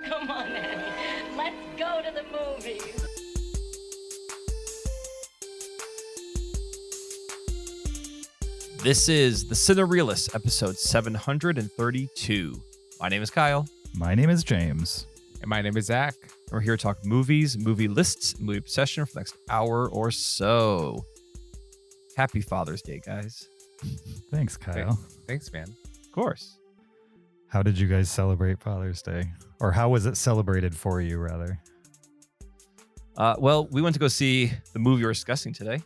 Come on, Annie. Let's go to the movies. This is the Cinereelists, episode 732. My name is Kyle. My name is James. And my name is Zach. We're here to talk movies, movie lists, movie obsession for the next hour or so. Happy Father's Day, guys. Thanks, Kyle. Thanks, man. Of course. How did you guys celebrate Father's Day? Or how was it celebrated for you, rather? Well, we went to go see the movie we're discussing today.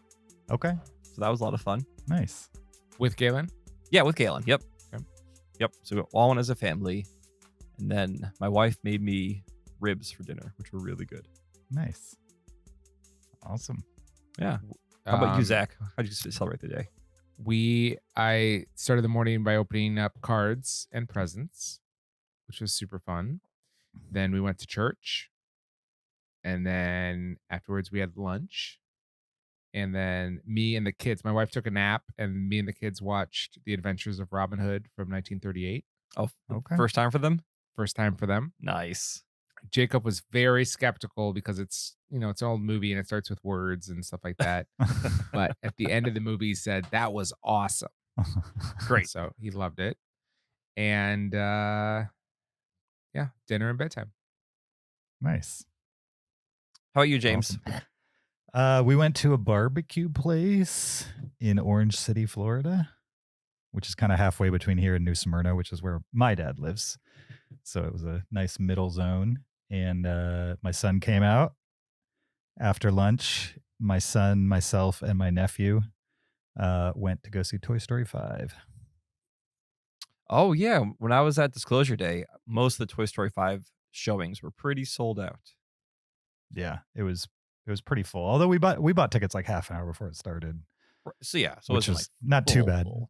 Okay. So that was a lot of fun. Nice. With Galen? Yeah, with Galen. Yep. Okay. Yep. So we all went as a family. And then my wife made me ribs for dinner, which were really good. Nice. Awesome. Yeah. How about you, Zach? How did you celebrate the day? I started the morning by opening up cards and presents, which was super fun. Then we went to church. And then afterwards we had lunch. And then me and the kids, my wife took a nap, and me and the kids watched The Adventures of Robin Hood from 1938. Oh, Okay. First time for them? First time for them. Nice. Jacob was very skeptical because it's an old movie and it starts with words and stuff like that. But at the end of the movie, he said, that was awesome. Great. So he loved it. And dinner and bedtime. Nice. How about you, James? Awesome. We went to a barbecue place in Orange City, Florida, which is kind of halfway between here and New Smyrna, which is where my dad lives. So it was a nice middle zone. And my son came out after lunch. My son, myself, and my nephew went to go see Toy Story 5. Oh, yeah. When I was at Disclosure Day, most of the Toy Story 5 showings were pretty sold out. Yeah, it was pretty full. Although we bought tickets like half an hour before it started. So, yeah. So which it was wasn't not too bad. full.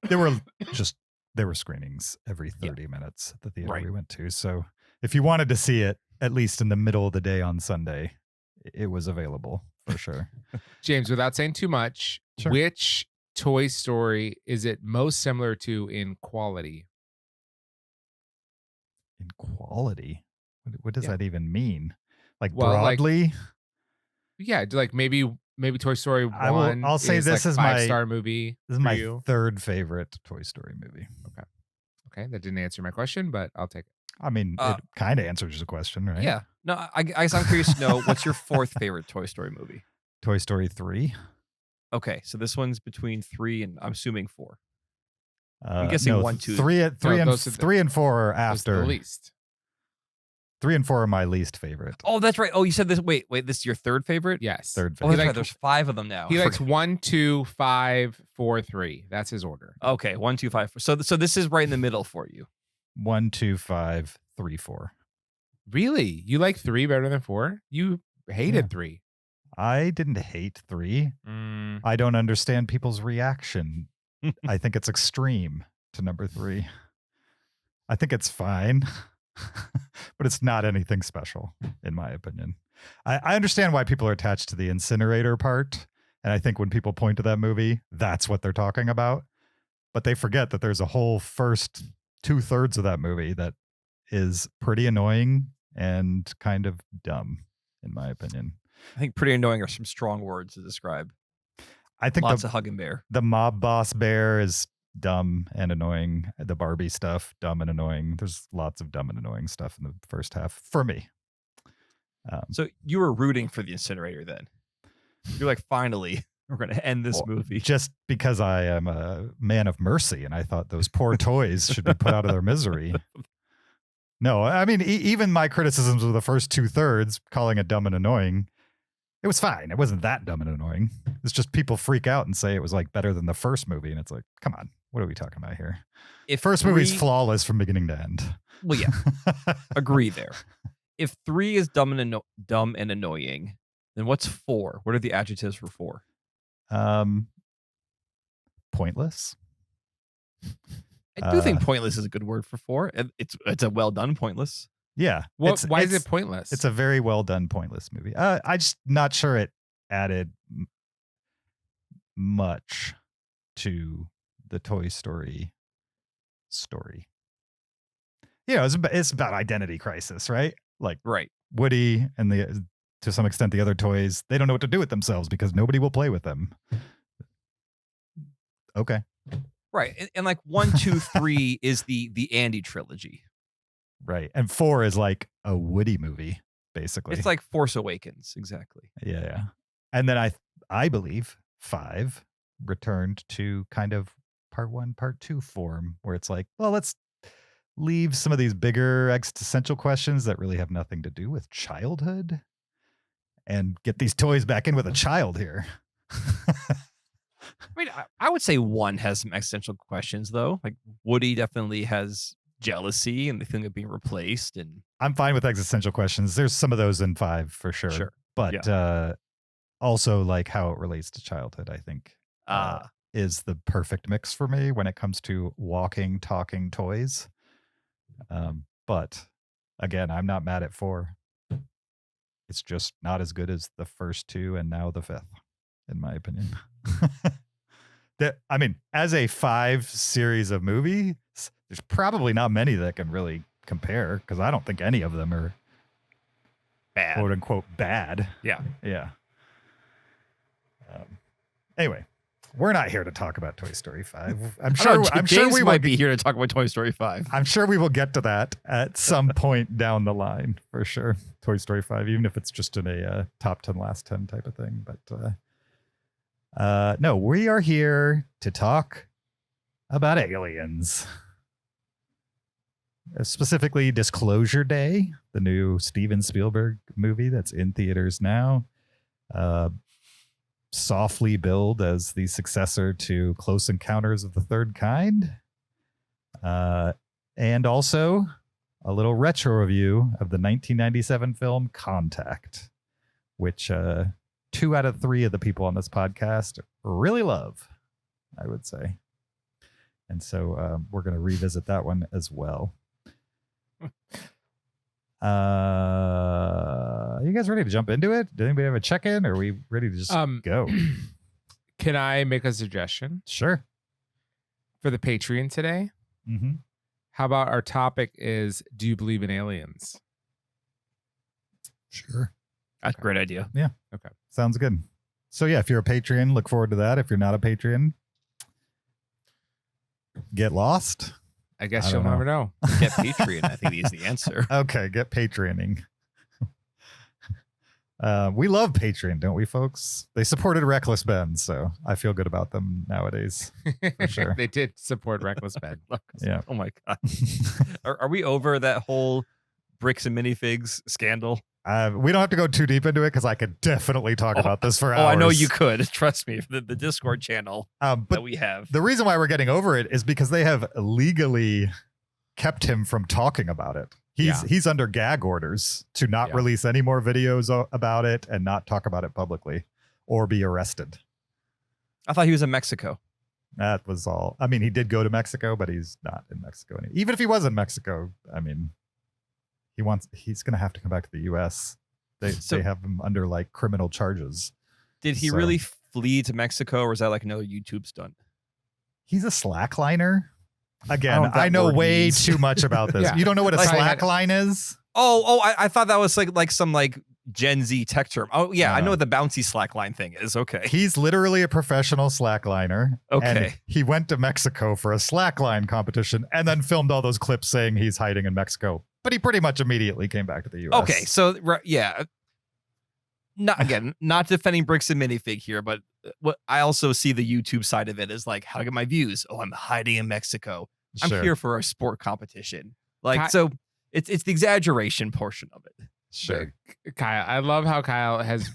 There were screenings every 30 minutes at the theater Right. we went to. So if you wanted to see it, at least in the middle of the day on Sunday, it was available for sure. James, without saying too much, Sure. which Toy Story is it most similar to in quality? In quality, what does Yeah. that even mean? Like Well, like, broadly? Yeah, like maybe Toy Story 1 I'll say this is my 5-star movie. This is for my you. third favorite Toy Story movie. Okay, that didn't answer my question, but I'll take it. I mean, it kind of answers the question, right? Yeah. No, I guess I'm curious to know, what's your fourth favorite Toy Story movie? Toy Story 3. Okay, so this one's between 3 and I'm assuming 4. I'm guessing 1, 2. Three and 3 and 4 are Those are after. the least. 3 and 4 are my least favorite. Oh, that's right. Oh, you said this. Wait, this is your third favorite? Yes. Third Oh, favorite. that's right. There's 5 of them now. He likes 1, 2, 5, 4, 3. That's his order. Okay, 1, 2, 5, 4. So this is right in the middle for you. 1, 2, 5, 3, 4. Really? You like 3 better than 4? You hated Yeah. 3. I didn't hate 3. I don't understand people's reaction. I think it's extreme to number 3. I think it's fine, but it's not anything special, in my opinion. I understand why people are attached to the incinerator part. And I think when people point to that movie, that's what they're talking about. But they forget that there's a whole first 2/3 of that movie that is pretty annoying and kind of dumb, in my opinion. I think pretty annoying are some strong words to describe. I think Lots of hugging bear. the mob boss bear is dumb and annoying. The Barbie stuff, dumb and annoying. There's lots of dumb and annoying stuff in the first half for me. So you were rooting for the incinerator then. You're like, finally, we're going to end this movie. Just because I am a man of mercy and I thought those poor toys should be put out of their misery. No, I mean, even my criticisms of the first 2/3, calling it dumb and annoying, it was fine. It wasn't that dumb and annoying. It's just people freak out and say it was like better than the first movie. And it's like, come on, what are we talking about here? If First movie's flawless from beginning to end. Well, yeah, agree there. If 3 is dumb and annoying, then what's 4? What are the adjectives for 4? Pointless. I do think pointless is a good word for 4. It's a well done pointless. Yeah. Why is it pointless? It's a very well done pointless movie. I just not sure it added much to the Toy Story story. You know, it's about identity crisis, right? Like Right. Woody and to some extent the other toys, they don't know what to do with themselves because nobody will play with them. Okay. Right. And like 1, 2, 3 is the Andy trilogy. Right. And 4 is like a Woody movie, basically. It's like Force Awakens. Exactly. Yeah. And then I believe 5 returned to kind of part 1, part 2 form, where it's like, well, let's leave some of these bigger existential questions that really have nothing to do with childhood and get these toys back in with a child here. I mean, I would say 1 has some existential questions, though. Like Woody definitely has jealousy and the feeling of being replaced. And I'm fine with existential questions. There's some of those in 5 for sure. Sure. But also like how it relates to childhood, I think is the perfect mix for me when it comes to walking, talking toys. But again, I'm not mad at 4. It's just not as good as the first 2 and now the 5th, in my opinion. I mean, as a 5 series of movies, there's probably not many that can really compare because I don't think any of them are bad, quote unquote bad. Yeah. Anyway, we're not here to talk about Toy Story 5. I'm sure we might be here to talk about Toy Story 5. I'm sure we will get to that at some point down the line for sure. Toy Story 5, even if it's just in a top 10, last 10 type of thing. But no, we are here to talk about aliens. Specifically, Disclosure Day, the new Steven Spielberg movie that's in theaters now. Softly billed as the successor to Close Encounters of the Third Kind. And also a little retro review of the 1997 film Contact, which 2 out of 3 of the people on this podcast really love, I would say. And so we're going to revisit that one as well. You guys ready to jump into it? Did anybody have a check-in, or are we ready to just go? Can I make a suggestion? Sure. For the Patreon today? Mm-hmm. How about our topic is, do you believe in aliens? Sure. That's a great idea. Yeah. Okay. Sounds good. So yeah, if you're a Patreon, look forward to that. If you're not a Patreon, get lost. I guess you'll never know. Get Patreon, I think is the answer. Okay, get Patreoning. We love Patreon, don't we, folks? They supported Reckless Ben, so I feel good about them nowadays. For sure. They did support Reckless Ben. Yeah. Oh my God. Are we over that whole bricks and minifigs scandal? We don't have to go too deep into it because I could definitely talk about this for hours. Oh, I know you could. Trust me. The Discord channel that we have. The reason why we're getting over it is because they have legally kept him from talking about it. He's under gag orders to not release any more videos about it and not talk about it publicly or be arrested. I thought he was in Mexico. That was all. I mean, he did go to Mexico, but he's not in Mexico. Even if he was in Mexico, I mean, he's going to have to come back to the U.S. They have him under like criminal charges. Did he really flee to Mexico, or is that like another YouTube stunt? He's a slackliner. Again, I know way too much about this. You don't know what a slackline is? I thought that was like some like Gen Z tech term. Oh yeah, I know what the bouncy slackline thing is. Okay. He's literally a professional slackliner. Okay. And he went to Mexico for a slackline competition and then filmed all those clips saying he's hiding in Mexico. But he pretty much immediately came back to the U.S. Okay, so yeah. Not defending bricks and minifig here, but what I also see the YouTube side of it is like, how to get my views. Oh, I'm hiding in Mexico. I'm here for a sport competition. Like, so it's the exaggeration portion of it. Sure. Kyle, I love how Kyle has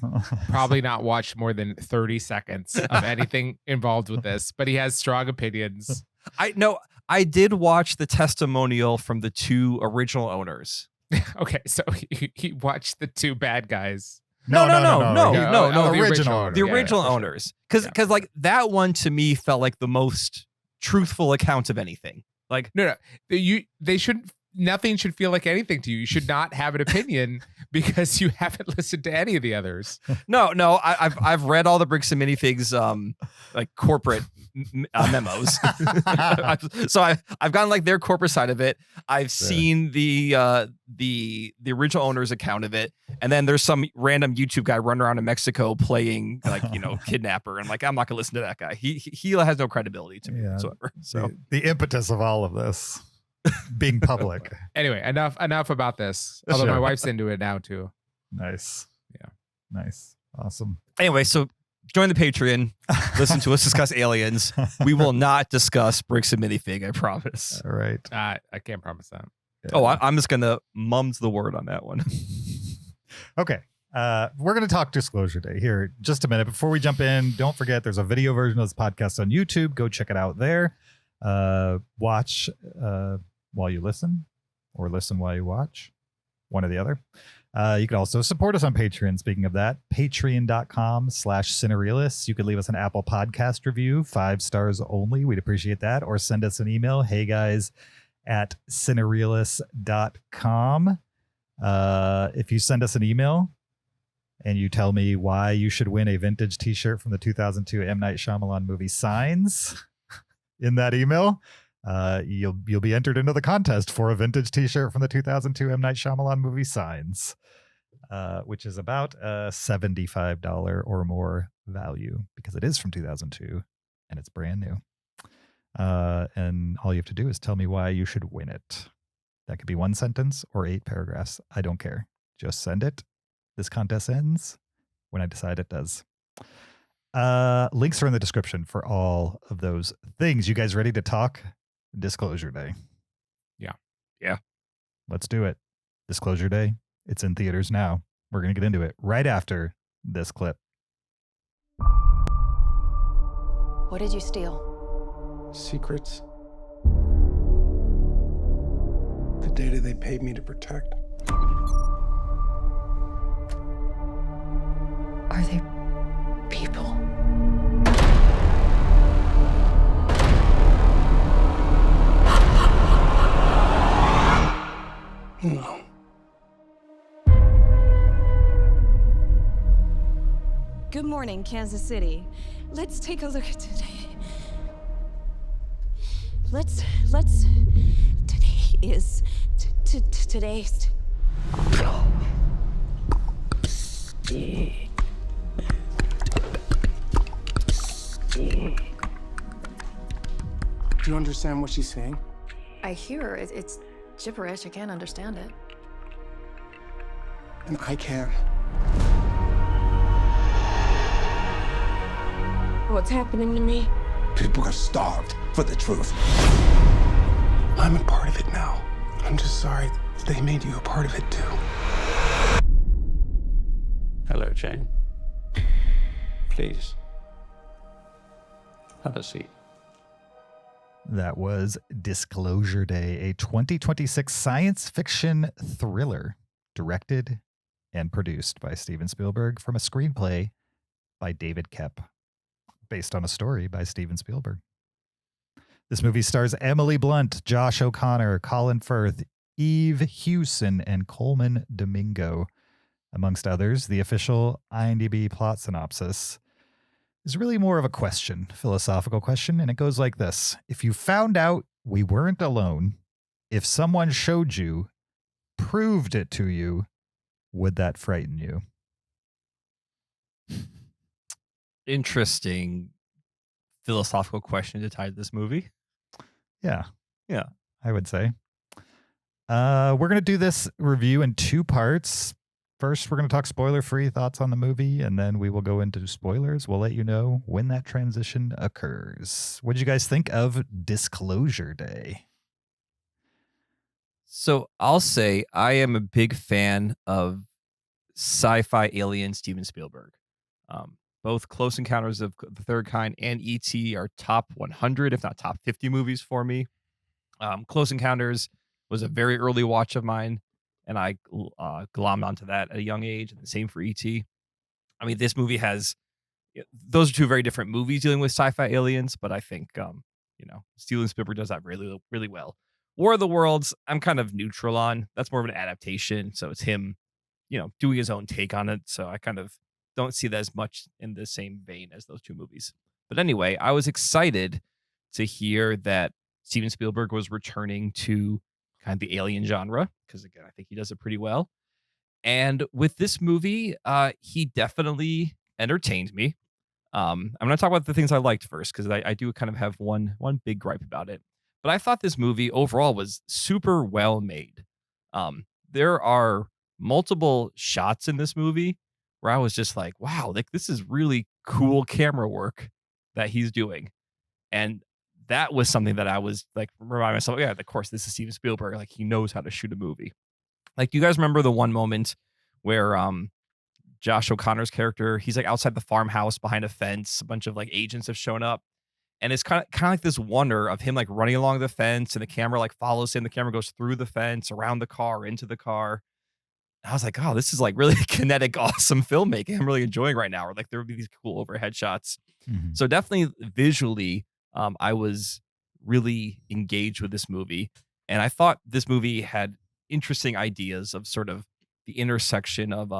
probably not watched more than 30 seconds of anything involved with this, but he has strong opinions. I did watch the testimonial from the 2 original owners. Okay, so he watched the 2 bad guys. No. The original owners. Because like that one to me felt like the most truthful account of anything. Like no, they shouldn't. nothing should feel like anything to you. You should not have an opinion because you haven't listened to any of the others. No, I've read all the Bricks and Minifigs like corporate memos. So I've gotten like their corporate side of it. I've seen the original owner's account of it, and then there's some random YouTube guy running around in Mexico playing like kidnapper. And I'm like, I'm not gonna listen to that guy. He has no credibility to me whatsoever. So the impetus of all of this being public. Anyway, enough about this. Although my wife's into it now too. Nice. Yeah. Nice. Awesome. Anyway, so join the Patreon. Listen to us discuss aliens. We will not discuss Bricks and Minifig, I promise. All right. I can't promise that. Yeah. Oh, I'm just gonna mums the word on that one. Okay. We're going to talk Disclosure Day here just a minute. Before we jump in, don't forget there's a video version of this podcast on YouTube. Go check it out there. Watch while you listen, or listen while you watch, one or the other. You can also support us on Patreon. Speaking of that, patreon.com/Cinereelists. You could leave us an Apple Podcast review, 5 stars only. We'd appreciate that. Or send us an email, heyguys@cinereelists.com. If you send us an email and you tell me why you should win a vintage t-shirt from the 2002 M. Night Shyamalan movie Signs in that email, you'll be entered into the contest for a vintage t-shirt from the 2002 M. Night Shyamalan movie Signs, which is about a $75 or more value because it is from 2002 and it's brand new. And all you have to do is tell me why you should win it. That could be 1 sentence or 8 paragraphs. I don't care. Just send it. This contest ends when I decide it does. Links are in the description for all of those things. You guys ready to talk Disclosure Day? Yeah. Let's do it. Disclosure Day. It's in theaters now. We're going to get into it right after this clip. What did you steal? Secrets. The data they paid me to protect. Are they people? No. Good morning, Kansas City. Let's take a look at today. Today's. Do you understand what she's saying? I hear her. It's gibberish. I can't understand it. And I can. What's happening to me? People are starved for the truth. I'm a part of it now. I'm just sorry that they made you a part of it too. Hello, Jane. Please, have a seat. That was Disclosure Day, a 2026 science fiction thriller directed and produced by Steven Spielberg from a screenplay by David Koepp, based on a story by Steven Spielberg. This movie stars Emily Blunt, Josh O'Connor, Colin Firth, Eve Hewson, and Coleman Domingo, amongst others. The official IMDb plot synopsis is really more of a question, philosophical question, and it goes like this. If you found out we weren't alone, if someone showed you, proved it to you, would that frighten you? Interesting philosophical question to tie to this movie. Yeah. Yeah. I would say. We're going to do this review in 2 parts. First, we're going to talk spoiler-free thoughts on the movie, and then we will go into spoilers. We'll let you know when that transition occurs. What did you guys think of Disclosure Day? So I'll say I am a big fan of sci-fi alien Steven Spielberg. Both Close Encounters of the Third Kind and E.T. are top 100, if not top 50 movies for me. Close Encounters was a very early watch of mine, and I glommed onto that at a young age, and the same for E.T. I mean, this movie has, those are 2 very different movies dealing with sci-fi aliens, but I think, Steven Spielberg does that really, really well. War of the Worlds, I'm kind of neutral on. That's more of an adaptation. So it's him, doing his own take on it. So I kind of don't see that as much in the same vein as those two movies. But anyway, I was excited to hear that Steven Spielberg was returning to kind of the alien genre, because again, I think he does it pretty well. And with this movie, he definitely entertained me. I'm going to talk about the things I liked first, because I do kind of have one big gripe about it. But I thought this movie overall was super well made. There are multiple shots in this movie where I was just like, wow, like this is really cool camera work that he's doing. And that was something that I was like, remind myself, yeah, of course, this is Steven Spielberg. Like he knows how to shoot a movie. Like, do you guys remember the one moment where Josh O'Connor's character, he's like outside the farmhouse behind a fence, a bunch of like agents have shown up, and it's kind of like this wonder of him like running along the fence, and the camera like follows him. The camera goes through the fence, around the car, into the car. And I was like, oh, this is like really kinetic, awesome filmmaking. I'm really enjoying right now. Or like there would be these cool overhead shots. Mm-hmm. So definitely visually, I was really engaged with this movie, and I thought this movie had interesting ideas of sort of the intersection of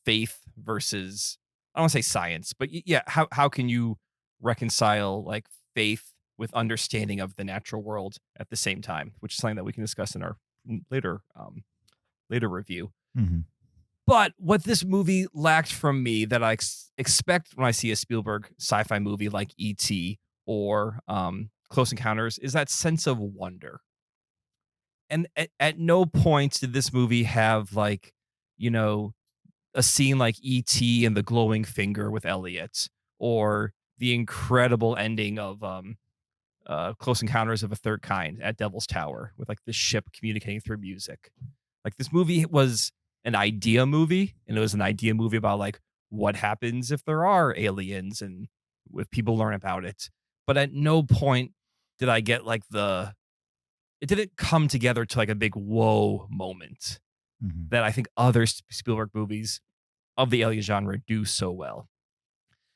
faith versus, I don't want to say science, but yeah, how can you reconcile like faith with understanding of the natural world at the same time, which is something that we can discuss in our later review. Mm-hmm. But what this movie lacked from me that I expect when I see a Spielberg sci-fi movie like E.T. or Close Encounters is that sense of wonder. And at no point did this movie have like, a scene like E.T. and the glowing finger with Elliot, or the incredible ending of Close Encounters of a Third Kind at Devil's Tower with like the ship communicating through music. Like this movie was an idea movie, and it was an idea movie about like what happens if there are aliens and if people learn about it. But at no point did I get like it didn't come together to like a big whoa moment that I think other Spielberg movies of the alien genre do so well.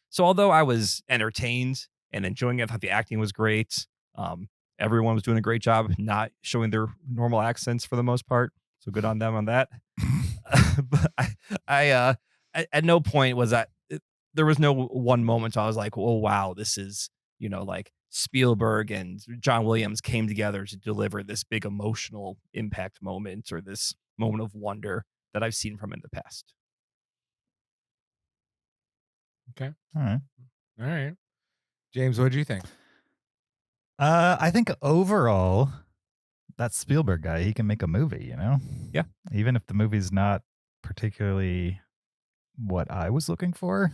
So although I was entertained and enjoying it, I thought the acting was great. Everyone was doing a great job not showing their normal accents for the most part. So good on them on that. But I at no point was there was no one moment I was like, oh wow, this is, like Spielberg and John Williams came together to deliver this big emotional impact moment, or this moment of wonder that I've seen from in the past. Okay. All right. James, what did you think? I think overall, that Spielberg guy, he can make a movie, Yeah. Even if the movie's not particularly what I was looking for,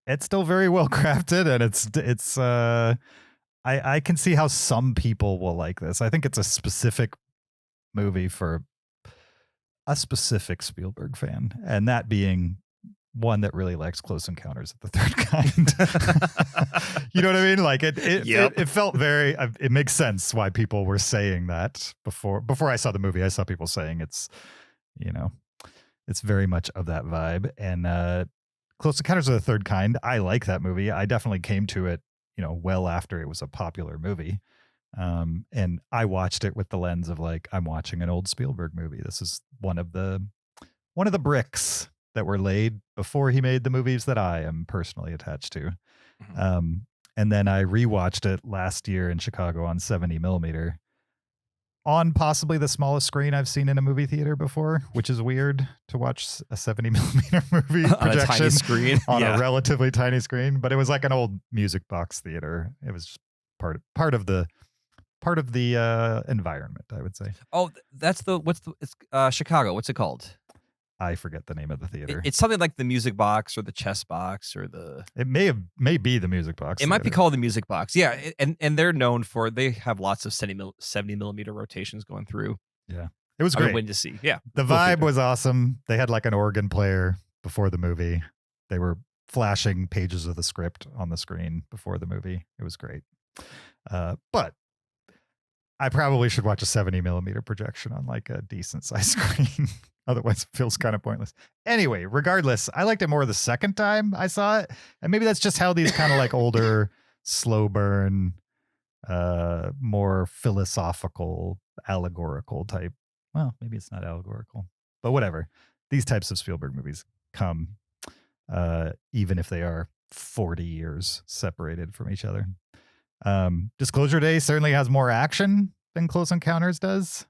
it's still very well crafted, and I can see how some people will like this. I think it's a specific movie for a specific Spielberg fan, and that being one that really likes Close Encounters of the Third Kind. You know what I mean? Like it felt very, it makes sense why people were saying that before I saw the movie. I saw people saying it's very much of that vibe. And Close Encounters of the Third Kind, I like that movie. I definitely came to it, well after it was a popular movie. And I watched it with the lens of like, I'm watching an old Spielberg movie. This is one of the bricks that were laid before he made the movies that I am personally attached to. And then I rewatched it last year in Chicago on 70 millimeter on possibly the smallest screen I've seen in a movie theater before, which is weird to watch a 70 millimeter movie on projection a tiny screen on a relatively tiny screen, but it was like an old music box theater. It was just part of the environment, I would say. Oh, that's it's Chicago. What's it called? I forget the name of the theater. It's something like the Music Box or the Chess Box or the. It may be the Music Box. It might be called the Music Box. Yeah, and they're known for, they have lots of 70 millimeter rotations going through. Yeah, it was great. I'm waiting to see. Yeah, the vibe was awesome. They had like an organ player before the movie. They were flashing pages of the script on the screen before the movie. It was great. But I probably should watch a 70 millimeter projection on like a decent size screen. Otherwise, it feels kind of pointless. Anyway, regardless, I liked it more the second time I saw it. And maybe that's just how these kind of like older, slow burn more philosophical, allegorical type. Well, maybe it's not allegorical, but whatever. These types of Spielberg movies come, even if they are 40 years separated from each other. Disclosure Day certainly has more action than Close Encounters does.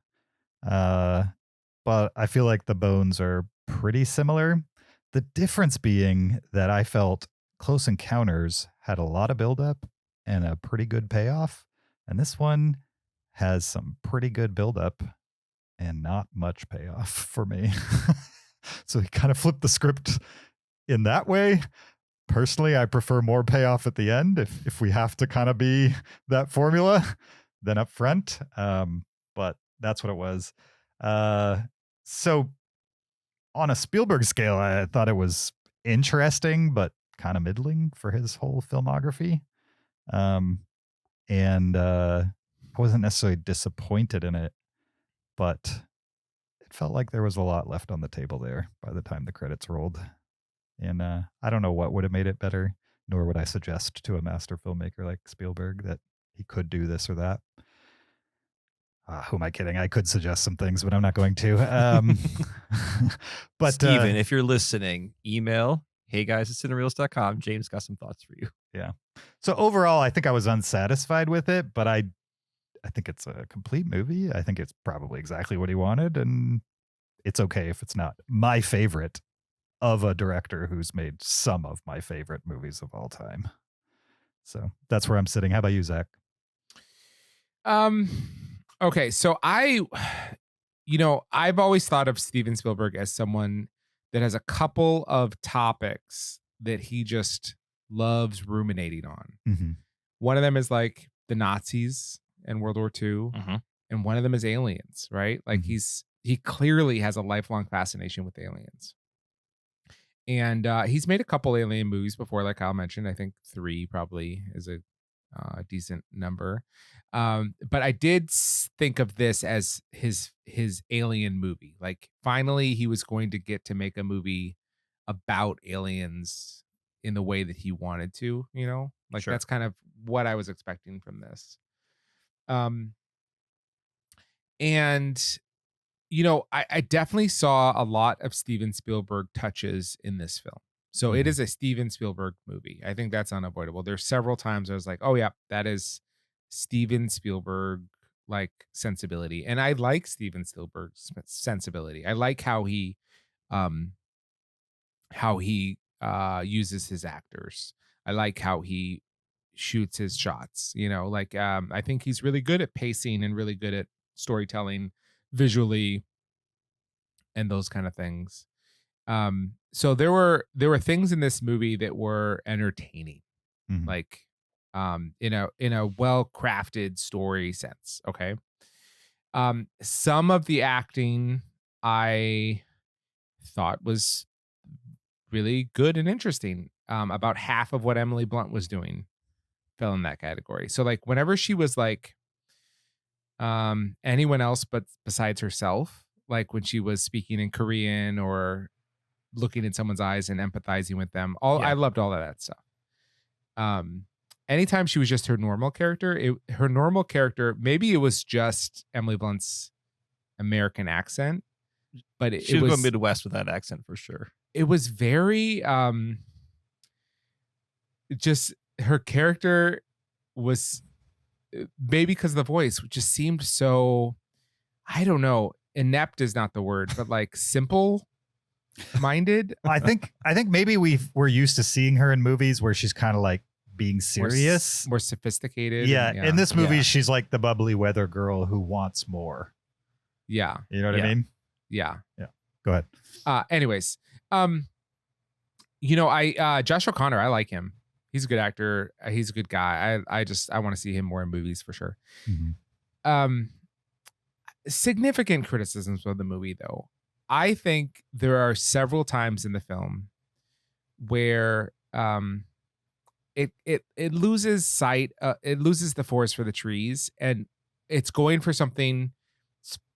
But I feel like the bones are pretty similar. The difference being that I felt Close Encounters had a lot of buildup and a pretty good payoff. And this one has some pretty good buildup and not much payoff for me. So he kind of flipped the script in that way. Personally, I prefer more payoff at the end if we have to kind of be that formula than up front. But that's what it was. So on a Spielberg scale, I thought it was interesting, but kind of middling for his whole filmography. And I wasn't necessarily disappointed in it, but it felt like there was a lot left on the table there by the time the credits rolled. And I don't know what would have made it better, nor would I suggest to a master filmmaker like Spielberg that he could do this or that. Who am I kidding? I could suggest some things, but I'm not going to. But Steven, if you're listening, email heyguys@cinereelists.com. James got some thoughts for you. Yeah. So overall, I think I was unsatisfied with it, but I think it's a complete movie. I think it's probably exactly what he wanted, and it's okay if it's not my favorite of a director who's made some of my favorite movies of all time. So that's where I'm sitting. How about you, Zach? Okay, so I've always thought of Steven Spielberg as someone that has a couple of topics that he just loves ruminating on. Mm-hmm. One of them is like the Nazis and World War II, Mm-hmm. and one of them is aliens, right? Like he clearly has a lifelong fascination with aliens. And he's made a couple alien movies before, like Kyle mentioned. I think 3 probably is a decent number. But I did think of this as his alien movie. Like finally he was going to get to make a movie about aliens in the way that he wanted to, like Sure. That's kind of what I was expecting from this. And I definitely saw a lot of Steven Spielberg touches in this film. So it is a Steven Spielberg movie. I think that's unavoidable. There's several times I was like, oh yeah, that is Steven Spielberg like sensibility. And I like Steven Spielberg's sensibility. I like how he uses his actors. I like how he shoots his shots, I think he's really good at pacing and really good at storytelling visually and those kind of things. So there were things in this movie that were entertaining, like in a well-crafted story sense. Okay. Some of the acting I thought was really good and interesting. About half of what Emily Blunt was doing fell in that category. So like whenever she was like anyone else but besides herself, like when she was speaking in Korean or looking in someone's eyes and empathizing with them, I loved all of that stuff. Anytime she was just her normal character, maybe it was just Emily Blunt's American accent, but she was going Midwest with that accent for sure. It was very just her character was maybe because of the voice just seemed so, I don't know, inept is not the word, but like simple minded. I think maybe we're used to seeing her in movies where she's kind of like being serious, more sophisticated. Yeah. In this movie, she's like the bubbly weather girl who wants more. Yeah. You know what I mean? Yeah. Yeah. Go ahead. Anyways, Josh O'Connor, I like him. He's a good actor. He's a good guy. I want to see him more in movies for sure. Significant criticisms of the movie, though. I think there are several times in the film where it loses sight. It loses the forest for the trees, and it's going for something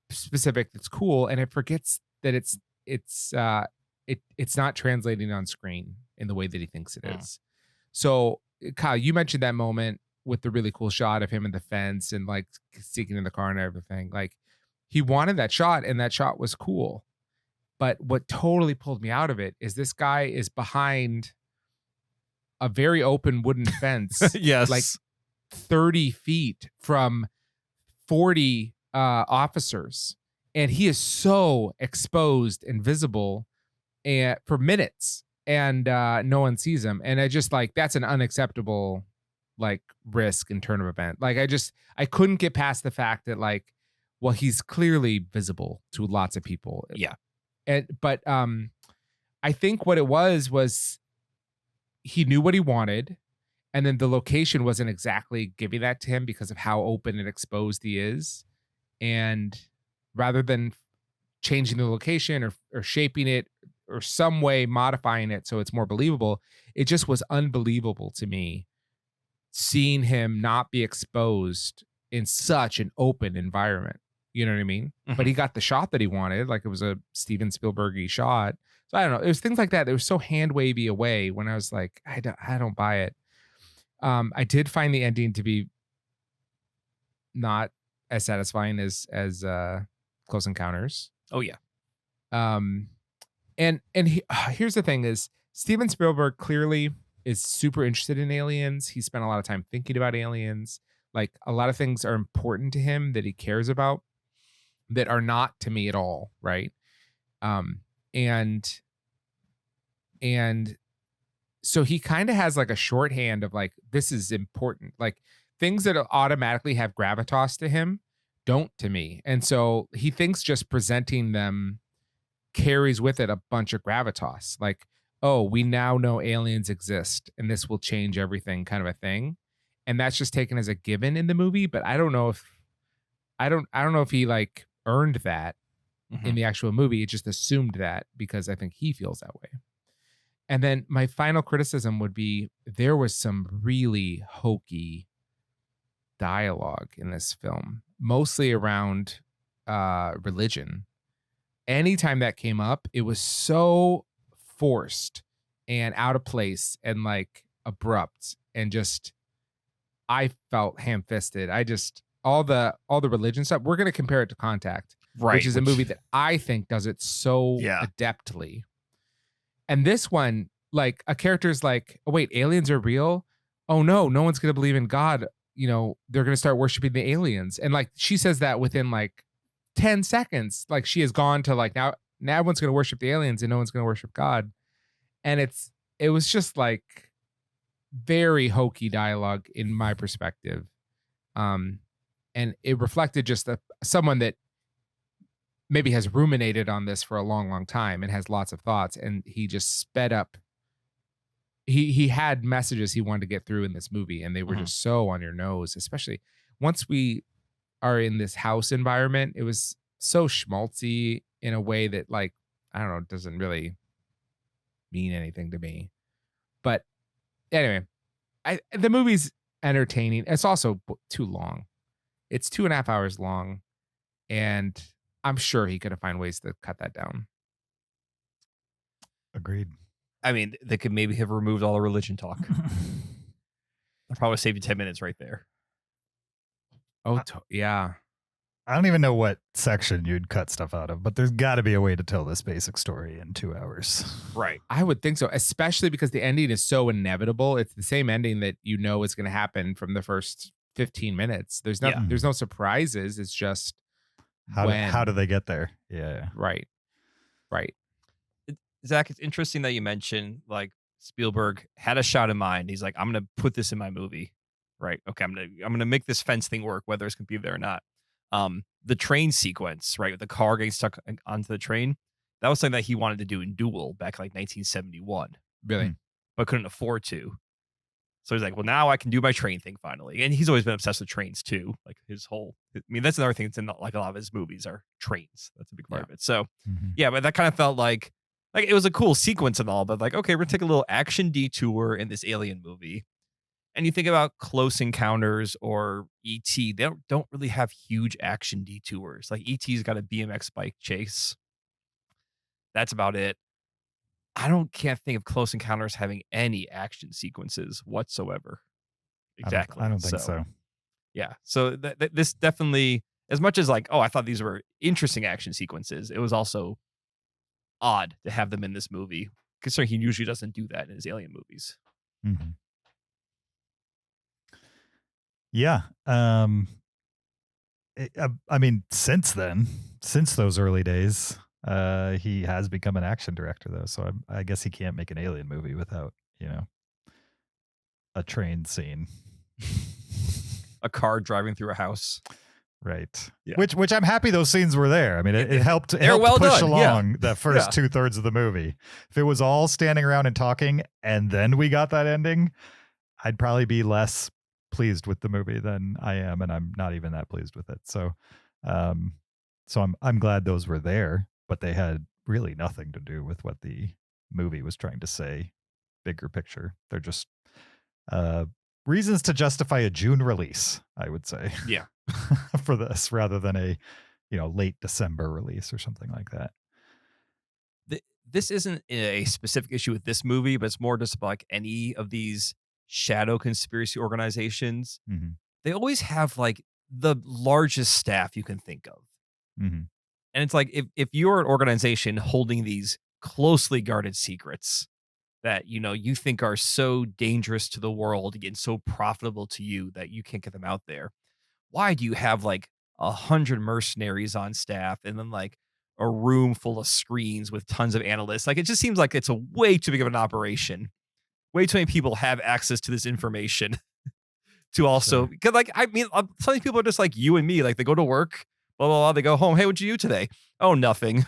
specific that's cool, and it forgets that it's not translating on screen in the way that he thinks it is. So, Kyle, you mentioned that moment with the really cool shot of him in the fence and like sneaking in the car and everything. Like he wanted that shot and that shot was cool. But what totally pulled me out of it is this guy is behind a very open wooden fence. Yes. Like 30 feet from 40 officers. And he is so exposed and visible and for minutes and no one sees him. And I just like, that's an unacceptable like risk and turn of event. Like I couldn't get past the fact that like, well, he's clearly visible to lots of people. Yeah. But I think what it was he knew what he wanted, and then the location wasn't exactly giving that to him because of how open and exposed he is. And rather than changing the location or shaping it or some way modifying it so it's more believable, it just was unbelievable to me seeing him not be exposed in such an open environment. You know what I mean? Mm-hmm. But he got the shot that he wanted. Like it was a Steven Spielberg-y shot. So I don't know. It was things like that. They were so hand wavy away when I was like, I don't buy it. I did find the ending to be not as satisfying as Close Encounters. Oh yeah. Here's the thing is Steven Spielberg clearly is super interested in aliens. He spent a lot of time thinking about aliens. Like a lot of things are important to him that he cares about that are not to me at all, right? And so he kind of has like a shorthand of like, this is important. Like things that automatically have gravitas to him don't to me. And so he thinks just presenting them carries with it a bunch of gravitas. Like, oh, we now know aliens exist and this will change everything kind of a thing. And that's just taken as a given in the movie. But I don't know if he like earned that in the actual movie. It just assumed that because I think he feels that way. And then my final criticism would be there was some really hokey dialogue in this film, mostly around religion. Anytime that came up, it was so forced and out of place and like abrupt and just I felt ham-fisted. All the religion stuff. We're gonna compare it to Contact, right? Which is a movie that I think does it so adeptly. And this one, like a character's like, oh wait, aliens are real? Oh no one's gonna believe in God. You know, they're gonna start worshiping the aliens. And like she says that within like 10 seconds. Like she has gone to like now everyone's gonna worship the aliens and no one's gonna worship God. And it was just like very hokey dialogue in my perspective. And it reflected just someone that maybe has ruminated on this for a long, long time and has lots of thoughts. And he just sped up. He had messages he wanted to get through in this movie, and they were just so on your nose, especially once we are in this house environment. It was so schmaltzy in a way that, like, I don't know, doesn't really mean anything to me. But anyway, the movie's entertaining. It's also too long. It's 2.5 hours long, and I'm sure he could have found ways to cut that down. Agreed. I mean, they could maybe have removed all the religion talk. I'll probably save you 10 minutes right there. Oh, yeah. I don't even know what section you'd cut stuff out of, but there's got to be a way to tell this basic story in 2 hours. Right. I would think so, especially because the ending is so inevitable. It's the same ending that you know is going to happen from the first 15 minutes. There's no surprises. It's just how do they get there? Yeah. Right. Zach, it's interesting that you mentioned like Spielberg had a shot in mind. He's like, I'm going to put this in my movie. Right. Okay. I'm going to make this fence thing work, whether it's going to be there or not. The train sequence, right, with the car getting stuck onto the train, that was something that he wanted to do in Duel back in like 1971. Really? But couldn't afford to. So he's like, well, now I can do my train thing finally. And he's always been obsessed with trains too. Like that's another thing that's in like a lot of his movies are trains. That's a big part of it. So yeah, but that kind of felt like it was a cool sequence and all, but like, okay, we're gonna take a little action detour in this alien movie. And you think about Close Encounters or E.T., they don't really have huge action detours. Like E.T.'s got a BMX bike chase. That's about it. Can't think of Close Encounters having any action sequences whatsoever. Exactly. I don't think so. Yeah. So this definitely, as much as like, oh, I thought these were interesting action sequences, it was also odd to have them in this movie, considering he usually doesn't do that in his Alien movies. Mm-hmm. Yeah. I mean, since those early days, he has become an action director, though. So I guess he can't make an Alien movie without, a train scene. A car driving through a house. Right. Yeah. Which I'm happy those scenes were there. I mean, it helped, well push done. along the first 2/3 of the movie. If it was all standing around and talking and then we got that ending, I'd probably be less pleased with the movie than I am, and I'm not even that pleased with it. So I'm glad those were there, but they had really nothing to do with what the movie was trying to say, bigger picture. They're just reasons to justify a June release, I would say. Yeah. For this rather than a late December release or something like that. This isn't a specific issue with this movie, but it's more just like any of these shadow conspiracy organizations. Mm-hmm. They always have like the largest staff you can think of. Mm-hmm. And it's like if you're an organization holding these closely guarded secrets that you think are so dangerous to the world and so profitable to you that you can't get them out there, why do you have like 100 mercenaries on staff and then like a room full of screens with tons of analysts? Like, it just seems like it's a way too big of an operation. Way too many people have access to this information to also, because like, I mean, some of these people are just like you and me, like they go to work, blah, blah, blah, they go home. Hey, what'd you do today? Oh, nothing.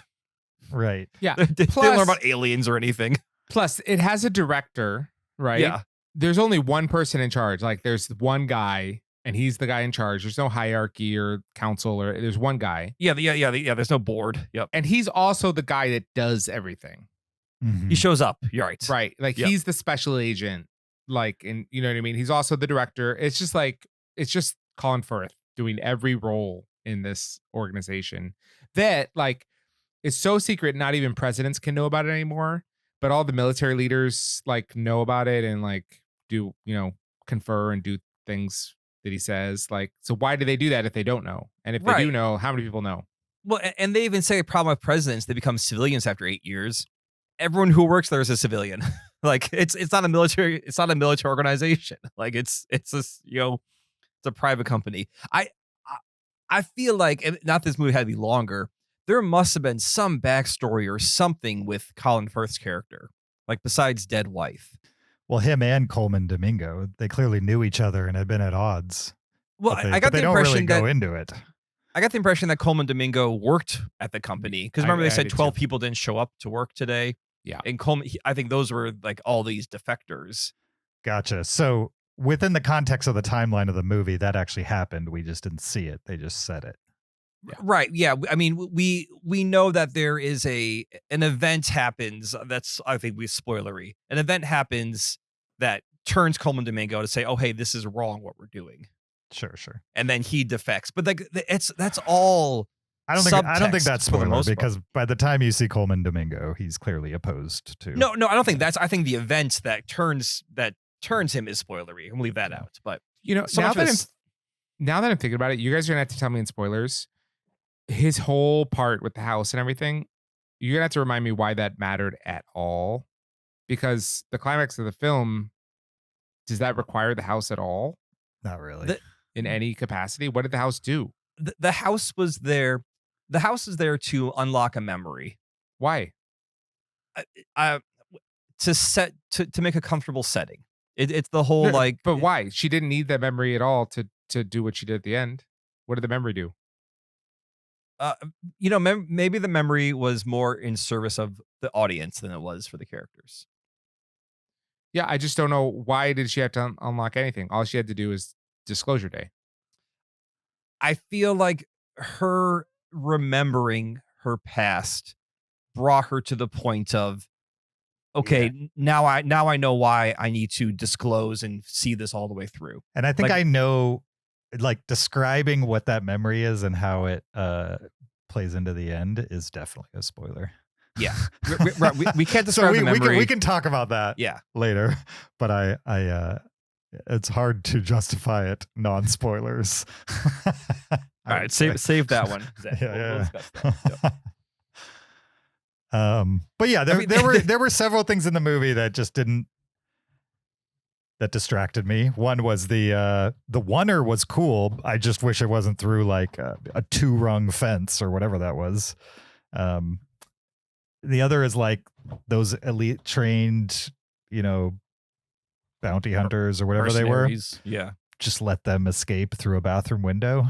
Right. Yeah. They didn't learn about aliens or anything. Plus, it has a director, right? Yeah. There's only one person in charge. Like, there's one guy, and he's the guy in charge. There's no hierarchy or council, or there's one guy. Yeah. There's no board. Yep. And he's also the guy that does everything. Mm-hmm. He shows up. You're right. Right. Like, he's the special agent. Like, and you know what I mean? He's also the director. It's just Colin Firth doing every role in this organization that, like, is so secret, not even presidents can know about it anymore. But all the military leaders like know about it and like do, confer and do things that he says. Like, so why do they do that if they don't know? And if they do know, how many people know? Well, and they even say a problem with presidents, they become civilians after 8 years. Everyone who works there is a civilian. Like, it's not a military organization. Like, it's this, it's a private company. I feel like, not this movie had to be longer, there must have been some backstory or something with Colin Firth's character, like besides dead wife. Well, him and Coleman Domingo, they clearly knew each other and had been at odds. Well, I got the don't impression really go into it. I got the impression that Coleman Domingo worked at the company, because remember they said 12 people didn't show up to work today. Yeah, and Coleman, I think those were like all these defectors. Gotcha. So within the context of the timeline of the movie, that actually happened. We just didn't see it. They just said it. Yeah. Right. Yeah. I mean, we know that there is an event happens. That's, I think, spoilery. An event happens that turns Coleman Domingo to say, "Oh, hey, this is wrong what we're doing." Sure. And then he defects. But like, that's all. I don't think that's spoiler, because by the time you see Coleman Domingo, he's clearly opposed to. No, I don't think that's. I think the event that turns him is spoilery. I'm leave that out. But now that I'm thinking about it, you guys are gonna have to tell me in spoilers. His whole part with the house and everything, you're gonna have to remind me why that mattered at all, because the climax of the film, does that require the house at all? Not really. In any capacity. What did the house do? The house was there. The house is there to unlock a memory. Why? To make a comfortable setting. It's the whole But why? She didn't need that memory at all to do what she did at the end. What did the memory do? Maybe the memory was more in service of the audience than it was for the characters. Yeah, I just don't know, why did she have to unlock anything? All she had to do is Disclosure Day. I feel like her remembering her past brought her to the point of, okay, now I know why I need to disclose and see this all the way through. And I think I know, like, describing what that memory is and how it plays into the end is definitely a spoiler. Yeah, we can't describe the memory. We can talk about that. Yeah, later. But it's hard to justify it non-spoilers. All right, save that one. Yeah. We'll discuss that. Yep. But yeah, there were several things in the movie that just that distracted me. One was the oneer was cool. I just wish it wasn't through like a 2-rung fence or whatever that was. The other is like those elite trained, bounty hunters or whatever they were. Yeah. Just let them escape through a bathroom window.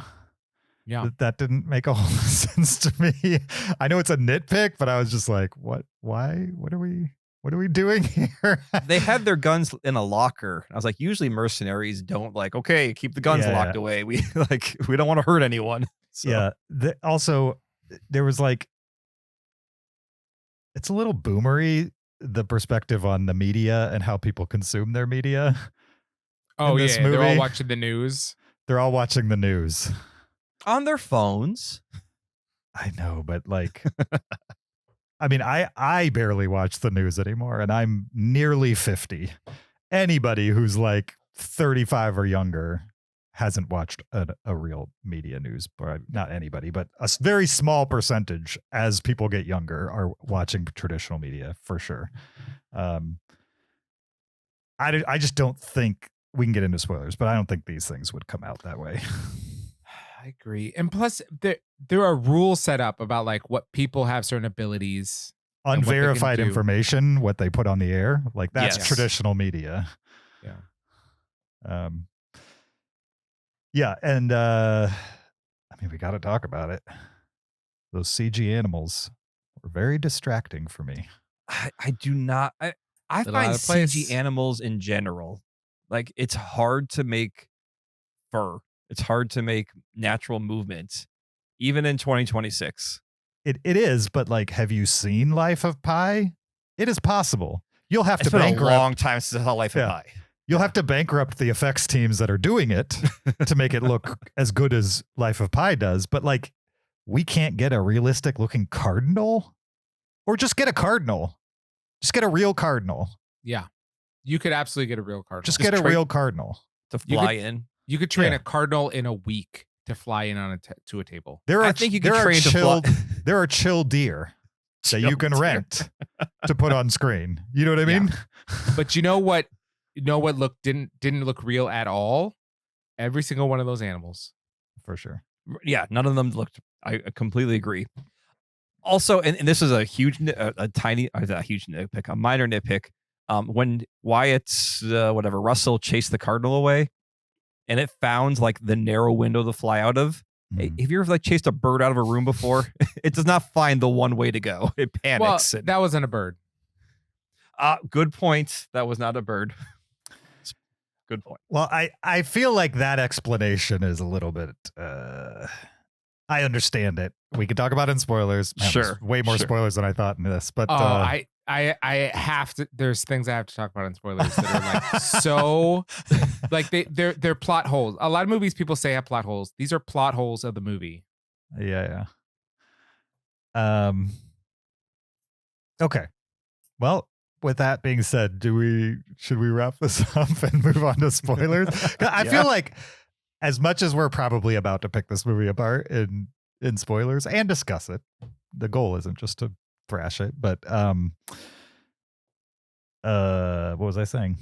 Yeah. That didn't make a whole lot of sense to me. I know it's a nitpick, but I was just like, what? Why? What are we doing here? They had their guns in a locker. I was like, usually mercenaries don't like, okay, keep the guns locked away. We don't want to hurt anyone. So. Yeah. Also, there was like, it's a little boomery, the perspective on the media and how people consume their media. Oh, yeah. They're all watching the news. They're all watching the news. On their phones. I know, but like, I mean, I barely watch the news anymore, and I'm nearly 50. Anybody who's like 35 or younger hasn't watched a real media news, or not anybody, but a very small percentage as people get younger are watching traditional media for sure. I just don't think we can get into spoilers, but I don't think these things would come out that way. I agree. And plus there are rules set up about like what people have certain abilities. Unverified information, what they put on the air. Like that's traditional media. Yeah. Yeah. And I mean, we got to talk about it. Those CG animals were very distracting for me. I do not. I find CG animals in general, like it's hard to make fur. It's hard to make natural movement, even in 2026. It is, but like, have you seen Life of Pi? It is possible. You'll have to bankrupt. It's been a long time since I saw Life of Pi. You'll have to bankrupt the effects teams that are doing it to make it look as good as Life of Pi does. But like, we can't get a realistic looking cardinal, or just get a cardinal. Just get a real cardinal. Yeah, you could absolutely get a real cardinal. Just get a real cardinal to fly in. You could train a cardinal in a week to fly in on to a table. I think you could train to fly. There are chill deer that you can rent to put on screen. You know what I mean? But you know what? Didn't look real at all. Every single one of those animals, for sure. Yeah, none of them looked. I completely agree. Also, and this is a huge nitpick, a minor nitpick. When Wyatt's Russell chased the cardinal away, and it found like the narrow window to fly out of. Have you ever like chased a bird out of a room before? It does not find the one way to go. It panics. Well, that wasn't a bird. Good point. That was not a bird. Good point. Well, I feel like that explanation is a little bit. I understand it. We can talk about it in spoilers. Man, sure. Way more spoilers than I thought in this. But I have to. There's things I have to talk about in spoilers that are like so, like they're plot holes. A lot of movies people say have plot holes. These are plot holes of the movie. Yeah. Okay. Well, with that being said, should we wrap this up and move on to spoilers? I feel like as much as we're probably about to pick this movie apart in spoilers and discuss it, the goal isn't just to thrash it, but what was I saying?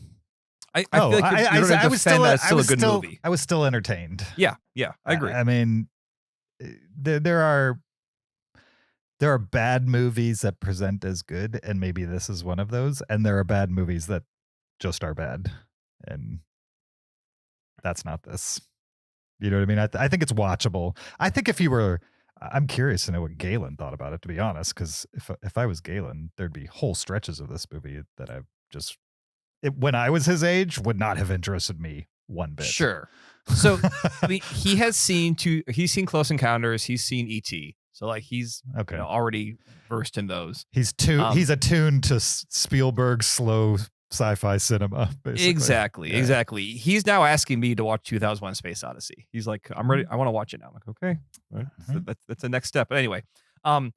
I feel like I was still a good movie. I was still entertained. Yeah, I agree. I mean, there are bad movies that present as good, and maybe this is one of those, and there are bad movies that just are bad, and that's not this. You know what I mean? I think it's watchable. I think I'm curious to know what Galen thought about it, to be honest, because if I was Galen, there'd be whole stretches of this movie that I've just, when I was his age, would not have interested me one bit. Sure. So I mean, he's seen Close Encounters, he's seen E.T., so like he's already versed in those. He's attuned to Spielberg's slow sci-fi cinema, basically. Exactly. He's now asking me to watch 2001: Space Odyssey. He's like, I'm ready. I want to watch it now. I'm like, okay, right. So that's the next step. But anyway, I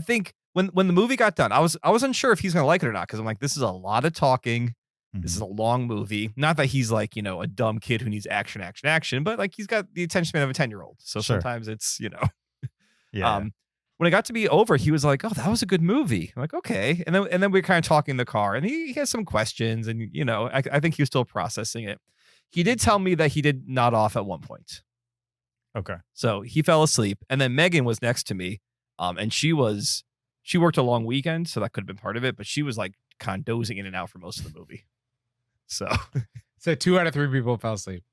think when the movie got done, I was unsure if he's gonna like it or not, because I'm like, this is a lot of talking. This is a long movie. Not that he's like, a dumb kid who needs action, action, action, but like he's got the attention span of a 10-year-old. So sometimes it's, Yeah. When it got to be over, he was like, "Oh, that was a good movie." I'm like, "Okay." And then we were kind of talking in the car, and he has some questions, and I think he was still processing it. He did tell me that he did nod off at one point. Okay. So he fell asleep, and then Megan was next to me, and she worked a long weekend, so that could have been part of it, but she was like kind of dozing in and out for most of the movie. So 2 out of 3 people fell asleep.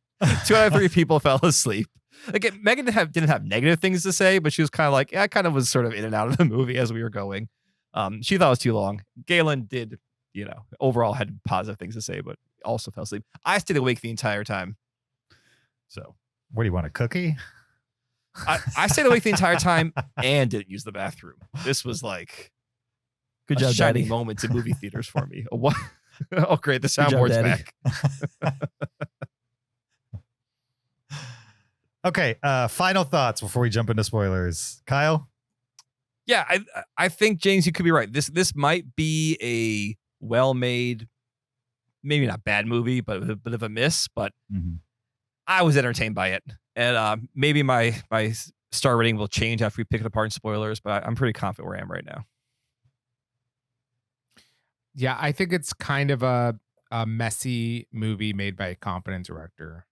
2 out of 3 people fell asleep. Again, Megan didn't have negative things to say, but she was kind of like, I kind of was sort of in and out of the movie as we were going. She thought it was too long. Galen did, overall had positive things to say, but also fell asleep. I stayed awake the entire time. So, what do you want, a cookie? I stayed awake the entire time and didn't use the bathroom. This was like good job, shining Daddy. moments in movie theaters for me. What? Oh, great! The soundboard's back. Okay, final thoughts before we jump into spoilers. Kyle? Yeah, I think, James, you could be right. This might be a well-made, maybe not bad movie, but a bit of a miss. But I was entertained by it. And maybe my star rating will change after we pick it apart in spoilers, but I'm pretty confident where I am right now. Yeah, I think it's kind of a messy movie made by a competent director.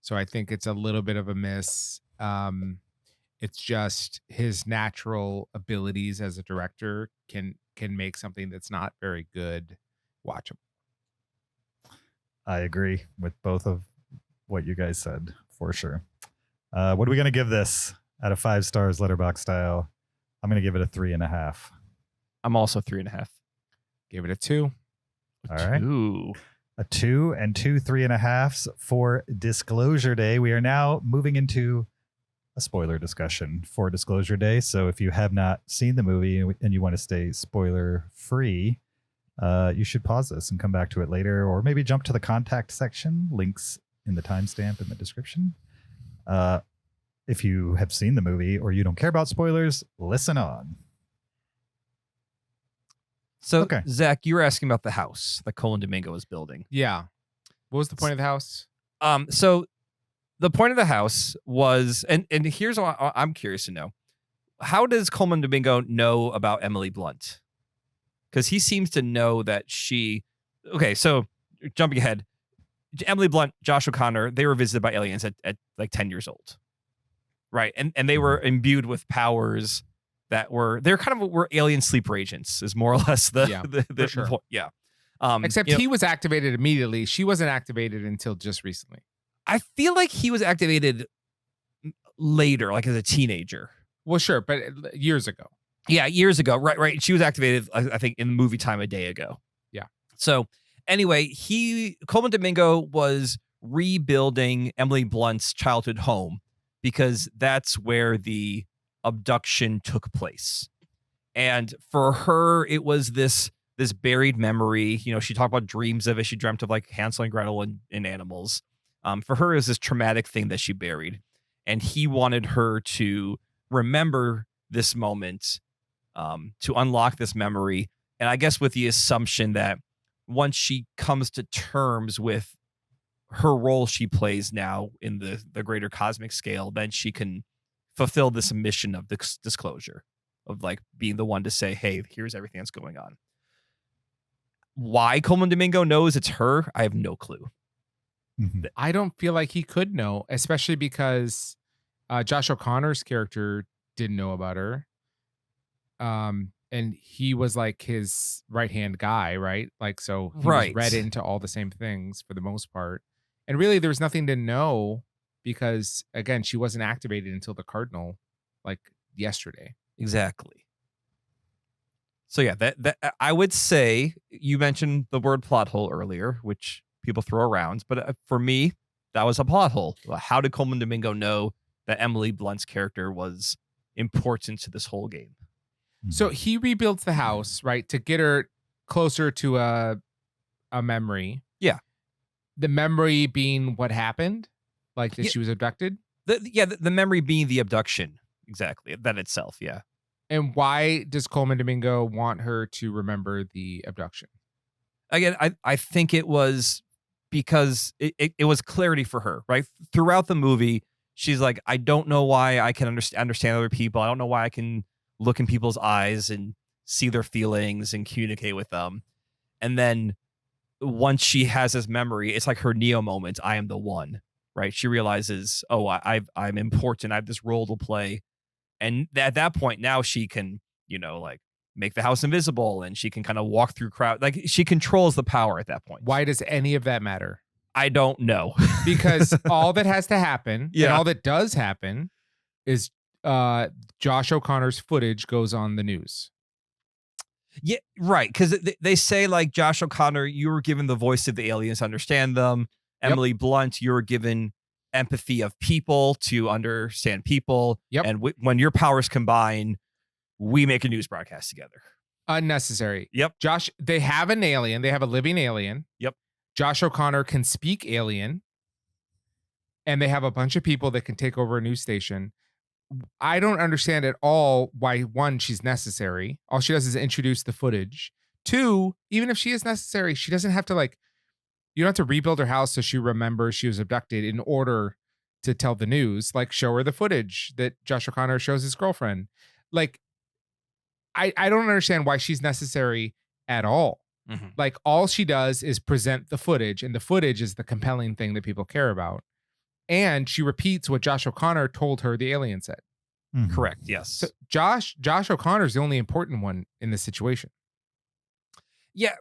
So I think it's a little bit of a miss. It's just his natural abilities as a director can make something that's not very good watchable. I agree with both of what you guys said, for sure. What are we going to give this out of 5 stars, Letterboxd style? I'm going to give it a 3.5. I'm also 3.5. Give it a 2. All right. 2. A 2 and 2 3.5s for Disclosure Day. We are now moving into a spoiler discussion for Disclosure Day. So if you have not seen the movie and you want to stay spoiler free, you should pause this and come back to it later, or maybe jump to the contact section. Links in the timestamp in the description. If you have seen the movie or you don't care about spoilers, listen on. So, Okay. Zach, you were asking about the house that Colin Domingo is building. Yeah. What was the point of the house? So the point of the house was, and here's what I'm curious to know. How does Coleman Domingo know about Emily Blunt? Because he seems to know that okay, so jumping ahead, Emily Blunt, Josh O'Connor, they were visited by aliens at like 10 years old. Right. And they were imbued with powers that were alien sleeper agents is more or less the sure. Yeah. Except he was activated immediately. She wasn't activated until just recently. I feel like he was activated later, like as a teenager. Well, sure, but years ago. Yeah, years ago. Right. She was activated, I think, in the movie time a day ago. Yeah. So anyway, Coleman Domingo was rebuilding Emily Blunt's childhood home because that's where the abduction took place. And for her, it was this buried memory. She talked about dreams of it. She dreamt of like Hansel and Gretel and animals. For her, it was this traumatic thing that she buried. And he wanted her to remember this moment, to unlock this memory. And I guess with the assumption that once she comes to terms with her role she plays now in the greater cosmic scale, then she can fulfill this mission of disclosure, of like being the one to say, hey, here's everything that's going on. Why Coleman Domingo knows it's her, I have no clue. I don't feel like he could know, especially because Josh O'Connor's character didn't know about her. And he was like his right-hand guy, right? Like, so he was read into all the same things for the most part. And really, there was nothing to know because, again, she wasn't activated until the Cardinal, like, yesterday. Exactly. So, yeah, that I would say, you mentioned the word plot hole earlier, which people throw around. But for me, that was a plot hole. How did Coleman Domingo know that Emily Blunt's character was important to this whole game? So he rebuilds the house, right, to get her closer to a memory. Yeah. The memory being what happened, like that she was abducted. The memory being the abduction. Exactly. That itself. Yeah. And why does Coleman Domingo want her to remember the abduction? Again, I think it was because it was clarity for her, right? Throughout the movie, she's like, I don't know why I can understand other people. I don't know why I can look in people's eyes and see their feelings and communicate with them. And then once she has this memory, it's like her Neo moment. I am the one, right? She realizes, oh, I'm important. I have this role to play. And at that point, now she can, like make the house invisible, and she can kind of walk through crowd. Like she controls the power at that point. Why does any of that matter? I don't know. Because all that has to happen, and all that does happen, is Josh O'Connor's footage goes on the news. Yeah, right. Because they say, like, Josh O'Connor, you were given the voice of the aliens to understand them. Emily Blunt, you were given empathy of people to understand people. Yep. And when your powers combine, we make a news broadcast together. Unnecessary. Yep. Josh, they have an alien. They have a living alien. Yep. Josh O'Connor can speak alien. And they have a bunch of people that can take over a news station. I don't understand at all why, one, she's necessary. All she does is introduce the footage. Two, even if she is necessary, she doesn't have to, like, you don't have to rebuild her house so she remembers she was abducted in order to tell the news. Like, show her the footage that Josh O'Connor shows his girlfriend. Like, I don't understand why she's necessary at all. Mm-hmm. Like, all she does is present the footage, and the footage is the compelling thing that people care about. And she repeats what Josh O'Connor told her the alien said. Mhm. Correct. Yes. So Josh O'Connor is the only important one in this situation. Yeah.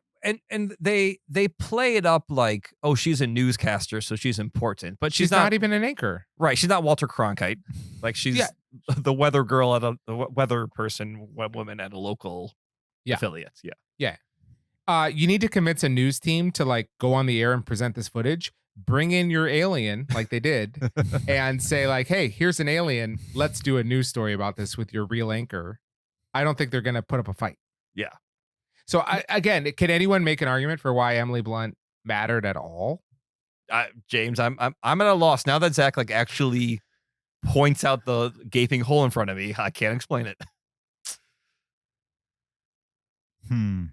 And they play it up like, oh, she's a newscaster, so she's important. But She's not even an anchor. Right. She's not Walter Cronkite. Like, she's the weather girl at the weather person, woman at a local affiliate. Yeah. You need to convince a news team to, like, go on the air and present this footage. Bring in your alien, like they did, and say, like, hey, here's an alien. Let's do a news story about this with your real anchor. I don't think they're going to put up a fight. Yeah. So, again, can anyone make an argument for why Emily Blunt mattered at all? James, I'm at a loss now that Zach, like, actually points out the gaping hole in front of me. I can't explain it. I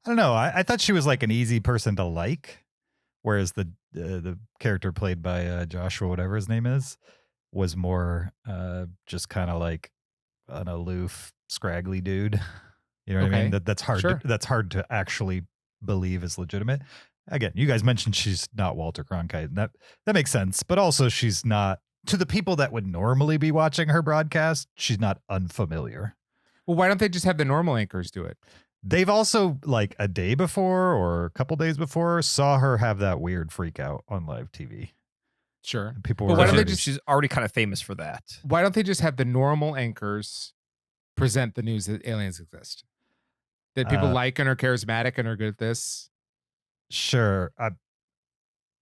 don't know. I thought she was like an easy person to like. Whereas the character played by Joshua, whatever his name is, was more just kind of like an aloof, scraggly dude. You know what I mean? That's hard. Sure. That's hard to actually believe is legitimate. Again, you guys mentioned she's not Walter Cronkite, and that makes sense. But also, she's not, to the people that would normally be watching her broadcast, she's not unfamiliar. Well, why don't they just have the normal anchors do it? They've also, like, a day before or a couple days before, saw her have that weird freak out on live TV. Sure. And people But were why don't they already- She's already kind of famous for that. Why don't they just have the normal anchors present the news that aliens exist? That people like and are charismatic and are good at this? Sure.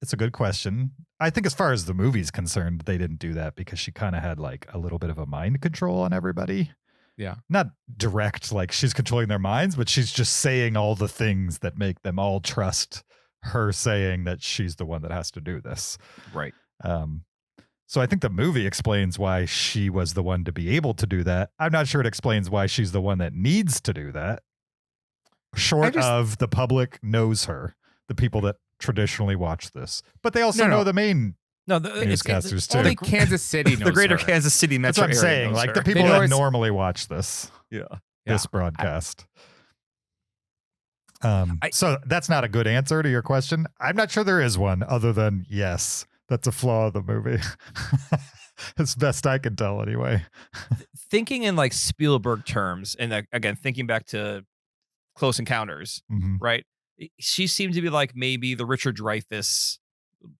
It's a good question. I think as far as the movie's concerned, they didn't do that because she kind of had, like, a little bit of a mind control on everybody. Yeah. Not direct, like she's controlling their minds, but she's just saying all the things that make them all trust her saying that she's the one that has to do this. Right. So I think the movie explains why she was the one to be able to do that. I'm not sure it explains why she's the one that needs to do that. Short of the public knows her, the people that traditionally watch this. But they also know the main newscasters too. Only Kansas City knows the greater her. Kansas City metro That's what I'm area saying. knows Like, her. the people They know that it's- normally watch this. This broadcast. So that's not a good answer to your question. I'm not sure there is one other than yes, that's a flaw of the movie. As best I can tell anyway. Thinking in, like, Spielberg terms, and again, thinking back to Close Encounters, right? She seemed to be like maybe the Richard Dreyfuss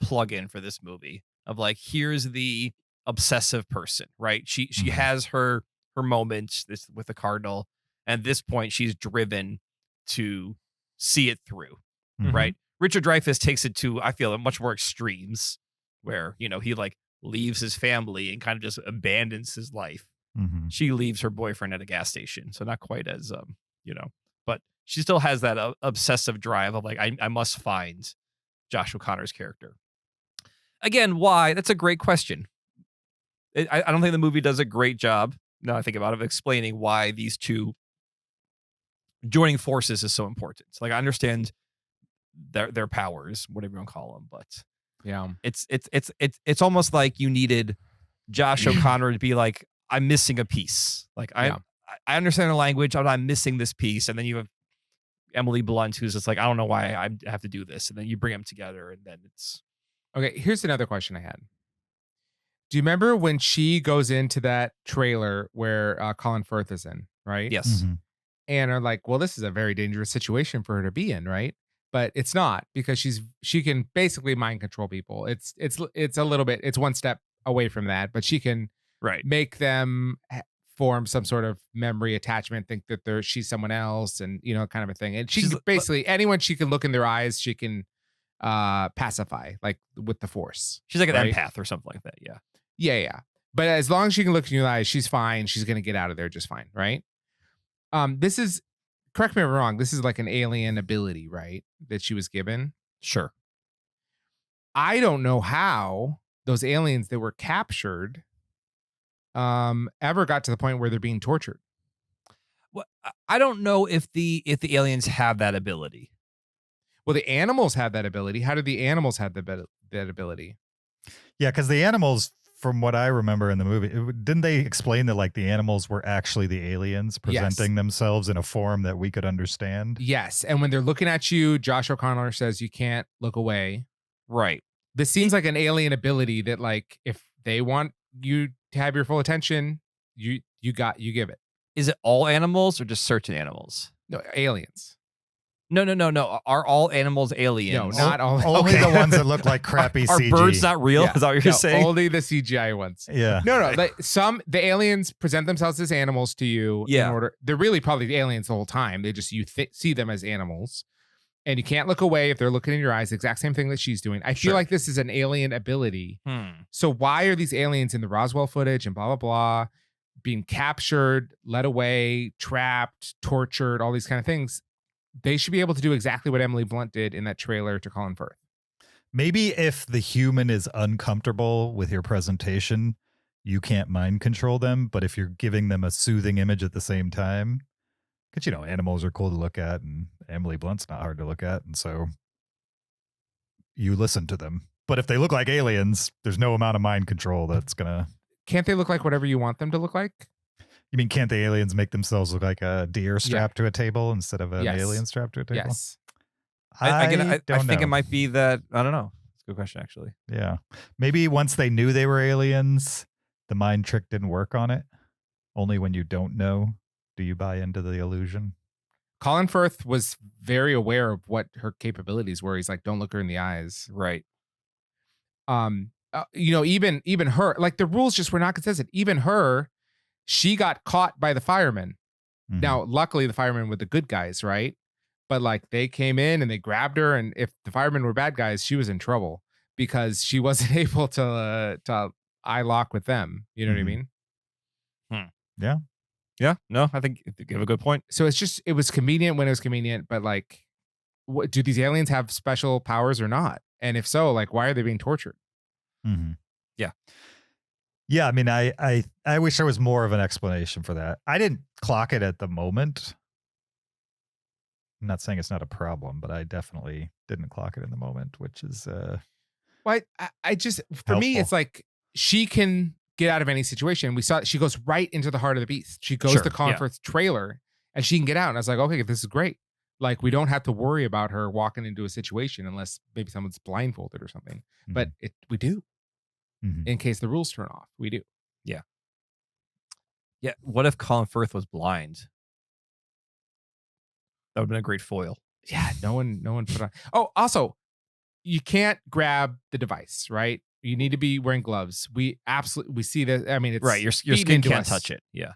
plug-in for this movie of, like, here's the obsessive person, right? She has her moment with the Cardinal. And at this point, she's driven to see it through, right? Richard Dreyfuss takes it to, I feel, much more extremes where, he, like, leaves his family and kind of just abandons his life. She leaves her boyfriend at a gas station. So not quite as, but she still has that obsessive drive of, like, I must find Josh O'Connor's character. Again, why? That's a great question. I don't think the movie does a great job, now I think about it, of explaining why these two joining forces is so important. Like, I understand their powers, whatever you want to call them, but yeah, it's almost like you needed Josh O'Connor to be like, I'm missing a piece. Like, I understand the language, but I'm missing this piece. And then you have Emily Blunt, who's just like, I don't know why I have to do this. And then you bring them together, and then it's okay. Here's another question I had. Do you remember when she goes into that trailer where Colin Firth is in, right? Yes. Mm-hmm. And are like, well, this is a very dangerous situation for her to be in, right? But it's not, because she can basically mind control people. It's a little bit, it's one step away from that, but she can make them form some sort of memory attachment, think that she's someone else, and kind of a thing. And she's basically anyone she can look in their eyes, she can pacify, like with the Force. She's like an empath or something like that. Yeah. But as long as she can look in your eyes, she's fine. She's gonna get out of there just fine, right? This is, correct me if I'm wrong, this is like an alien ability, right? That she was given. Sure. I don't know how those aliens that were captured ever got to the point where they're being tortured. Well, I don't know if the aliens have that ability. Well, the animals have that ability. How did the animals have that ability? Yeah, because the animals, from what I remember in the movie, didn't they explain that like the animals were actually the aliens presenting themselves in a form that we could understand? Yes. And when they're looking at you, Josh O'Connor says you can't look away. Right. This seems like an alien ability that, like, if they want you to have your full attention, you give it. Is it all animals or just certain animals? No, aliens. No. Are all animals aliens? No, not all. Only the ones that look like crappy Are CG. birds not real? Yeah. Is that what you're saying? Only the CGI ones. Yeah. No. The aliens present themselves as animals to you. Yeah. In order, they're really probably the aliens the whole time. They just see them as animals, and you can't look away if they're looking in your eyes. The exact same thing that she's doing. I feel like this is an alien ability. So why are these aliens in the Roswell footage and blah blah blah being captured, led away, trapped, tortured, all these kind of things? They should be able to do exactly what Emily Blunt did in that trailer to Colin Firth. Maybe if the human is uncomfortable with your presentation, you can't mind control them. But if you're giving them a soothing image at the same time, because, animals are cool to look at, and Emily Blunt's not hard to look at. And so you listen to them. But if they look like aliens, there's no amount of mind control that's going to. Can't they look like whatever you want them to look like? You mean, can't the aliens make themselves look like a deer strapped to a table instead of an alien strapped to a table? Yes. I think it might be that. I don't know. It's a good question, actually. Yeah. Maybe once they knew they were aliens, the mind trick didn't work on it. Only when you don't know do you buy into the illusion. Colin Firth was very aware of what her capabilities were. He's like, don't look her in the eyes. Right. Even her, like, the rules just were not consistent. Even her, she got caught by the firemen. Mm-hmm. Now, luckily, the firemen were the good guys, right? But like, they came in and they grabbed her, and if the firemen were bad guys, she was in trouble because she wasn't able to eye lock with them. You know what I mean? Yeah. Yeah. No, I think you have a good point. So it was convenient when it was convenient, but like, do these aliens have special powers or not? And if so, like, why are they being tortured? Mm-hmm. Yeah. Yeah, I mean, I wish there was more of an explanation for that. I didn't clock it at the moment. I'm not saying it's not a problem, but I definitely didn't clock it in the moment, which is Well, I just, for me, it's like, she can get out of any situation. We saw she goes right into the heart of the beast. She goes to Colin Firth's trailer and she can get out. And I was like, okay, this is great. Like, we don't have to worry about her walking into a situation unless maybe someone's blindfolded or something. Mm-hmm. But we do. Mm-hmm. In case the rules turn off, we do. Yeah. Yeah. What if Colin Firth was blind? That would have been a great foil. Yeah. No one put on. Oh, also, you can't grab the device, right? You need to be wearing gloves. We see that. I mean, it's right. Your skin can't touch it. Yeah.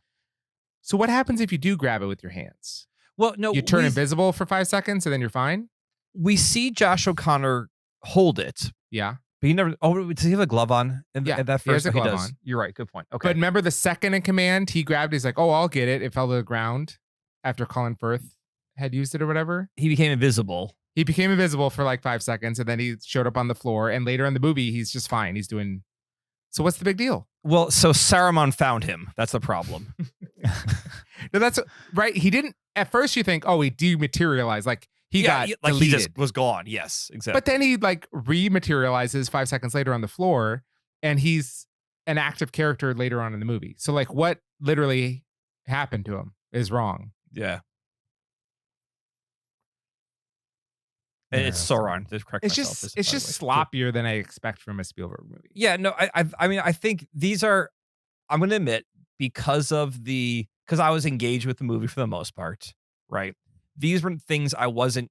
So what happens if you do grab it with your hands? Well, no, you turn invisible for 5 seconds and then you're fine. We see Josh O'Connor hold it. Yeah. But he never. Oh, does he have a glove on? At that first, he does. On. You're right. Good point. Okay. But remember the second in command, he grabbed. He's like, "Oh, I'll get it." It fell to the ground after Colin Firth had used it or whatever. He became invisible. He became invisible for like 5 seconds, and then he showed up on the floor. And later in the movie, he's just fine. He's doing. So what's the big deal? Well, so Saruman found him. That's the problem. No, that's right. He didn't. at first you think, oh, he dematerialized, like he got like deleted. he just was gone. Yes, exactly. But then he like rematerializes 5 seconds later on the floor, and he's an active character later on in the movie. So like what literally happened to him is wrong. Yeah. And it's Sauron. To correct myself. It's just sloppier than I expect from a Spielberg movie. Yeah, no, I mean, I think these are, I'm going to admit, because I was engaged with the movie for the most part, right? These were things I wasn't,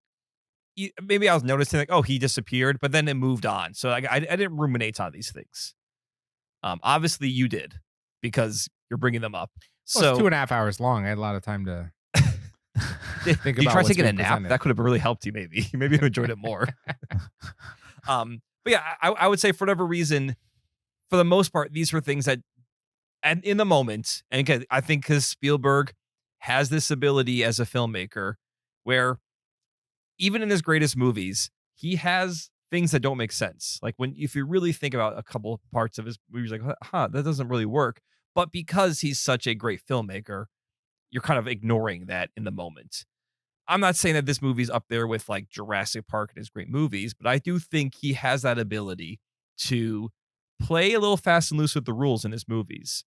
maybe I was noticing like, oh, he disappeared, but then it moved on. So I didn't ruminate on these things. Obviously you did, because you're bringing them up. Well, it's 2.5 hours long. I had a lot of time to think about. You try taking a nap? That could have really helped you. Maybe you enjoyed it more. But yeah, I would say for whatever reason, for the most part, these were things that, and in the moment, and again, I think because Spielberg has this ability as a filmmaker, where even in his greatest movies, he has things that don't make sense. Like if you really think about a couple of parts of his movies, like, that doesn't really work. But because he's such a great filmmaker, you're kind of ignoring that in the moment. I'm not saying that this movie's up there with like Jurassic Park and his great movies, but I do think he has that ability to play a little fast and loose with the rules in his movies.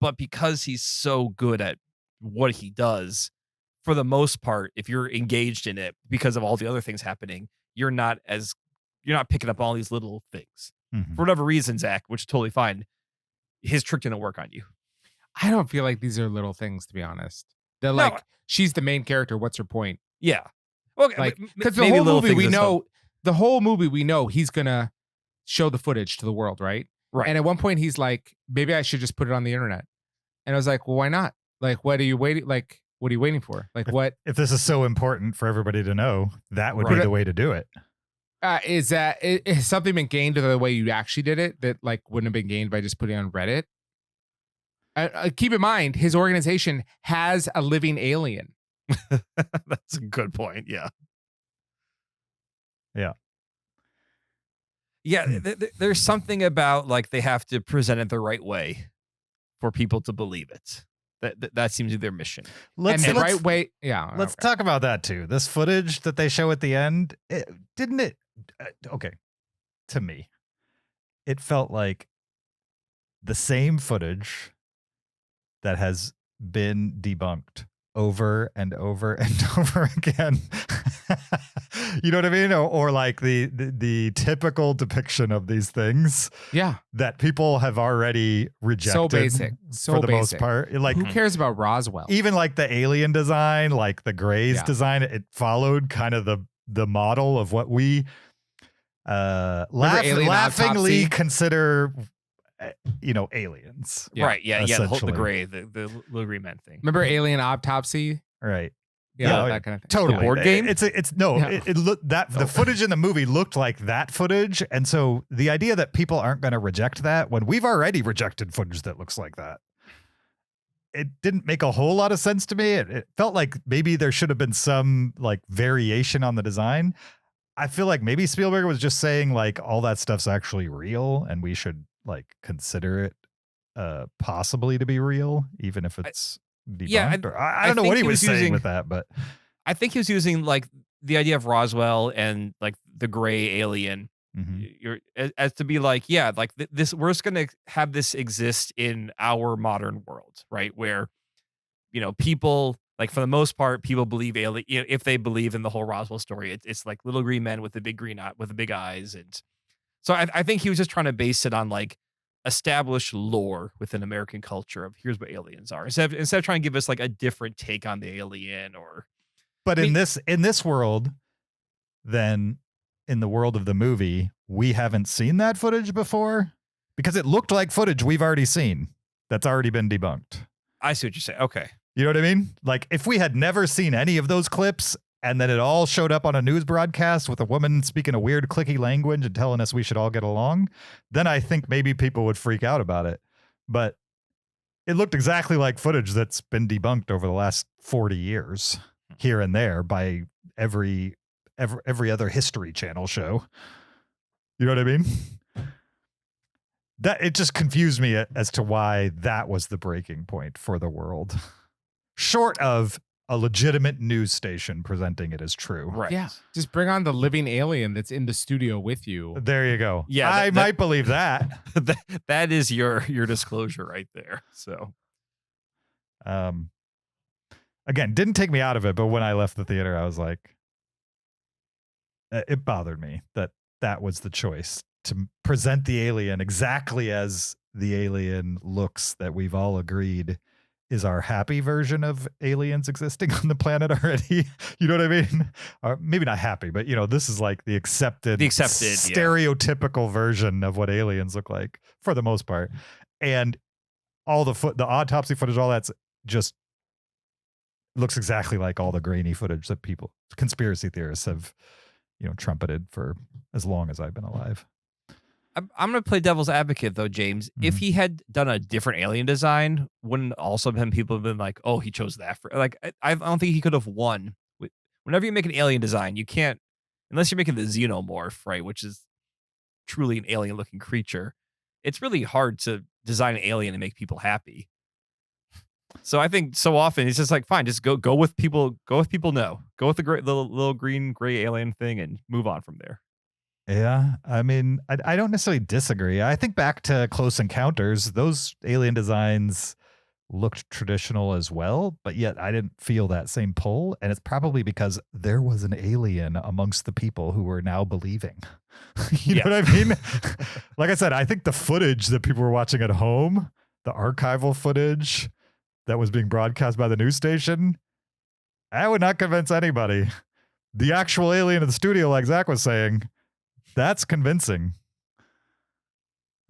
But because he's so good at what he does, for the most part, if you're engaged in it because of all the other things happening, you're not picking up all these little things. For whatever reason, Zach, which is totally fine. His trick didn't work on you. I don't feel like these are little things, to be honest. They're like, she's the main character. What's her point? Yeah. Okay. Like, because the whole movie we know he's gonna show the footage to the world, right? Right. And at one point he's like, maybe I should just put it on the internet. And I was like, well, why not? Like, what are you waiting? Like, what are you waiting for? Like, what? If this is so important for everybody to know, that would be the way to do it. Is something been gained to the way you actually did it that like wouldn't have been gained by just putting it on Reddit? Keep in mind, his organization has a living alien. That's a good point. Yeah. Yeah. Yeah. There's something about like they have to present it the right way for people to believe it. That seems to be their mission. Let's talk about that too. This footage that they show at the end, to me, it felt like the same footage that has been debunked over and over and over again. You know what I mean? Or like the typical depiction of these things. Yeah. That people have already rejected. So basic. For the most part. Like, who cares about Roswell? Even like the alien design, like the Grey's design, it followed kind of the model of what we laughingly consider aliens. Yeah. Right. Yeah. Yeah. The Grey, the little green men thing. Remember Alien Autopsy? Right. Yeah, that kind of thing. Totally. The board game? It looked that the footage in the movie looked like that footage. And so the idea that people aren't going to reject that when we've already rejected footage that looks like that, it didn't make a whole lot of sense to me. It felt like maybe there should have been some like variation on the design. I feel like maybe Spielberg was just saying like all that stuff's actually real and we should like consider it possibly to be real, even if it's debunked. Yeah, I don't know what he was saying with that, but I think he was using like the idea of Roswell and like the gray alien. You're as to be like, yeah, like this, we're just gonna have this exist in our modern world, right? Where people, like for the most part, people believe alien. If they believe in the whole Roswell story, it's like little green men with the big with the big eyes, and so I think he was just trying to base it on like established lore within American culture of here's what aliens are, instead of trying to give us like a different take on the alien. But in this world, then in the world of the movie, we haven't seen that footage before because it looked like footage we've already seen that's already been debunked. I see what you're saying. Okay. You know what I mean? Like if we had never seen any of those clips and then it all showed up on a news broadcast with a woman speaking a weird clicky language and telling us we should all get along, then I think maybe people would freak out about it. But it looked exactly like footage that's been debunked over the last 40 years here and there by every other History Channel show. You know what I mean? That it just confused me as to why that was the breaking point for the world. Short of a legitimate news station presenting it as true. Right. Yeah. Just bring on the living alien that's in the studio with you. There you go. Yeah, I might believe that. that is your disclosure right there. So, again, didn't take me out of it, but when I left the theater, I was like, it bothered me that was the choice to present the alien exactly as the alien looks that we've all agreed is our happy version of aliens existing on the planet already. You know what I mean? Or maybe not happy, but this is like the accepted stereotypical version of what aliens look like for the most part. And all the autopsy footage, all that's just looks exactly like all the grainy footage that conspiracy theorists have, trumpeted for as long as I've been alive. I'm going to play devil's advocate, though, James. Mm-hmm. If he had done a different alien design, wouldn't also people have been like, oh, he chose that for like, I don't think he could have won. Whenever you make an alien design, you can't, unless you're making the xenomorph, right, which is truly an alien looking creature. It's really hard to design an alien and make people happy. So I think so often it's just like, fine, just go with people. Go with people. No, go with the little green gray alien thing and move on from there. Yeah, I mean, I don't necessarily disagree. I think back to Close Encounters, those alien designs looked traditional as well, but yet I didn't feel that same pull. And it's probably because there was an alien amongst the people who were now believing. You know what I mean? Like I said, I think the footage that people were watching at home, the archival footage that was being broadcast by the news station, that would not convince anybody. The actual alien in the studio, like Zach was saying, that's convincing.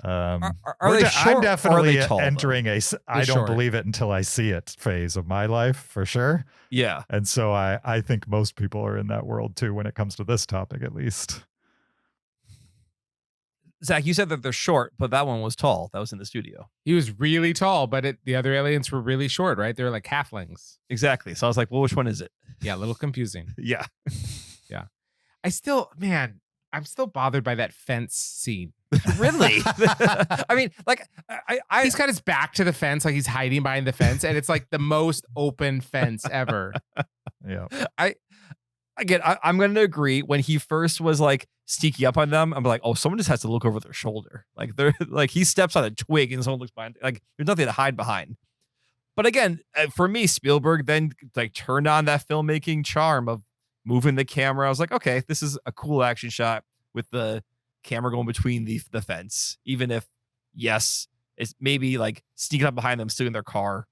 Are they short, I'm definitely or are they tall, entering though? I don't believe it until I see it phase of my life for sure. Yeah. And so I think most people are in that world too when it comes to this topic, at least. Zach, you said that they're short, but that one was tall. That was in the studio. He was really tall, but the other aliens were really short, right? They were like halflings. Exactly. So I was like, well, which one is it? Yeah, a little confusing. Yeah. Yeah. I'm still bothered by that fence scene. Really? I mean, like, he's got his back to the fence, like he's hiding behind the fence, and it's like the most open fence ever. Yeah. I'm going to agree. When he first was like sneaking up on them, I'm like, oh, someone just has to look over their shoulder. Like they're like, he steps on a twig and someone looks behind. Like there's nothing to hide behind. But again, for me, Spielberg then like turned on that filmmaking charm of moving the camera. I was like, okay, this is a cool action shot with the camera going between the fence. Even if, yes, it's maybe like sneaking up behind them, still in their car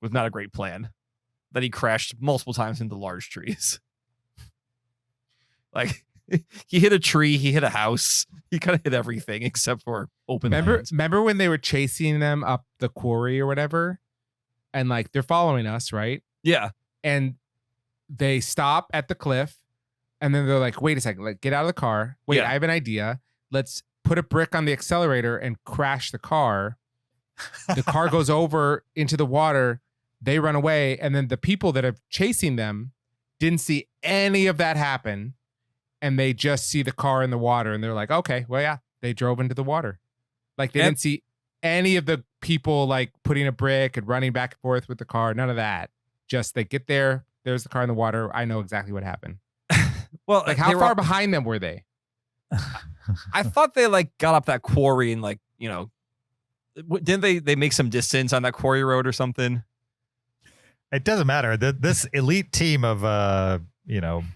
was not a great plan. That he crashed multiple times into large trees. Like he hit a tree, he hit a house, he kind of hit everything except for open lands. Remember when they were chasing them up the quarry or whatever? And like they're following us, right? Yeah. And they stop at the cliff, and then they're like, wait a second, like get out of the car. Wait, yeah. I have an idea. Let's put a brick on the accelerator and crash the car. The car goes over into the water. They run away. And then the people that are chasing them didn't see any of that happen. And they just see the car in the water. And they're like, okay, well, yeah, they drove into the water. Like they didn't see any of the people like putting a brick and running back and forth with the car. None of that. Just they get there. There's the car in the water. I know exactly what happened. Well, like how far behind them were they? I thought they like got up that quarry and like, didn't they make some distance on that quarry road or something? It doesn't matter. This elite team of,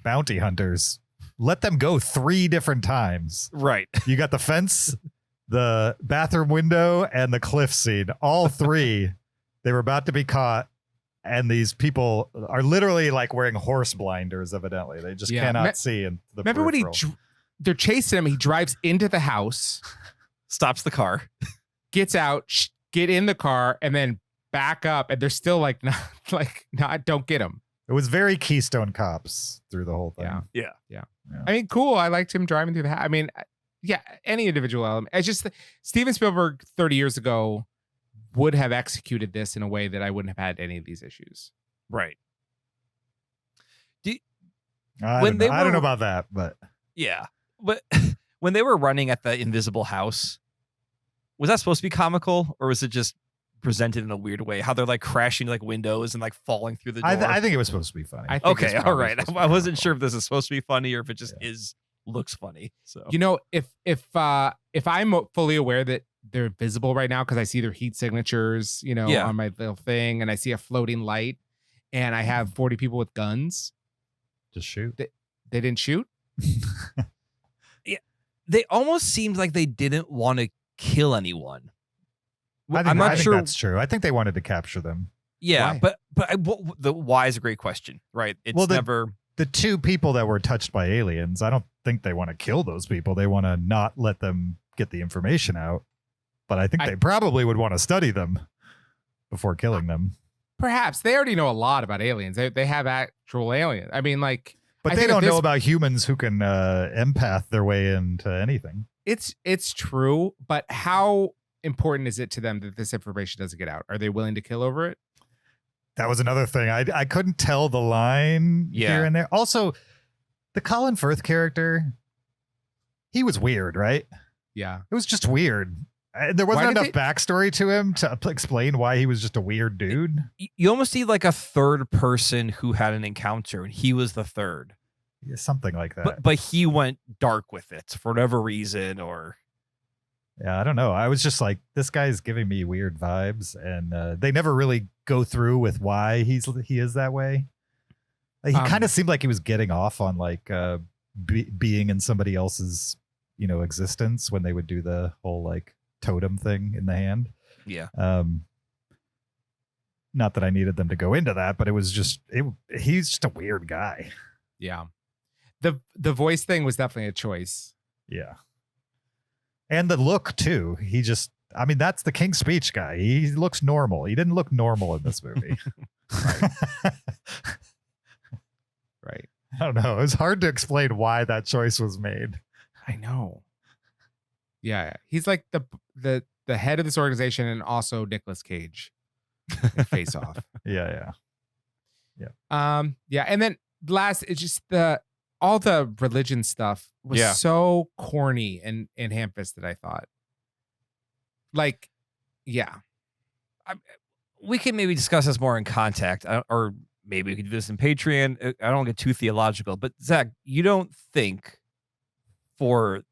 bounty hunters, let them go 3 different times. Right. You got the fence, the bathroom window, and the cliff scene. All 3, they were about to be caught. And these people are literally like wearing horse blinders, evidently. They just cannot see. In the remember when they're chasing him, he drives into the house, stops the car, gets out, get in the car, and then back up. And they're still like, don't get him. It was very Keystone Cops through the whole thing. Yeah. I mean, cool. I liked him driving through the house. I mean, yeah, any individual element. It's just Steven Spielberg 30 years ago would have executed this in a way that I wouldn't have had any of these issues. Right. I don't know about that, but yeah. But when they were running at the invisible house, was that supposed to be comical or was it just presented in a weird way. How they're like crashing like windows and like falling through the door. I think it was supposed to be funny. Okay, all right. I wasn't sure if this is supposed to be funny or if it just looks funny. So if I'm fully aware that they're visible right now because I see their heat signatures, on my little thing, and I see a floating light, and I have 40 people with guns. Just shoot. They didn't shoot. Yeah, they almost seemed like they didn't want to kill anyone. I'm not sure that's true. I think they wanted to capture them. Yeah, Why? but the why is a great question, right? It's never the two people that were touched by aliens. I don't think they want to kill those people. They want to not let them get the information out. But I think they probably would want to study them before killing them. Perhaps they already know a lot about aliens. They have actual aliens. I mean, like, but they don't know about humans who can empath their way into anything. It's true, but how important is it to them that this information doesn't get out? Are they willing to kill over it? That was another thing. I couldn't tell the line here and there. Also, the Colin Firth character, he was weird, right? Yeah. It was just weird. There wasn't enough backstory to him to explain why he was just a weird dude. You almost need like a third person who had an encounter, and he was the third. Yeah, something like that. But he went dark with it for whatever reason, or... Yeah, I don't know. I was just like, this guy's giving me weird vibes, and they never really go through with why he is that way. He kind of seemed like he was getting off on like being in somebody else's, existence when they would do the whole like totem thing in the hand. Yeah. Not that I needed them to go into that, but it was just he's just a weird guy. Yeah. The voice thing was definitely a choice. Yeah. And the look too. That's the King's Speech guy. He looks normal. He didn't look normal in this movie. Right. I don't know. It was hard to explain why that choice was made. I know. Yeah. He's like the head of this organization and also Nicolas Cage in Face Off. Yeah. Yeah. And then last, it's just all the religion stuff was so corny and ham-fisted, I thought. Like, yeah. We can maybe discuss this more in contact, or maybe we could do this in Patreon. I don't get too theological, but Zach, you don't think for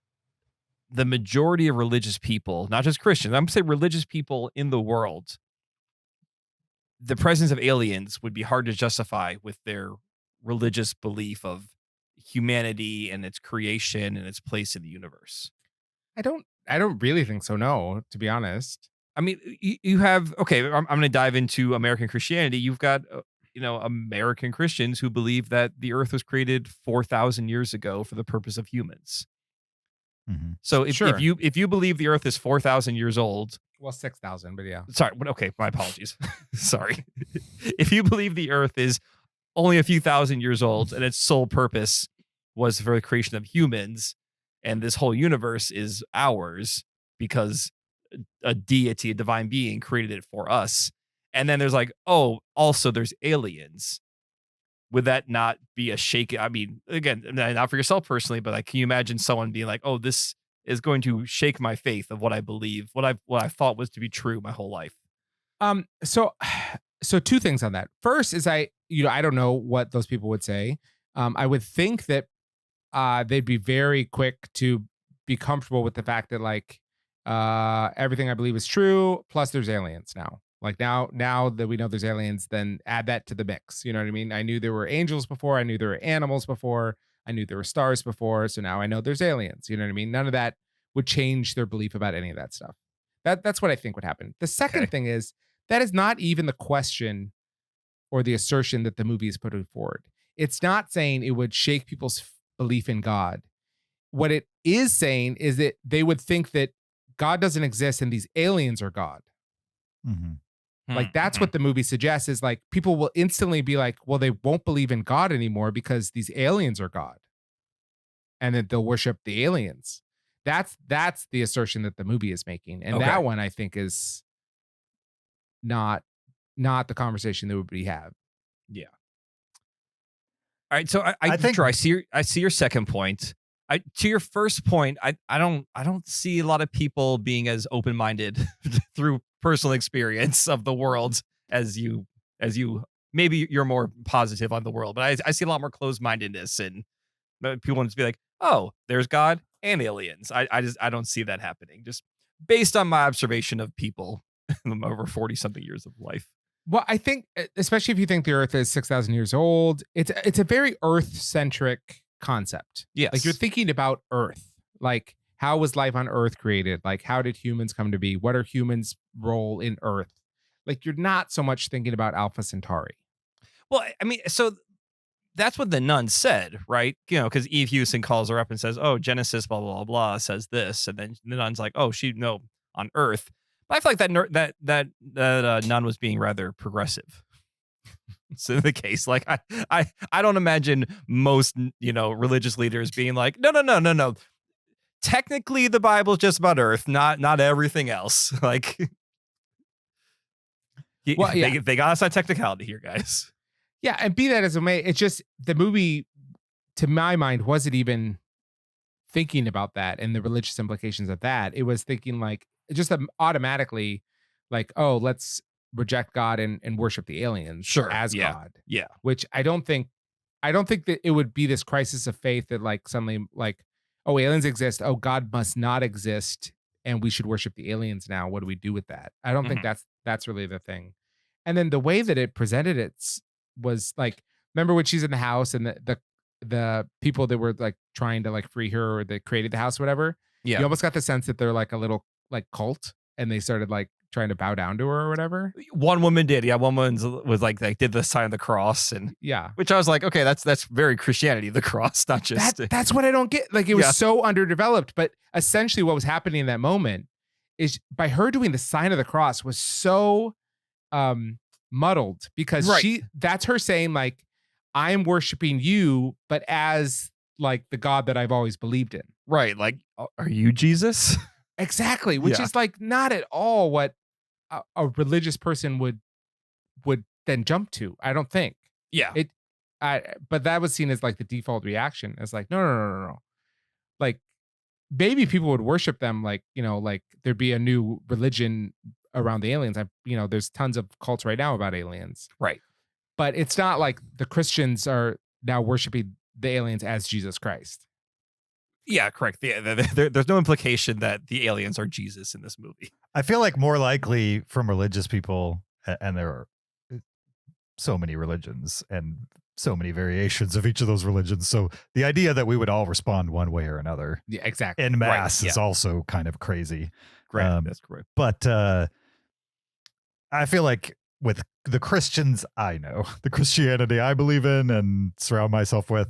the majority of religious people, not just Christians, I'm going to say religious people in the world, the presence of aliens would be hard to justify with their religious belief of humanity and its creation and its place in the universe? I don't really think so, no, to be honest. I mean, you have, okay, I'm going to dive into American Christianity. You've got, American Christians who believe that the earth was created 4,000 years ago for the purpose of humans. Mm-hmm. So if you believe the earth is 4,000 years old, well, 6,000, but yeah. Sorry. Okay. My apologies. Sorry. If you believe the earth is only a few thousand years old and its sole purpose was for the creation of humans, and this whole universe is ours because a deity, a divine being created it for us. And then there's like, oh, also there's aliens. Would that not be a shake? I mean, again, not for yourself personally, but like, can you imagine someone being like, oh, this is going to shake my faith of what I believe, what I thought was to be true my whole life? So two things on that. First is I don't know what those people would say. I would think that they'd be very quick to be comfortable with the fact that like everything I believe is true. Plus, there's aliens now. Like now that we know there's aliens, then add that to the mix. You know what I mean? I knew there were angels before. I knew there were animals before. I knew there were stars before. So now I know there's aliens. You know what I mean? None of that would change their belief about any of that stuff. That's what I think would happen. The second thing is that is not even the question or the assertion that the movie is putting forward. It's not saying it would shake people's belief in God. What it is saying is that they would think that God doesn't exist and these aliens are God. Mm-hmm. Like that's what the movie suggests is like people will instantly be like, well, they won't believe in God anymore because these aliens are God. And then they'll worship the aliens. That's the assertion that the movie is making. And that one I think is not the conversation that we have. Yeah. All right. So I think I see your second point. To your first point, I don't see a lot of people being as open-minded through personal experience of the world as you maybe you're more positive on the world, but I see a lot more closed-mindedness, and people want to be like, oh, there's God and aliens. I don't see that happening, just based on my observation of people over 40 something years of life. Well, I think, especially if you think the Earth is 6,000 years old, it's a very Earth-centric concept. Yes. Like you're thinking about Earth. Like, how was life on Earth created? Like, how did humans come to be? What are humans' role in Earth? Like, you're not so much thinking about Alpha Centauri. Well, I mean, so that's what the nun said, right? You know, because Eve Hewson calls her up and says, oh, Genesis, blah, blah, blah, blah, says this. And then the nun's like, oh, on Earth. But I feel like that nun was being rather progressive. So the case, like, I don't imagine most, religious leaders being like, no. Technically, the Bible's just about Earth, not everything else. Like, well, yeah. They got us on technicality here, guys. Yeah, and be that as it may, it's just the movie, to my mind, wasn't even thinking about that and the religious implications of that. It was thinking like just automatically, like, oh, let's reject God and worship the aliens as God. Yeah, which I don't think that it would be this crisis of faith that like suddenly like, oh, aliens exist. Oh, God must not exist, and we should worship the aliens now. What do we do with that? I don't think that's really the thing. And then the way that it presented it was like, remember when she's in the house and the people that were like trying to like free her or that created the house, or whatever. Yeah, you almost got the sense that they're like a little like cult, and they started like trying to bow down to her or whatever. One woman did. Yeah, one woman was like did the sign of the cross, and which I was like, okay, that's very Christianity, the cross, not just that's what I don't get. Like it was so underdeveloped, but essentially what was happening in that moment is by her doing the sign of the cross was so muddled, because that's her saying like, I'm worshiping you, but as like the God that I've always believed in. Right. Like, are you Jesus? Exactly. Which is like not at all what a religious person would then jump to. I don't think. Yeah. But that was seen as like the default reaction. It's like, no. Like maybe people would worship them like, like there'd be a new religion around the aliens. There's tons of cults right now about aliens. Right. But it's not like the Christians are now worshiping the aliens as Jesus Christ. Yeah, correct. There's no implication that the aliens are Jesus in this movie. I feel like more likely from religious people, and there are so many religions and so many variations of each of those religions. So the idea that we would all respond one way or another, exactly, en masse is also kind of crazy. Right, that's correct. But I feel like with the Christians I know, the Christianity I believe in and surround myself with,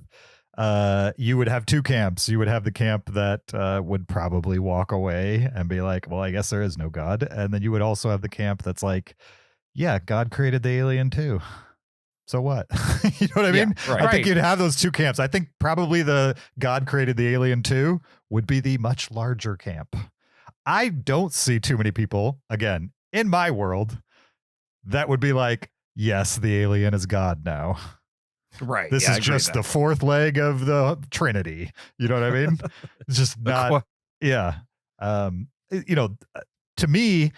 you would have two camps. You would have the camp that would probably walk away and be like, well, I guess there is no God. And then you would also have the camp that's like, yeah, God created the alien too. So what? You know what I mean? Right. I think you'd have those two camps. I think probably the God created the alien too would be the much larger camp. I don't see too many people, again, in my world, that would be like, yes, the alien is God now. Right. This is just the fourth leg of the Trinity. You know what I mean? It's just not. Yeah. To me,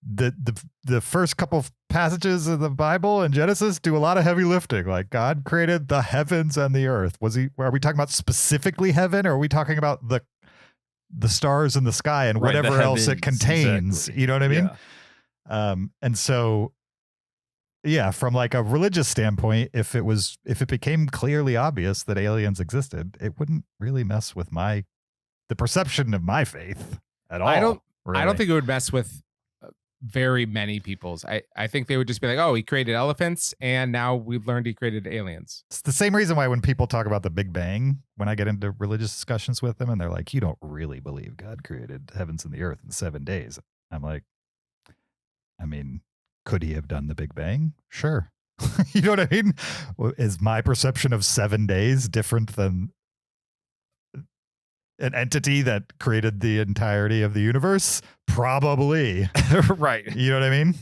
the first couple of passages of the Bible and Genesis do a lot of heavy lifting. Like God created the heavens and the earth. Are we talking about specifically heaven, or are we talking about the stars in the sky and whatever else it contains? Exactly. You know what I mean? Yeah. And so, yeah, from like a religious standpoint, if it became clearly obvious that aliens existed, it wouldn't really mess with the perception of my faith at all. I don't think it would mess with very many people's. I think they would just be like, oh, he created elephants, and now we've learned he created aliens. It's the same reason why when people talk about the Big Bang, when I get into religious discussions with them, and they're like, you don't really believe God created heavens and the earth in 7 days. I'm like, I mean, could he have done the Big Bang? Sure. You know what I mean? Is my perception of 7 days different than an entity that created the entirety of the universe? Probably. Right. You know what I mean?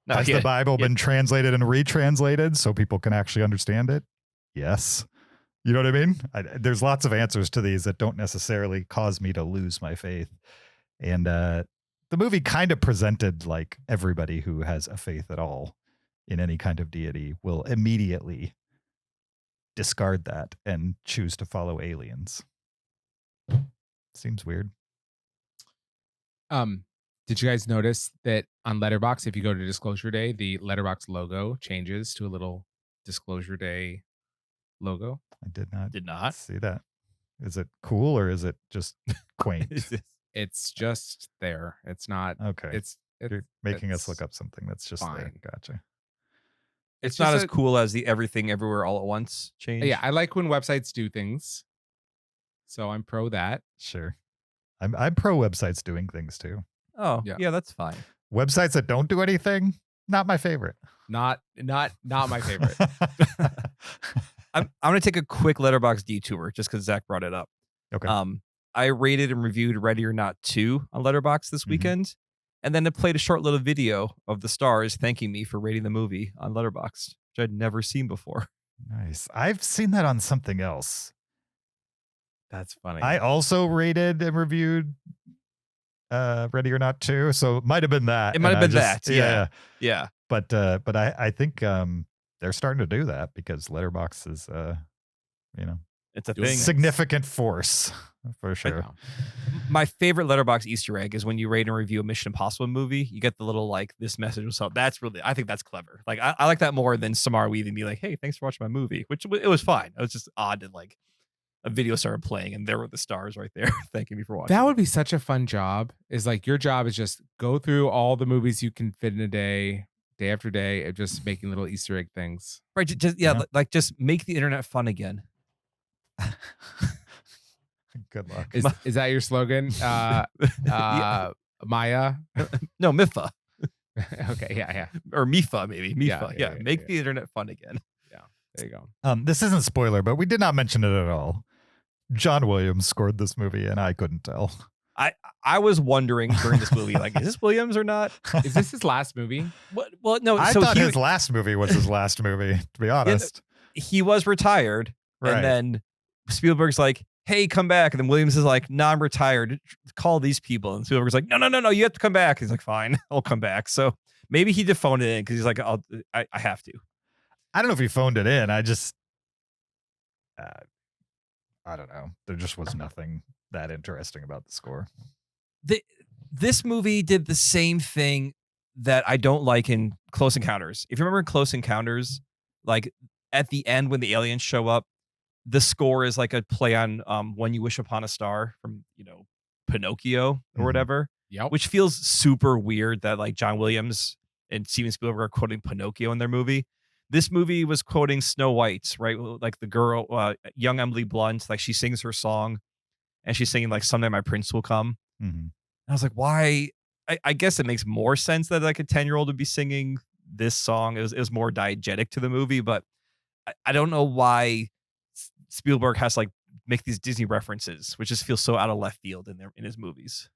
No, Has the Bible been translated and retranslated so people can actually understand it? Yes. You know what I mean? There's lots of answers to these that don't necessarily cause me to lose my faith. And the movie kind of presented like everybody who has a faith at all in any kind of deity will immediately discard that and choose to follow aliens. Seems weird. Did you guys notice that on Letterboxd, if you go to Disclosure Day, the Letterboxd logo changes to a little Disclosure Day logo? I did not see that. Is it cool or is it just quaint? It's just there. It's not. Okay. You're making us look up something that's just fine. there. Gotcha. It's not as cool as the Everything Everywhere All at Once change. Yeah, I like when websites do things. So I'm pro that. Sure. I'm pro websites doing things too. Oh, yeah, that's fine. Websites that don't do anything, not my favorite. Not my favorite. I'm going to take a quick Letterboxd detour just because Zach brought it up. Okay. I rated and reviewed Ready or Not 2 on Letterboxd this weekend, and then it played a short little video of the stars thanking me for rating the movie on Letterboxd, which I'd never seen before. Nice. I've seen that on something else. That's funny. I also rated and reviewed Ready or Not 2, so it might have been that. It might have been that. Yeah. But I think they're starting to do that because Letterboxd is it's a thing. Significant force for sure. My favorite Letterboxd Easter egg is when you rate and review a Mission Impossible movie, you get the little like this message was up. I think that's clever. Like I like that more than Samara Weaving be like, hey, thanks for watching my movie, which it was fine. It was just odd that like a video started playing and there were the stars right there thanking me for watching. That would be such a fun job. Is like your job is just go through all the movies you can fit in a day after day, of just making little Easter egg things. Right. Like just make the internet fun again. Good luck. Is that your slogan? Maya? No, Mifa. Okay, yeah. Or Mifa, maybe. Mifa. Yeah. Make the internet fun again. Yeah. There you go. This isn't a spoiler, but we did not mention it at all. John Williams scored this movie, and I couldn't tell. I was wondering during this movie, like, is this Williams or not? Is this his last movie? Well, no. I thought his last movie was his last movie, to be honest. He was retired, and then Spielberg's like, hey, come back. And then Williams is like, no, I'm retired. Call these people. And Spielberg's like, no, you have to come back. He's like, fine, I'll come back. So maybe he did phone it in because he's like, I have to. I don't know if he phoned it in. I just, I don't know. There just was nothing that interesting about the score. This movie did the same thing that I don't like in Close Encounters. If you remember in Close Encounters, like at the end when the aliens show up, the score is like a play on When You Wish Upon a Star from, Pinocchio or whatever. Yep. Which feels super weird that like John Williams and Steven Spielberg are quoting Pinocchio in their movie. This movie was quoting Snow White, right? Like the girl, young Emily Blunt, like she sings her song and she's singing like Someday My Prince Will Come. Mm-hmm. I was like, why? I guess it makes more sense that like a 10-year-old would be singing this song. It was more diegetic to the movie, but I don't know why Spielberg has to like make these Disney references, which just feels so out of left field in his movies.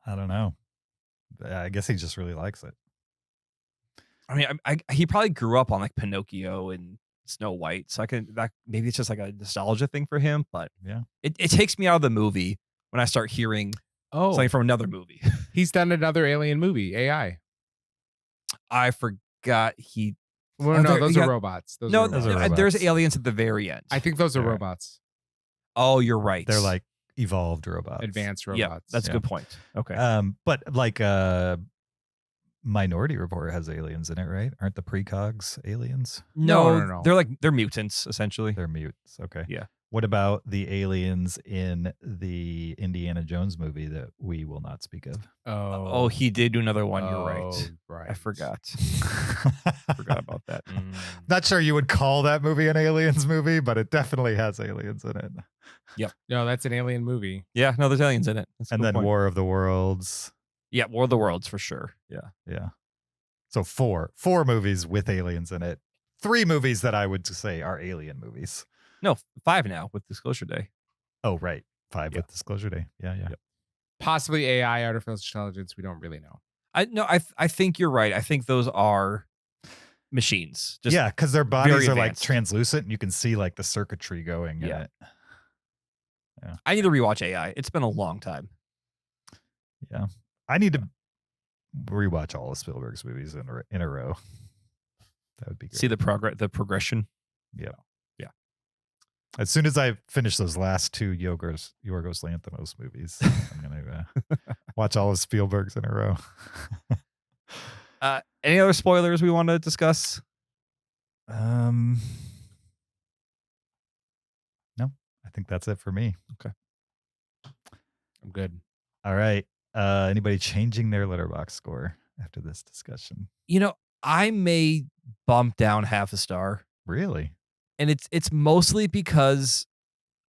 I don't know. I guess he just really likes it. I mean, he probably grew up on like Pinocchio and Snow White, so maybe it's just like a nostalgia thing for him. But yeah, it takes me out of the movie when I start hearing something from another movie. He's done another alien movie, AI. I forgot he. Well, no, those are robots. Those are robots. There's aliens at the very end. I think those are robots. Oh, you're right. They're like evolved robots, advanced robots. Yeah, that's a good point. Okay. But like Minority Report has aliens in it, right? Aren't the precogs aliens? No. They're mutants essentially. They're mutes. Okay. Yeah. What about the aliens in the Indiana Jones movie that we will not speak of? Oh, he did do another one. You're right. Right. I forgot. Forgot about that. Not sure you would call that movie an aliens movie, but it definitely has aliens in it. Yep. No, that's an alien movie. Yeah. No, there's aliens in it. And then War of the Worlds. Yeah, War of the Worlds for sure. Yeah. Yeah. So four movies with aliens in it. 3 movies that I would say are alien movies. No, 5 now with Disclosure Day. Oh, right. 5 with Disclosure Day. Yeah. Yep. Possibly AI, artificial intelligence. We don't really know. I think you're right. I think those are machines. Yeah, because their bodies are like advanced. translucent and you can see like the circuitry going in it. Yeah. I need to rewatch AI. It's been a long time. Yeah. I need to rewatch all of Spielberg's movies in a row. That would be great. See the progression. Yeah. Yeah. As soon as I finish those last 2 Yorgos Lanthimos movies, I'm going to watch all of Spielberg's in a row. Any other spoilers we want to discuss? No, I think that's it for me. Okay. I'm good. All right. Anybody changing their Letterboxd score after this discussion? You know, I may bump down half a star. Really? And it's mostly because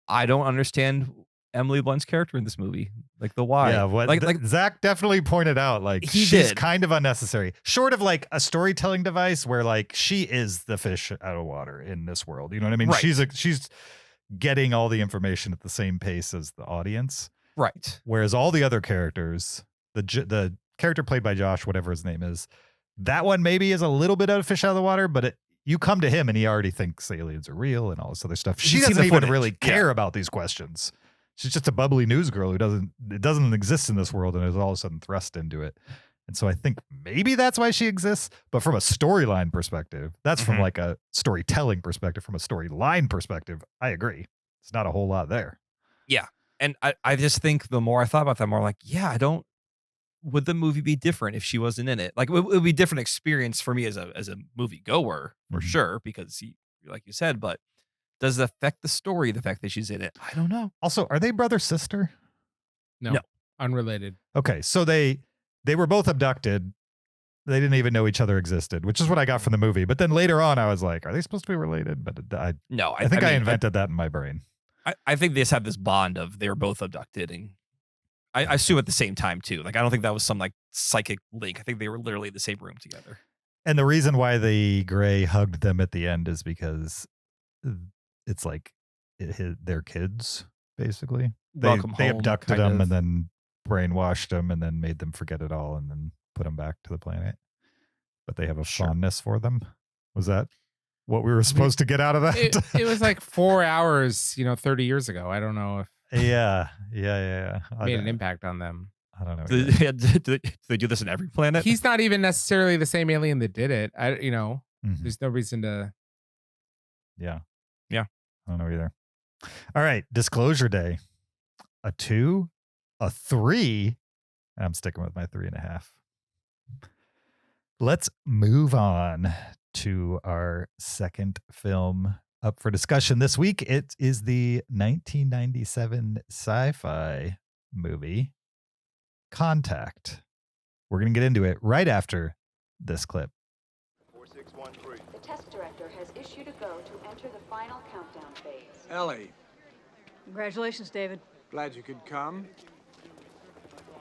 I don't understand Emily Blunt's character in this movie. Like the why. Yeah, like Zach definitely pointed out, like she's kind of unnecessary. Short of like a storytelling device where like she is the fish out of water in this world. You know what I mean? Right. She's getting all the information at the same pace as the audience. Right. Whereas all the other characters, the character played by Josh, whatever his name is, that one maybe is a little bit of a fish out of the water, but you come to him and he already thinks aliens are real and all this other stuff. She doesn't even really care about these questions. She's just a bubbly news girl who doesn't exist in this world and is all of a sudden thrust into it. And so I think maybe that's why she exists. But from a storyline perspective, that's from like a storytelling perspective. From a storyline perspective, I agree. It's not a whole lot there. Yeah. And I just think the more I thought about that, more like, yeah, would the movie be different if she wasn't in it? Like it would be a different experience for me as a movie goer for sure, because like you said, but does it affect the story, the fact that she's in it? I don't know. Also, are they brother sister? No. Unrelated. Okay, so they were both abducted. They didn't even know each other existed, which is what I got from the movie. But then later on, I was like, are they supposed to be related? But I think I invented that in my brain. I think they just have this bond of they were both abducted, and I assume at the same time too. Like I don't think that was some like psychic link. I think they were literally in the same room together. And the reason why the Gray hugged them at the end is because it's like their kids, basically. They abducted them and then brainwashed them and then made them forget it all and then put them back to the planet. But they have a fondness for them. Was that what we were supposed to get out of that? It was like 4 hours, 30 years ago. I don't know if yeah. made an impact on them. I don't know. Do they do this in every planet? He's not even necessarily the same alien that did it. There's no reason to. Yeah. Yeah. I don't know either. All right. Disclosure day. A 2, a 3. And I'm sticking with my 3.5. Let's move on to our second film up for discussion this week. It is the 1997 sci-fi movie Contact. We're going to get into it right after this clip. 4613. The test director has issued a go to enter the final countdown phase. Ellie, Congratulations, David. glad you could come.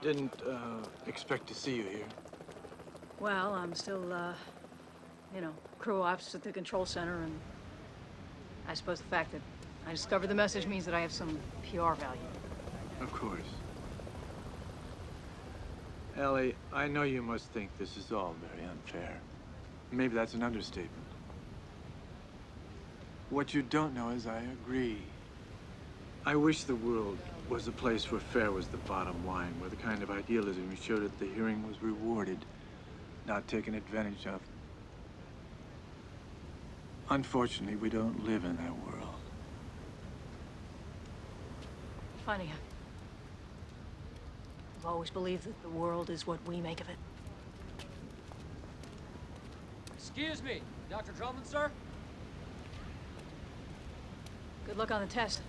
Didn't expect to see you here. Well, I'm still, crew ops at the control center, and I suppose the fact that I discovered the message means that I have some PR value. Of course. Ellie, I know you must think this is all very unfair. Maybe that's an understatement. What you don't know is I agree. I wish the world was a place where fair was the bottom line, where the kind of idealism you showed at the hearing was rewarded, not taken advantage of. Unfortunately, we don't live in that world. Funny. I've always believed that the world is what we make of it. Excuse me, Dr. Drummond, sir? Good luck on the test.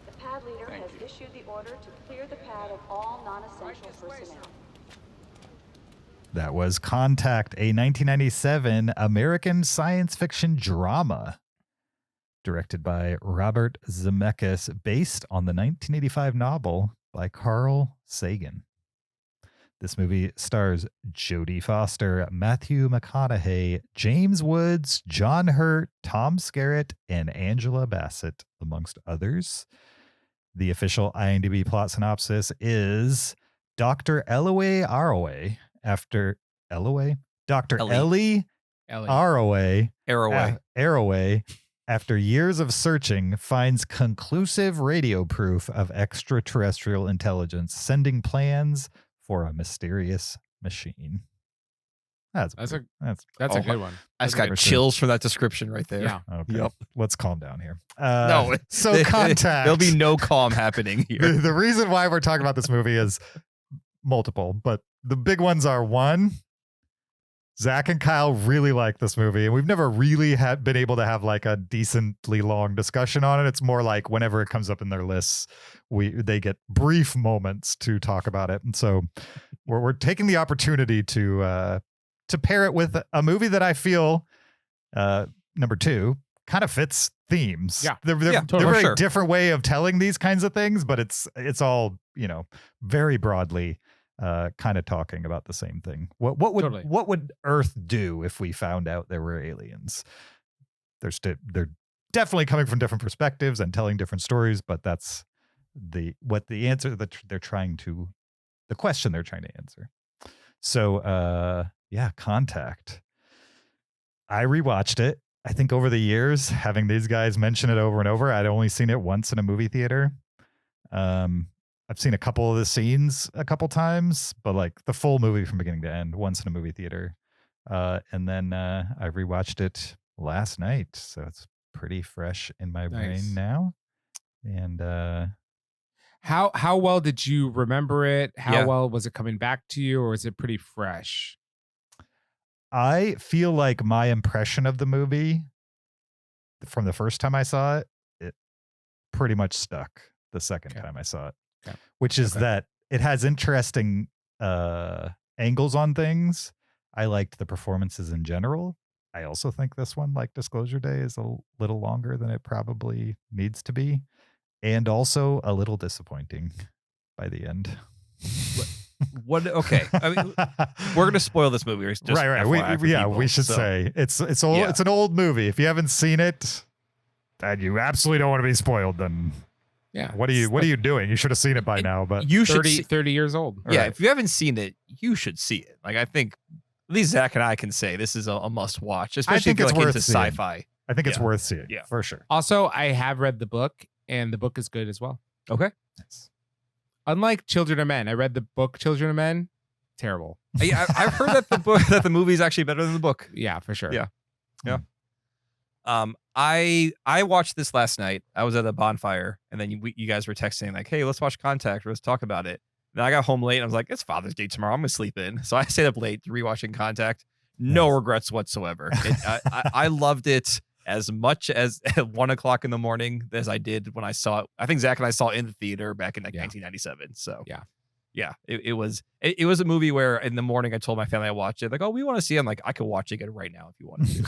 The pad leader has issued the order to clear the pad of all non-essential personnel. That was Contact, a 1997 American science fiction drama directed by Robert Zemeckis, based on the 1985 novel by Carl Sagan. This movie stars Jodie Foster, Matthew McConaughey, James Woods, John Hurt, Tom Skerritt, and Angela Bassett, amongst others. The official IMDb plot synopsis is Dr. Ellie Arroway, Dr. Ellie Arroway, after years of searching, finds conclusive radio proof of extraterrestrial intelligence sending plans for a mysterious machine. That's a good one. I just got chills from that description right there. Yeah. Okay. Yep. Let's calm down here. No. So Contact. There'll be no calm happening here. The reason why we're talking about this movie is multiple, but the big ones are, one, Zach and Kyle really like this movie, and we've never really been able to have like a decently long discussion on it. It's more like whenever it comes up in their lists, they get brief moments to talk about it, and so we're taking the opportunity to pair it with a movie that I feel number 2 kind of fits themes. Yeah, they're totally. a very Sure. different way of telling these kinds of things, but it's all very broadly kind of talking about the same thing. What would Earth do if we found out there were aliens? They're definitely coming from different perspectives and telling different stories, but that's the answer that the question they're trying to answer. So Contact. I rewatched it. I think over the years, having these guys mention it over and over, I'd only seen it once in a movie theater. I've seen a couple of the scenes a couple times, but like the full movie from beginning to end once in a movie theater. And then I rewatched it last night, so it's pretty fresh in my brain now. And how well did you remember it? How well was it coming back to you, or is it pretty fresh? I feel like my impression of the movie from the first time I saw it, it pretty much stuck the second time I saw it. Okay. Which is that it has interesting angles on things. I liked the performances in general. I also think this one, like Disclosure Day, is a little longer than it probably needs to be, and also a little disappointing by the end. What? Okay, I mean, we're gonna spoil this movie. Just right. We should say it's old. Yeah. It's an old movie. If you haven't seen it, and you absolutely don't want to be spoiled, then. Yeah. What are you doing? You should have seen it by now, but you 30 years old. Yeah. Right. If you haven't seen it, you should see it. Like, I think at least Zach and I can say this is a must watch, especially if you're into sci-fi. I think it's worth seeing. Yeah, for sure. Also, I have read the book, and the book is good as well. Okay. Nice. Unlike Children of Men, I read the book Children of Men. Terrible. Yeah, I've heard that the movie is actually better than the book. Yeah, for sure. Yeah. I watched this last night. I was at a bonfire, and then you guys were texting like, "Hey, let's watch Contact. Let's talk about it." Then I got home late, and I was like, "It's Father's Day tomorrow. I'm gonna sleep in." So I stayed up late rewatching Contact. No regrets whatsoever. I loved it as much as at 1 o'clock in the morning as I did when I saw it. I think Zach and I saw it in the theater back in 1997. So it was a movie where in the morning I told my family I watched it. Like, oh, we want to see it. I'm like, I could watch it again right now if you want to.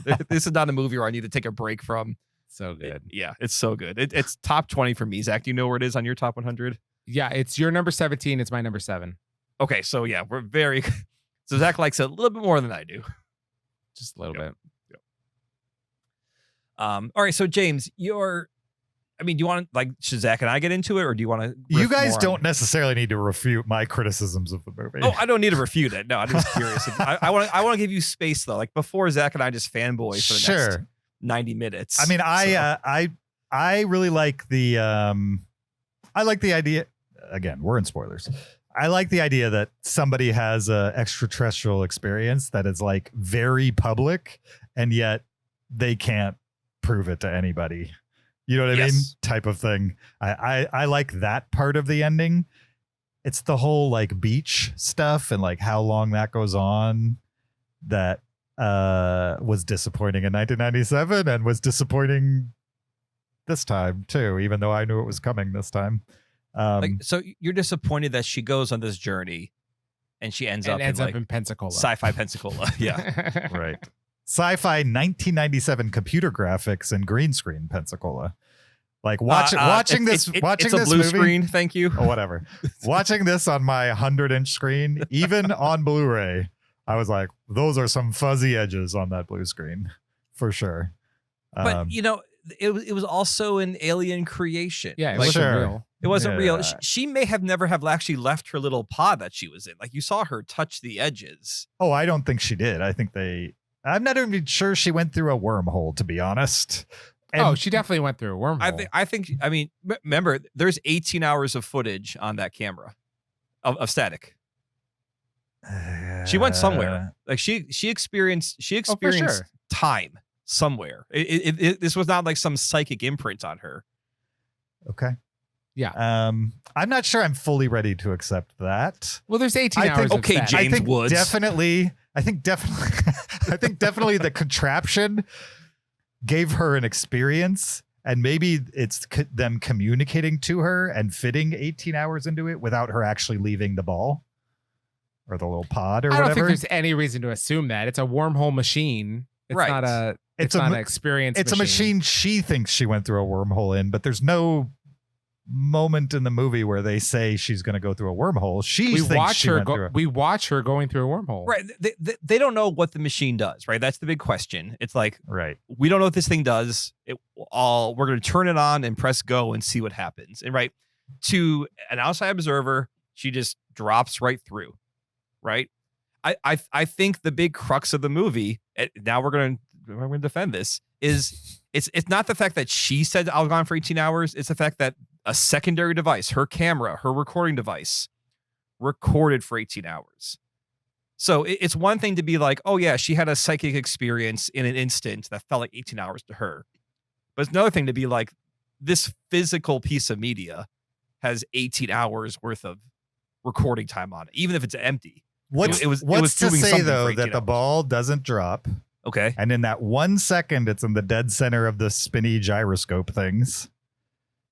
Like, this is not a movie where I need to take a break from. So good. It's so good. It's top 20 for me. Zach, do you know where it is on your top 100? Yeah, it's your number 17. It's my number 7. Okay, so yeah, we're very. So Zach likes it a little bit more than I do. Just a little bit. Yep. All right, so James, do you want to, should Zach and I get into it, or do you want to? You guys don't necessarily need to refute my criticisms of the movie. Oh, I don't need to refute it. No, I'm just curious. I want to give you space though. Like before Zach and I just fanboy for the next 90 minutes. I mean, I really like the idea. Again, we're in spoilers. I like the idea that somebody has a extraterrestrial experience that is like very public, and yet they can't prove it to anybody. You know what I mean? Type of thing. I like that part of the ending. It's the whole like beach stuff and like how long that goes on that was disappointing in 1997 and was disappointing this time too, even though I knew it was coming this time. So you're disappointed that she goes on this journey and she ends up in Pensacola. Sci-fi Pensacola. Yeah. Right. Sci-fi 1997 computer graphics and green screen Pensacola. Like watching this it's a blue movie, screen, thank you. Or whatever. Watching this on my 100-inch screen, even on Blu-ray, I was like, those are some fuzzy edges on that blue screen for sure. But it was also an alien creation. Yeah, it wasn't real. It wasn't real. She may have never have actually left her little pod that she was in. Like you saw her touch the edges. Oh, I don't think she did. I think they I'm not even sure she went through a wormhole, to be honest. And she definitely went through a wormhole. I mean, remember, there's 18 hours of footage on that camera of static. She went somewhere. Like she experienced sure. time somewhere. This was not like some psychic imprint on her. Okay. Yeah. I'm not sure I'm fully ready to accept that. Well, there's 18 hours. Okay, of James I think Woods. definitely the contraption gave her an experience, and maybe it's them communicating to her and fitting 18 hours into it without her actually leaving the ball or the little pod or whatever. I don't think there's any reason to assume that. It's a wormhole machine. It's Right. not a. It's not an experience. It's a machine she thinks she went through a wormhole in, but there's no moment in the movie where they say she's going to go through a wormhole. We watch her going through a wormhole. Right. They don't know what the machine does, right? That's the big question. It's like, right. We don't know what this thing does. We're going to turn it on and press go and see what happens. And right, to an outside observer, she just drops right through, right? I think the big crux of the movie, now we're going to defend this, is it's not the fact that she said I was gone for 18 hours. It's the fact that a secondary device, her camera, her recording device, recorded for 18 hours. So it's one thing to be like, oh yeah, she had a psychic experience in an instant that felt like 18 hours to her. But it's another thing to be like, this physical piece of media has 18 hours worth of recording time on it, even if it's empty. What's to say though that the ball doesn't drop? Okay. And in that 1 second, it's in the dead center of the spinny gyroscope things.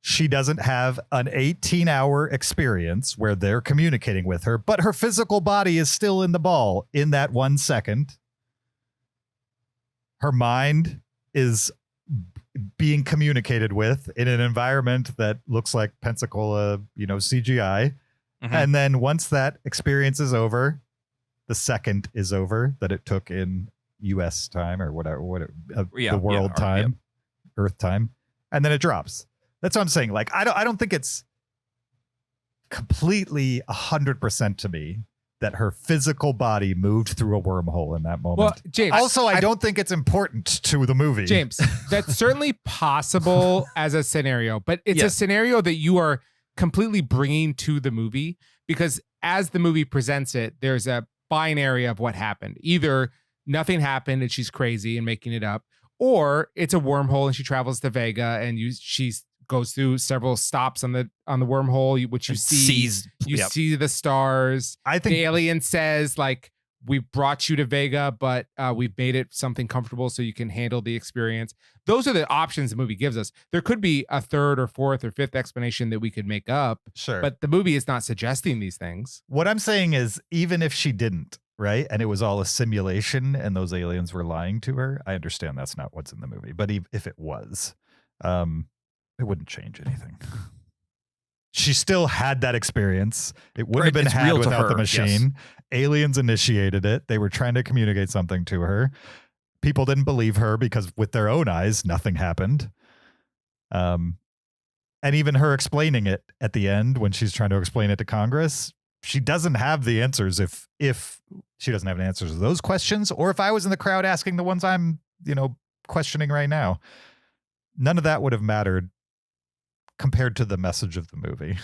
She doesn't have an 18-hour experience where they're communicating with her, but her physical body is still in the ball in that 1 second. Her mind is being communicated with in an environment that looks like Pensacola, CGI. Mm-hmm. And then once that experience is over, the second is over that it took in US time or whatever, the world time, Earth time, and then it drops. That's what I'm saying. Like, I don't think it's completely 100% to me that her physical body moved through a wormhole in that moment. Well, James, also, I don't think it's important to the movie. James, that's certainly possible as a scenario, but it's a scenario that you are completely bringing to the movie because as the movie presents it, there's a binary of what happened. Either nothing happened and she's crazy and making it up, or it's a wormhole and she travels to Vega and she goes through several stops on the wormhole, which you see the stars. I think the alien says like, we brought you to Vega, but we've made it something comfortable so you can handle the experience. Those are the options the movie gives us. There could be a third or fourth or fifth explanation that we could make up. Sure. But the movie is not suggesting these things. What I'm saying is, even if she didn't, right, and it was all a simulation and those aliens were lying to her, I understand that's not what's in the movie. But if it was, it wouldn't change anything. She still had that experience. It wouldn't have been had without the machine. Yes. Aliens initiated it. They were trying to communicate something to her. People didn't believe her because with their own eyes, nothing happened. And even her explaining it at the end when she's trying to explain it to Congress, she doesn't have the answers if she doesn't have the answers to those questions, or if I was in the crowd asking the ones I'm, questioning right now, none of that would have mattered compared to the message of the movie.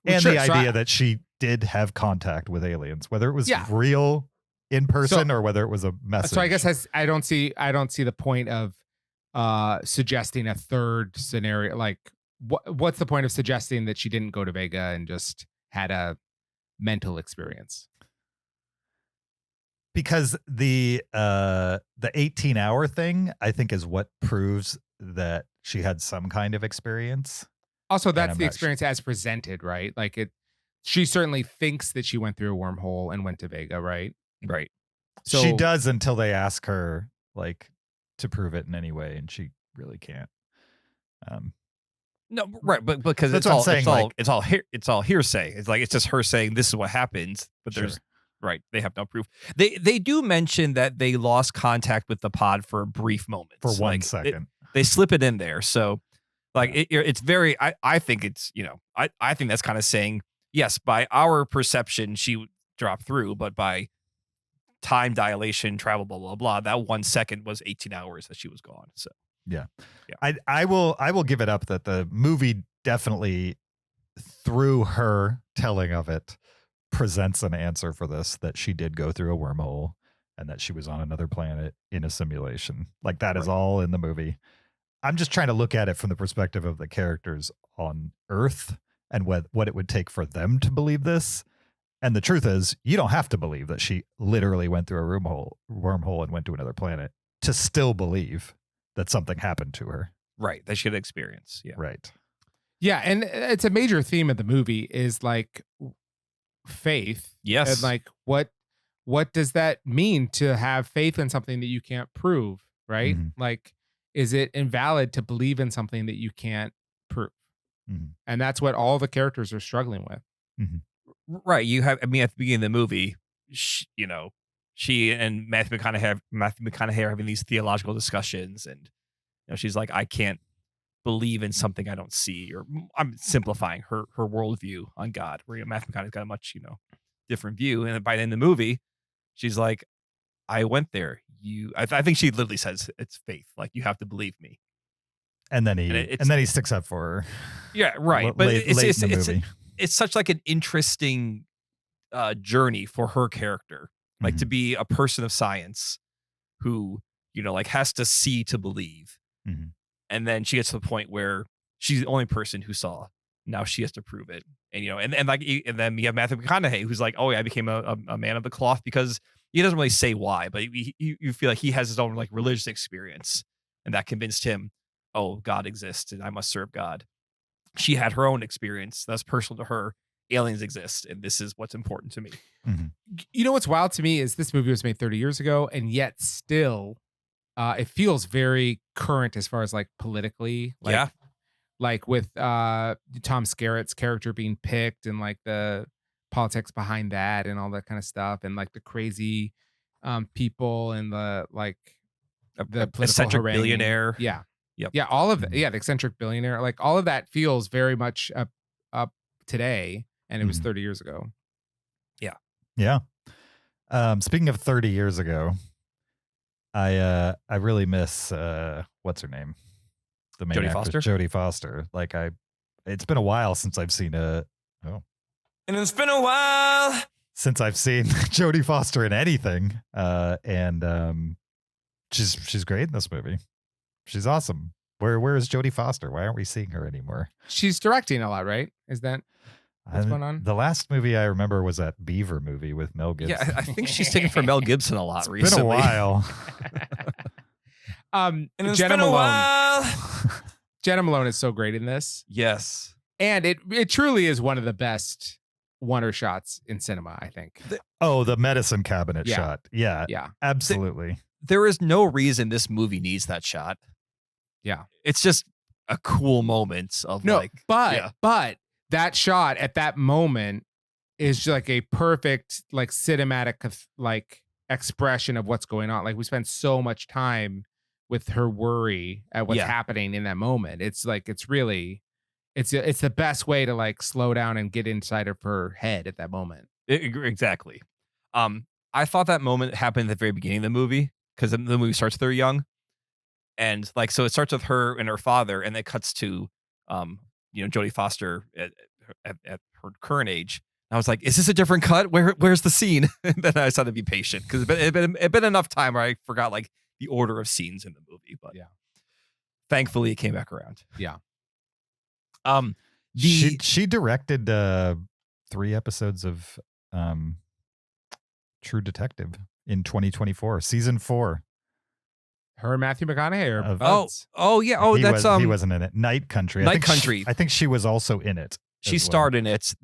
And the idea that she did have contact with aliens, whether it was real in person or whether it was a message. So I guess I don't see the point of suggesting a third scenario. Like what's the point of suggesting that she didn't go to Vega and just had a mental experience? Because the 18-hour thing, I think, is what proves that she had some kind of experience. Also, that's the experience as presented, right? Like she certainly thinks that she went through a wormhole and went to Vega, right? Right. So she does until they ask her like to prove it in any way, and she really can't. No, right, but because it's all hearsay. It's like it's just her saying this is what happens, but there's right. They have no proof. They do mention that they lost contact with the pod for a brief moment, for 1 second. They slip it in there, so like it's very. I think it's I think that's kind of saying yes by our perception she dropped through, but by time dilation, travel, blah, blah, blah. That 1 second was 18 hours that she was gone. So yeah. Yeah. I will give it up that the movie definitely, through her telling of it, presents an answer for this, that she did go through a wormhole and that she was on another planet in a simulation. Like that is all in the movie. I'm just trying to look at it from the perspective of the characters on Earth and what it would take for them to believe this. And the truth is, you don't have to believe that she literally went through a wormhole and went to another planet to still believe that something happened to her. Right. That she had experience. Yeah. Right. Yeah, and it's a major theme of the movie is like faith. Yes. And like what does that mean to have faith in something that you can't prove, right? Mhm. Like, is it invalid to believe in something that you can't prove? Mhm. And that's what all the characters are struggling with. Right. You have, I mean, at the beginning of the movie, she and Matthew McConaughey are having these theological discussions, and she's like, I can't believe in something I don't see, or I'm simplifying her worldview on God, where Matthew McConaughey's got a much different view. And by the end of the movie, she's like, I went there. I think she literally says it's faith. Like, you have to believe me. And then he sticks up for her. Yeah, right. But late in the movie. It's such like an interesting journey for her character, like to be a person of science who, like has to see to believe. Mhm. And then she gets to the point where she's the only person who saw. Now she has to prove it. And, and then you have Matthew McConaughey, who's like, oh yeah, I became a man of the cloth, because he doesn't really say why, but you feel like he has his own like religious experience, and that convinced him, oh, God exists and I must serve God. She had her own experience that's personal to her. Aliens exist, and this is what's important to me. Mm-hmm. You know what's wild to me is this movie was made 30 years ago, and yet still it feels very current as far as like politically. Like with Tom Skerritt's character being picked, and like the politics behind that and all that kind of stuff, and like the crazy people and the like the political eccentric billionaire. Yeah. Yep. Yeah, all of it. Yeah, the eccentric billionaire. Like all of that feels very much up today, and it was 30 years ago. Yeah. Yeah. Speaking of 30 years ago, I really miss what's her name? The main actress, Jodie Foster. Like it's been a while since I've seen and it's been a while since I've seen Jodie Foster in anything. And she's great in this movie. She's awesome. Where is Jodie Foster? Why aren't we seeing her anymore? She's directing a lot, right? Is that what's going on? The last movie I remember was that Beaver movie with Mel Gibson. Yeah, I think she's taken from Mel Gibson a lot recently. It's been a while. And Jenna Malone. Jenna Malone is so great in this. Yes. And it truly is one of the best wonder shots in cinema, I think. The medicine cabinet shot. Yeah. Yeah. Absolutely. There is no reason this movie needs that shot. Yeah. It's just a cool moment of but that shot at that moment is just like a perfect like cinematic like expression of what's going on. Like we spend so much time with her worry at what's happening in that moment. It's like it's the best way to like slow down and get inside of her head at that moment. Exactly. I thought that moment happened at the very beginning of the movie, because the movie starts with her young. And like, so it starts with her and her father, and it cuts to, Jodie Foster at her current age. And I was like, is this a different cut? Where's the scene? And then I decided to be patient, because it'd been enough time where I forgot like the order of scenes in the movie. But thankfully it came back around. Yeah. She directed 3 episodes of True Detective in 2024, season 4. Her and Matthew McConaughey are he wasn't in it. Night Country. I think she was also in it. She starred in it.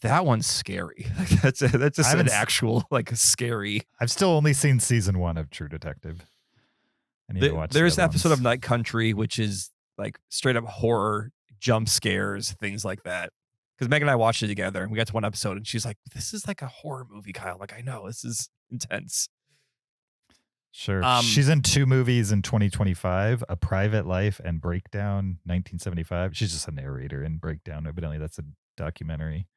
That one's scary. That's just an actual like scary. I've still only seen season 1 of True Detective. I need to watch. There's an episode of Night Country which is like straight up horror, jump scares, things like that. Because Meg and I watched it together, and we got to one episode, and she's like, "This is like a horror movie, Kyle." I'm like, I know, this is intense. Sure. She's in 2 movies in 2025, A Private Life and Breakdown, 1975. She's just a narrator in Breakdown. Evidently, that's a documentary.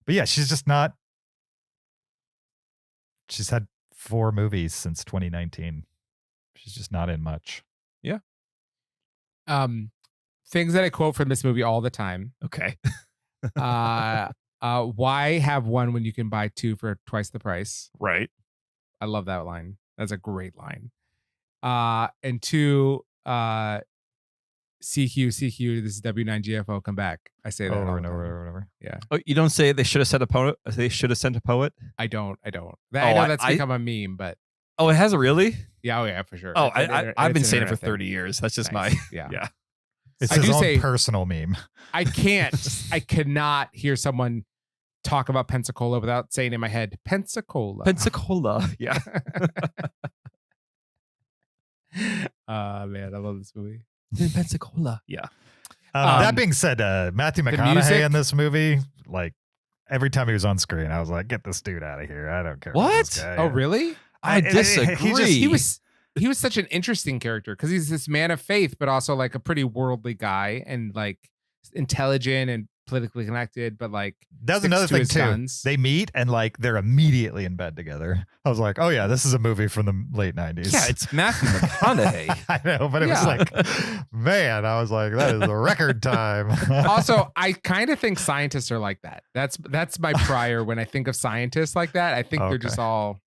But yeah, she's just not. She's had 4 movies since 2019. She's just not in much. Yeah. Things that I quote from this movie all the time. Okay. Why have one when you can buy 2 for twice the price? Right. I love that line. That's a great line. And 2, CQ, this is W9GFO, come back. I say that over all and the time. over. Yeah. Oh, you don't say they should have sent a poet? They should have sent a poet? I don't. I know that's become a meme, but oh, it has it really? yeah, yeah, for sure. Oh, I've been it's an saying it for internet 30 years. That's just Nice. my Yeah. It's I his do own say- personal meme. I cannot hear someone talk about Pensacola without saying in my head, Pensacola. Pensacola. Yeah. Man, I love this movie. In Pensacola. Yeah. That being said, Matthew music- McConaughey in this movie, like every time he was on screen, I was like, "Get this dude out of here! I don't care." about this guy. Oh, really? I disagree. He was such an interesting character because he's this man of faith, but also like a pretty worldly guy and like intelligent and politically connected, but like That's sticks another to thing his too. guns. They meet and like they're immediately in bed together. I was like, "Oh yeah, this is a movie from the late '90s." Yeah, it's Matthew McConaughey. I know, but it was like, man, I was like, that is a record time. Also, I kind of think scientists are like that. That's my prior when I think of scientists like that. I think they're just all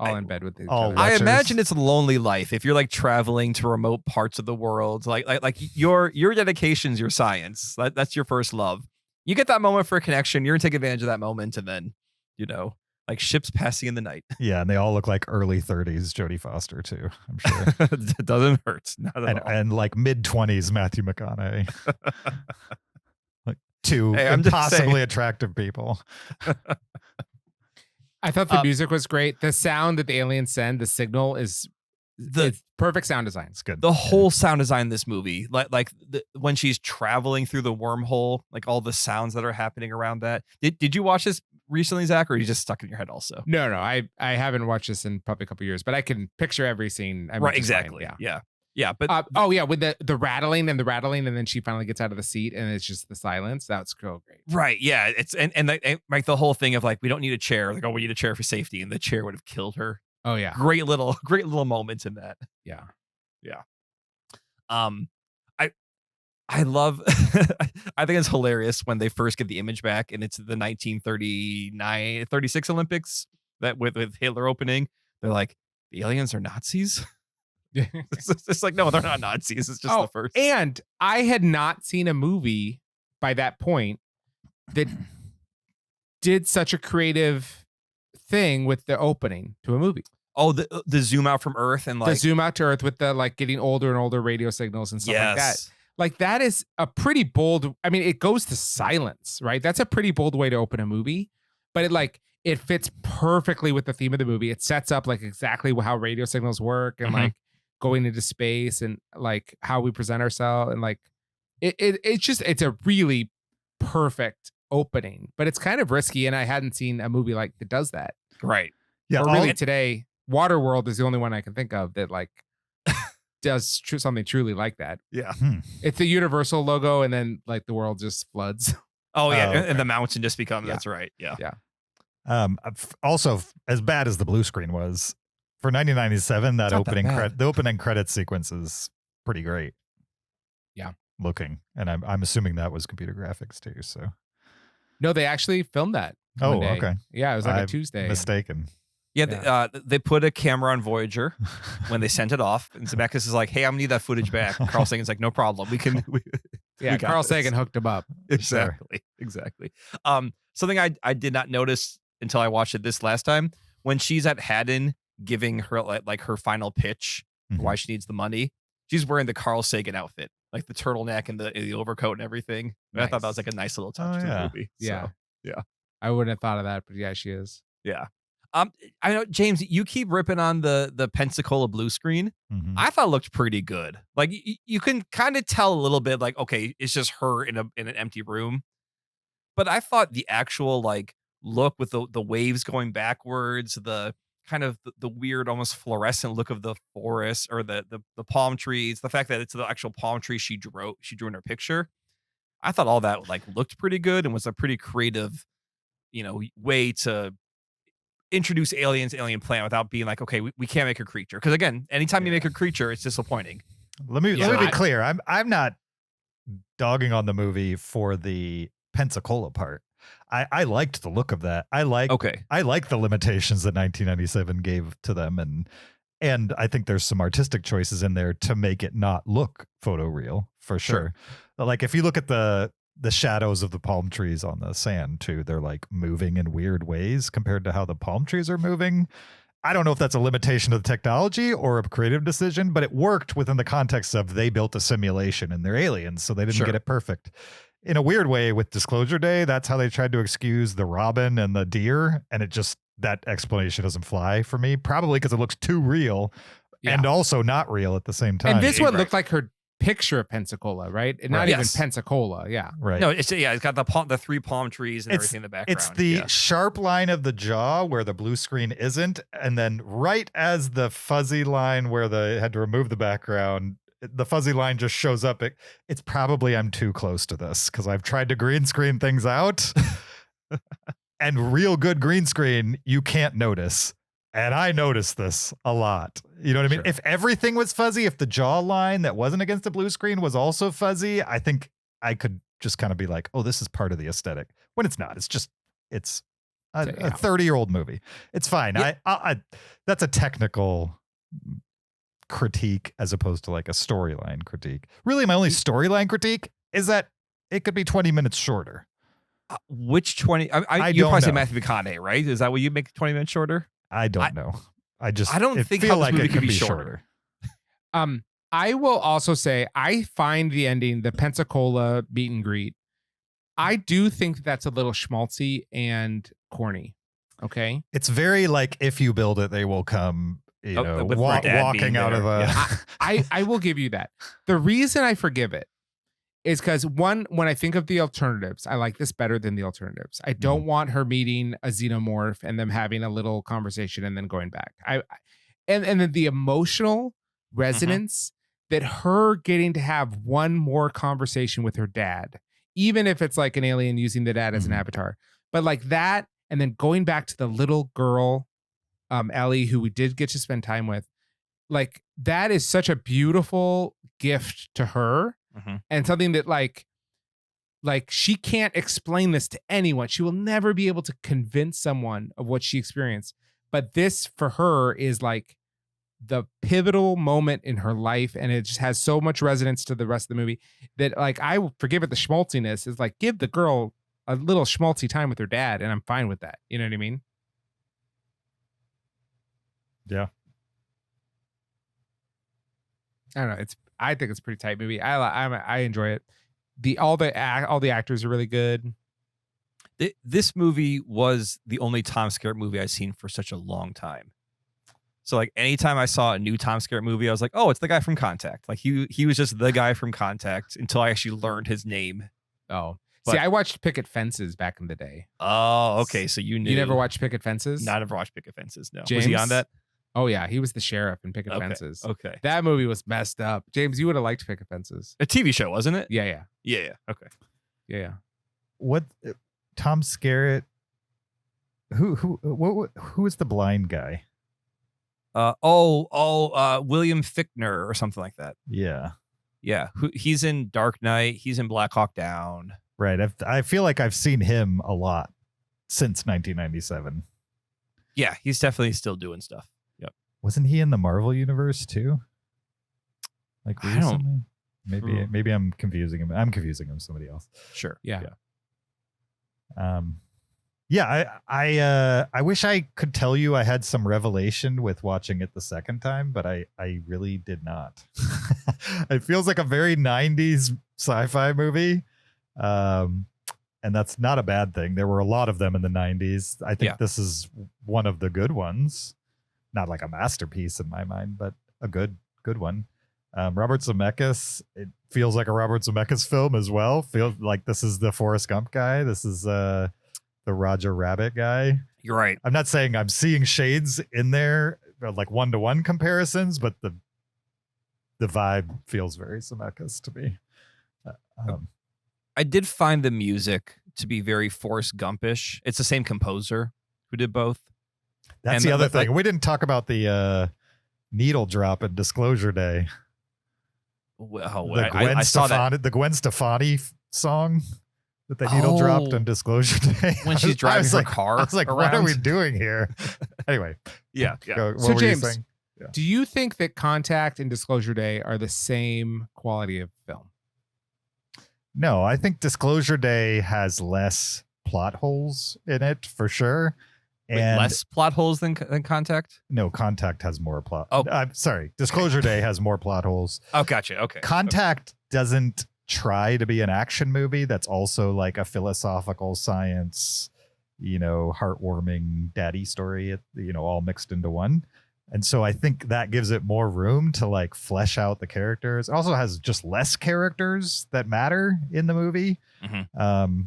in bed with each other. I imagine it's a lonely life if you're like traveling to remote parts of the world. Like your dedication's your science. That's your first love. You get that moment for a connection. You're gonna take advantage of that moment, and then, like ships passing in the night. Yeah, and they all look like early 30s Jodie Foster too. I'm sure it doesn't hurt. Not at all. And like mid 20s Matthew McConaughey. Like 2 I'm just impossibly saying. attractive people. I thought the music was great. The sound that the aliens send, the signal it's perfect sound design. It's good. The whole sound design in this movie, when she's traveling through the wormhole, like all the sounds that are happening around that. Did you watch this recently, Zach, or are you just stuck in your head also? No, I haven't watched this in probably a couple years, but I can picture every scene. Right, exactly. Yeah. But with the rattling, and then she finally gets out of the seat, and it's just the silence. That's so great. right, yeah. It's and like the whole thing of like we don't need a chair. Like, oh, we need a chair for safety, and the chair would have killed her. Oh yeah, great little moments in that. Yeah. I love. I think it's hilarious when they first get the image back, and it's the 36 Olympics that with Hitler opening. They're like, the aliens are Nazis. It's like, no, they're not Nazis. It's just the first. And I had not seen a movie by that point that did such a creative thing with the opening to a movie. Oh, the zoom out from Earth and like the zoom out to Earth with the like getting older and older radio signals and stuff like that. Like that is a pretty bold. I mean, it goes to silence, right? That's a pretty bold way to open a movie, but it fits perfectly with the theme of the movie. It sets up like exactly how radio signals work and like going into space and like how we present ourselves and like it's a really perfect opening, but it's kind of risky. And I hadn't seen a movie like that does that. Right. Yeah. Or really today, Waterworld is the only one I can think of that like does something truly like that. Yeah. It's the Universal logo and then like the world just floods. Oh yeah. And the mountain just becomes, that's right. Yeah. Yeah. Also, as bad as the blue screen was, for 1997, that the opening credit sequence is pretty great. Yeah. Looking. And I'm assuming that was computer graphics too. So no, they actually filmed that. Oh, one day. okay. Yeah, it was like I'm a Tuesday. Mistaken. Yeah, they put a camera on Voyager when they sent it off, and Zemeckis is like, "Hey, I'm gonna need that footage back." And Carl Sagan's like, "No problem, we can." Carl Sagan hooked him up. Exactly. Something I did not notice until I watched it this last time, when she's at Haddon giving her like her final pitch for why she needs the money. She's wearing the Carl Sagan outfit, like the turtleneck and the overcoat and everything. Nice. I thought that was like a nice little touch to the movie. Yeah, so, yeah. I wouldn't have thought of that, but yeah, she is. Yeah. I know, James, you keep ripping on the Pensacola blue screen. I thought it looked pretty good. Like you can kind of tell a little bit like, okay, it's just her in an empty room. But I thought the actual like look with the waves going backwards, the kind of the weird, almost fluorescent look of the forest or the palm trees, the fact that it's the actual palm tree she drew in her picture. I thought all that like looked pretty good and was a pretty creative, way to introduce alien planet without being like, okay, we can't make a creature. Because again, anytime you make a creature, it's disappointing. Let me be clear. I'm not dogging on the movie for the Pensacola part. I liked the look of that. I like the limitations that 1997 gave to them, and I think there's some artistic choices in there to make it not look photoreal for sure. Like if you look at the shadows of the palm trees on the sand too, they're like moving in weird ways compared to how the palm trees are moving. I don't know if that's a limitation of the technology or a creative decision, but it worked within the context of they built a simulation and they're aliens, so they didn't get it perfect. In a weird way, with Disclosure Day, that's how they tried to excuse the robin and the deer, and that explanation doesn't fly for me, probably because it looks too real and also not real at the same time. And this one looked like her picture of Pensacola, right? And not even Pensacola, right. No, it's got the 3 palm trees and everything in the background. It's the sharp line of the jaw where the blue screen isn't, and then right as the fuzzy line where they had to remove the background, the fuzzy line just shows up. It's probably I'm too close to this because I've tried to green screen things out, and real good green screen you can't notice. And I noticed this a lot. You know what I mean? If everything was fuzzy, if the jaw line that wasn't against the blue screen was also fuzzy, I think I could just kind of be like, oh, this is part of the aesthetic. When it's not. It's a 30-year-old movie. It's fine. I that's a technical critique as opposed to like a storyline critique. Really, my only storyline critique is that it could be 20 minutes shorter. Which 20? You probably say Matthew McConaughey, right? Is that what you make 20 minutes shorter? I don't know. I don't think feel like it could be shorter. I will also say I find the ending, the Pensacola meet and greet, I do think that's a little schmaltzy and corny. Okay. It's very like if you build it, they will come. Walking out of a. I will give you that. The reason I forgive it is because when I think of the alternatives, I like this better than the alternatives. I don't want her meeting a xenomorph and them having a little conversation and then going back. And then the emotional resonance that her getting to have one more conversation with her dad, even if it's like an alien using the dad as an avatar, but like that, and then going back to the little girl, Ellie, who we did get to spend time with, like that is such a beautiful gift to her. And something that like she can't explain this to anyone. She will never be able to convince someone of what she experienced. But this for her is like the pivotal moment in her life. And it just has so much resonance to the rest of the movie that like, I will forgive it. The schmaltziness is like, give the girl a little schmaltzy time with her dad. And I'm fine with that. You know what I mean? Yeah. I don't know. I think it's a pretty tight movie. I enjoy it. All the actors are really good. This movie was the only Tom Skerritt movie I've seen for such a long time. So like anytime I saw a new Tom Skerritt movie, I was like, oh, it's the guy from Contact. Like he was just the guy from Contact until I actually learned his name. Oh, see, I watched Picket Fences back in the day. Oh, okay. So you knew. You never watched Picket Fences? No, I never watched Picket Fences. No. James? Was he on that? Oh yeah, he was the sheriff in Picket Fences. Okay. That movie was messed up. James, you would have liked Picket Fences. A TV show, wasn't it? Yeah. Okay. Yeah. What Tom Skerritt? Who is the blind guy? William Fichtner or something like that. Yeah. He's in Dark Knight. He's in Black Hawk Down. Right. I feel like I've seen him a lot since 1997. Yeah, he's definitely still doing stuff. Yep. Wasn't he in the Marvel universe too? Like recently? Maybe I'm confusing him. I'm confusing him with somebody else. Sure. Yeah. I wish I could tell you I had some revelation with watching it the second time, but I really did not. It feels like a very 90s sci-fi movie. And that's not a bad thing. There were a lot of them in the 90s. I think this is one of the good ones. Not like a masterpiece in my mind, but a good one. Robert Zemeckis, it feels like a Robert Zemeckis film as well. Feels like this is the Forrest Gump guy. This is the Roger Rabbit guy. You're right. I'm not saying I'm seeing shades in there, like one-to-one comparisons, but the vibe feels very Zemeckis to me. I did find the music to be very Forrest Gumpish. It's the same composer who did both. That's the other thing. We didn't talk about the needle drop in Disclosure Day. Well, I saw that. The Gwen Stefani song that the needle dropped on Disclosure Day. When she's driving her car. I was like, what are we doing here? Anyway. Yeah. So James, do you think that Contact and Disclosure Day are the same quality of film? No, I think Disclosure Day has less plot holes in it for sure. And less plot holes than Contact? No, Contact has more plot. Oh, I'm sorry. Disclosure Day has more plot holes. Oh, gotcha. Okay. Contact doesn't try to be an action movie. That's also like a philosophical science, heartwarming daddy story, all mixed into one. And so I think that gives it more room to like flesh out the characters. It also has just less characters that matter in the movie. Mm-hmm.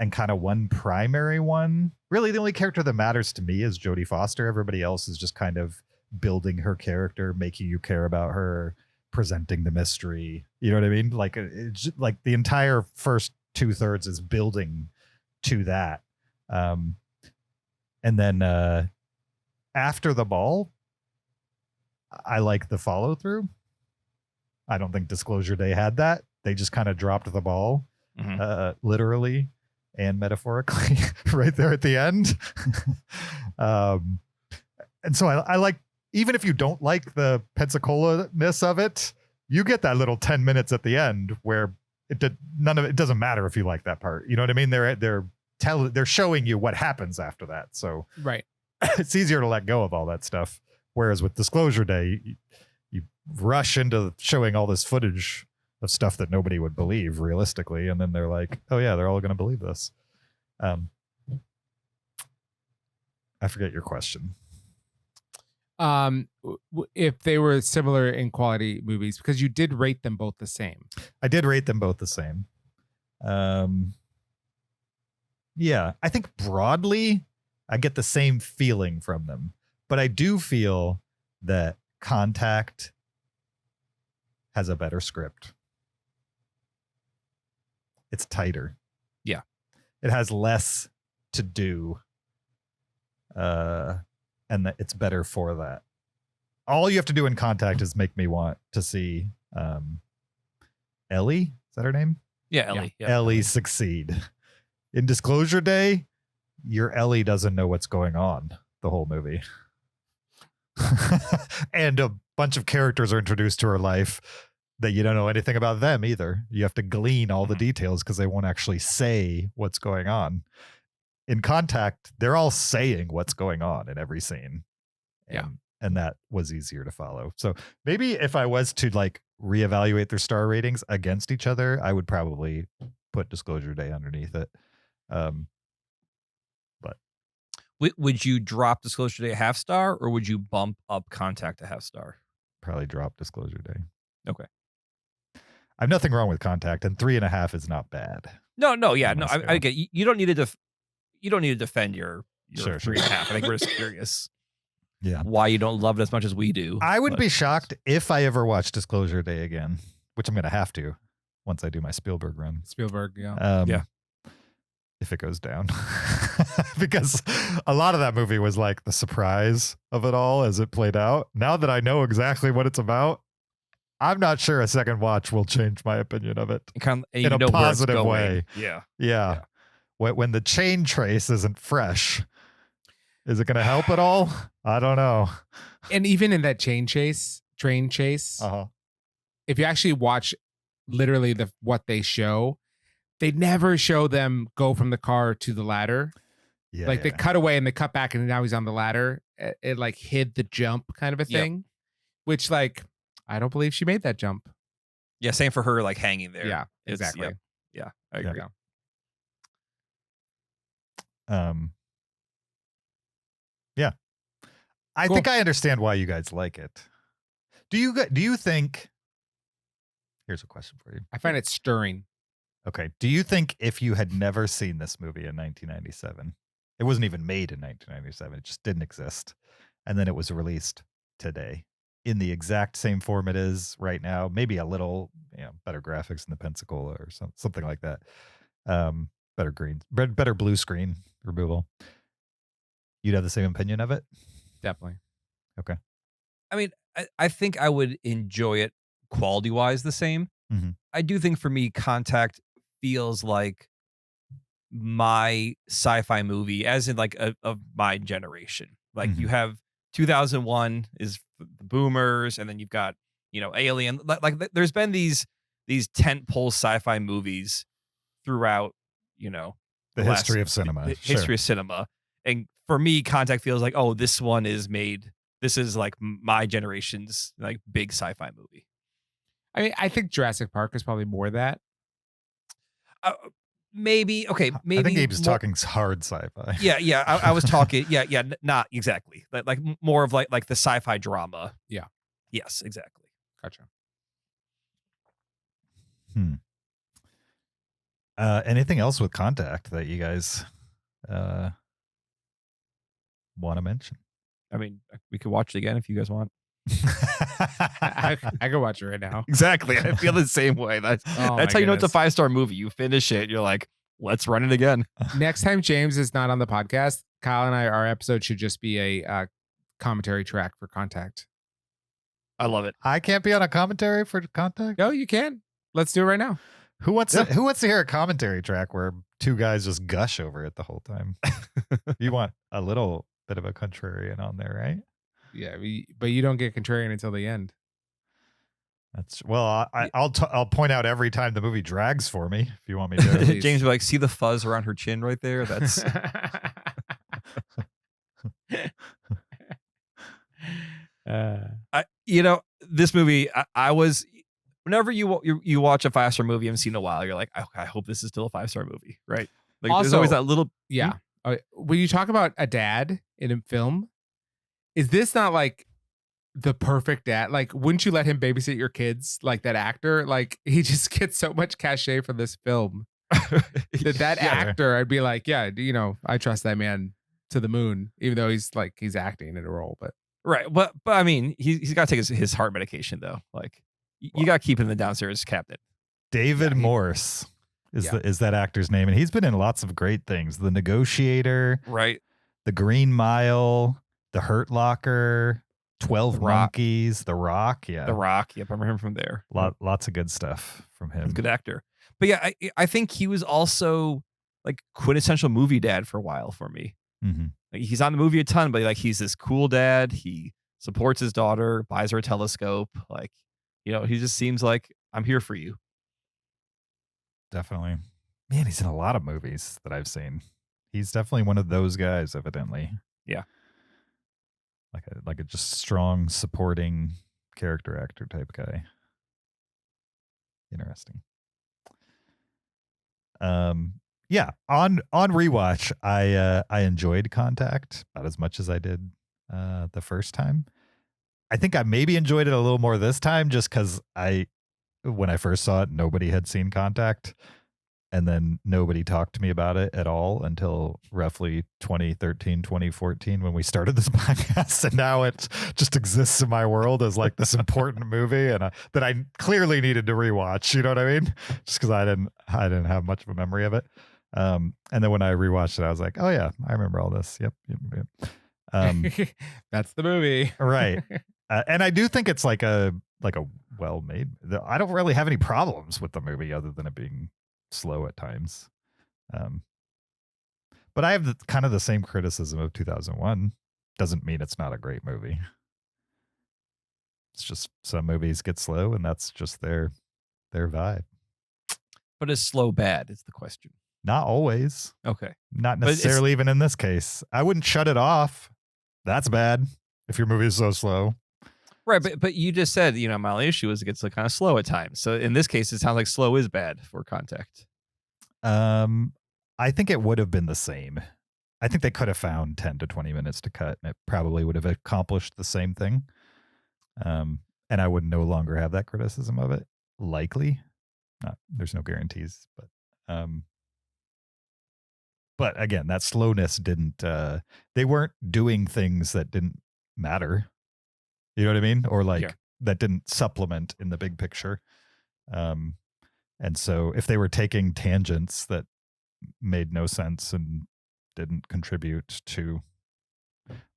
And kind of one primary one. Really, the only character that matters to me is Jodie Foster. Everybody else is just kind of building her character, making you care about her, presenting the mystery. You know what I mean? Like, it's like the entire first 2/3 is building to that. And then after the ball, I like the follow through. I don't think Disclosure Day had that. They just kind of dropped the ball, literally and metaphorically right there at the end. And so I like, even if you don't like the Pensacola-ness of it, you get that little 10 minutes at the end where it doesn't matter if you like that part. You know what I mean? They're showing you what happens after that. So right. It's easier to let go of all that stuff. Whereas with Disclosure Day, you rush into showing all this footage of stuff that nobody would believe realistically. And then they're like, oh yeah, they're all going to believe this. I forget your question. If they were similar in quality movies, because you did rate them both the same. I did rate them both the same. Yeah, I think broadly I get the same feeling from them, but I do feel that Contact has a better script. It's tighter. Yeah. It has less to do. And it's better for that. All you have to do in Contact is make me want to see Ellie. Is that her name? Yeah, Ellie. Yeah. Ellie succeed. In Disclosure Day, your Ellie doesn't know what's going on the whole movie. And a bunch of characters are introduced to her life that you don't know anything about them either. You have to glean all the details because they won't actually say what's going on. In Contact, they're all saying what's going on in every scene. And that was easier to follow. So maybe if I was to like reevaluate their star ratings against each other, I would probably put Disclosure Day underneath it. But would you drop Disclosure Day a half star, or would you bump up Contact a half star? Probably drop Disclosure Day. Okay. I have nothing wrong with Contact, and 3.5 is not bad. No, yeah, no. I get you don't need to. You don't need to defend your sure, 3.5. I think we're just curious. Yeah. Why you don't love it as much as we do. I would be shocked if I ever watch Disclosure Day again, which I'm going to have to once I do my Spielberg run. Spielberg, yeah. Yeah. If it goes down. Because a lot of that movie was like the surprise of it all as it played out. Now that I know exactly what it's about, I'm not sure a second watch will change my opinion of it in a positive way. Yeah. When the chain trace isn't fresh, is it going to help at all? I don't know. And even in that train chase, if you actually watch literally what they show, they never show them go from the car to the ladder. Yeah, like they cut away and they cut back and now he's on the ladder. It like hid the jump kind of a thing, which like, I don't believe she made that jump. Yeah. Same for her, like hanging there. Yeah, exactly. Yeah. I agree. Yeah. I think I understand why you guys like it. Do you think, here's a question for you. I find it stirring. Okay. Do you think if you had never seen this movie in 1997, it wasn't even made in 1997, it just didn't exist, and then it was released today in the exact same form it is right now, maybe a little better graphics in the Pensacola or something like that, better blue screen removal, You'd have the same opinion of it? Definitely. Okay. I mean, I think I would enjoy it quality-wise the same. Mm-hmm. I do think for me, Contact feels like my sci-fi movie, as in like of my generation. Like you have 2001 is the boomers, and then you've got, you know, Alien. Like there's been these tentpole sci-fi movies throughout, you know, the history of cinema. History of cinema. And for me, Contact feels like, oh, this one is made. This is like my generation's like big sci-fi movie. I mean, I think Jurassic Park is probably more that. Maybe. Okay. Maybe. I think Gabe's talking hard sci-fi. Yeah. I was talking. Yeah. Not exactly. Like more of like the sci-fi drama. Yeah. Yes, exactly. Gotcha. Anything else with Contact that you guys want to mention? I mean, we could watch it again if you guys want. I can watch it right now. Exactly. I feel the same way. That's how you know it's a 5-star movie. You finish it, you're like, let's run it again. Next time James is not on the podcast, Kyle and our episode should just be a commentary track for Contact. I love it. I can't be on a commentary for Contact? No, you can. Let's do it right now. Who wants to hear a commentary track where two guys just gush over it the whole time? You want a little bit of a contrarian on there, right? Yeah, but you don't get contrarian until the end. That's I'll point out every time the movie drags for me if you want me to. James will be like, see the fuzz around her chin right there? That's this movie, I was, whenever you watch a 5-star movie you haven't seen in a while, you're like, I hope this is still a 5-star movie, right? Like also, there's always that little when you talk about a dad in a film, is this not like the perfect dad? Like, wouldn't you let him babysit your kids? Like that actor, like he just gets so much cachet from this film that actor, I'd be like, yeah, you know, I trust that man to the moon, even though he's acting in a role, but right. But I mean, he's got to take his heart medication though. Like you got to keep him in the downstairs cabinet. David Morse is that actor's name, and he's been in lots of great things. The Negotiator, right? The Green Mile, The Hurt Locker, 12 Monkeys, The Rock. Yeah. The Rock. Yep. I remember him from there. Lots of good stuff from him. He's a good actor. But yeah, I think he was also like quintessential movie dad for a while for me. Mm-hmm. Like, he's on the movie a ton, but like he's this cool dad. He supports his daughter, buys her a telescope. Like, you know, he just seems like, I'm here for you. Definitely. Man, he's in a lot of movies that I've seen. He's definitely one of those guys, evidently. Yeah. Like a just strong supporting character actor type guy. Interesting. Yeah, on rewatch, I enjoyed Contact about as much as I did the first time. I think I maybe enjoyed it a little more this time just because when I first saw it, nobody had seen Contact, and then nobody talked to me about it at all until roughly 2013, 2014 when we started this podcast, and now it just exists in my world as like this important movie and that I clearly needed to rewatch. You know what I mean? Just because I didn't have much of a memory of it. And then when I rewatched it, I was like, oh yeah, I remember all this. Yep. That's the movie. Right. And I do think it's like a well-made, I don't really have any problems with the movie other than it being slow at times. But I have kind of the same criticism of 2001. Doesn't mean it's not a great movie. It's just some movies get slow and that's just their vibe. But is slow bad is the question. Not always. Okay. Not necessarily even in this case. I wouldn't shut it off. That's bad if your movie is so slow. Right, but you just said, you know, my only issue is it gets kind of slow at times. So in this case, it sounds like slow is bad for Contact. I think it would have been the same. I think they could have found 10 to 20 minutes to cut, and it probably would have accomplished the same thing. And I would no longer have that criticism of it. Likely. There's no guarantees, but again, that slowness didn't, they weren't doing things that didn't matter. You know what I mean? Or that didn't supplement in the big picture. And so if they were taking tangents that made no sense and didn't contribute to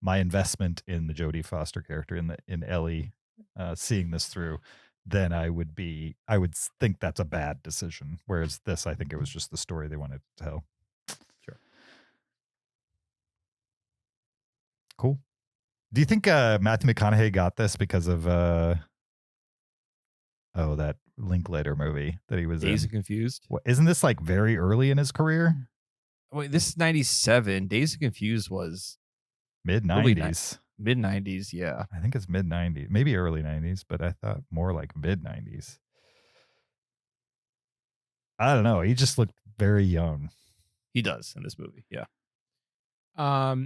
my investment in the Jodie Foster character in Ellie, seeing this through, then I would think that's a bad decision. Whereas this, I think it was just the story they wanted to tell. Sure. Cool. Do you think Matthew McConaughey got this because of that Linklater movie that he was Dazed in? and Confused? What, isn't this like very early in his career? Wait, this is 97. Dazed and Confused was mid-90s. Mid-90s, yeah. I think it's mid-90s, maybe early 90s, but I thought more like mid-90s. I don't know. He just looked very young. He does in this movie, yeah. Let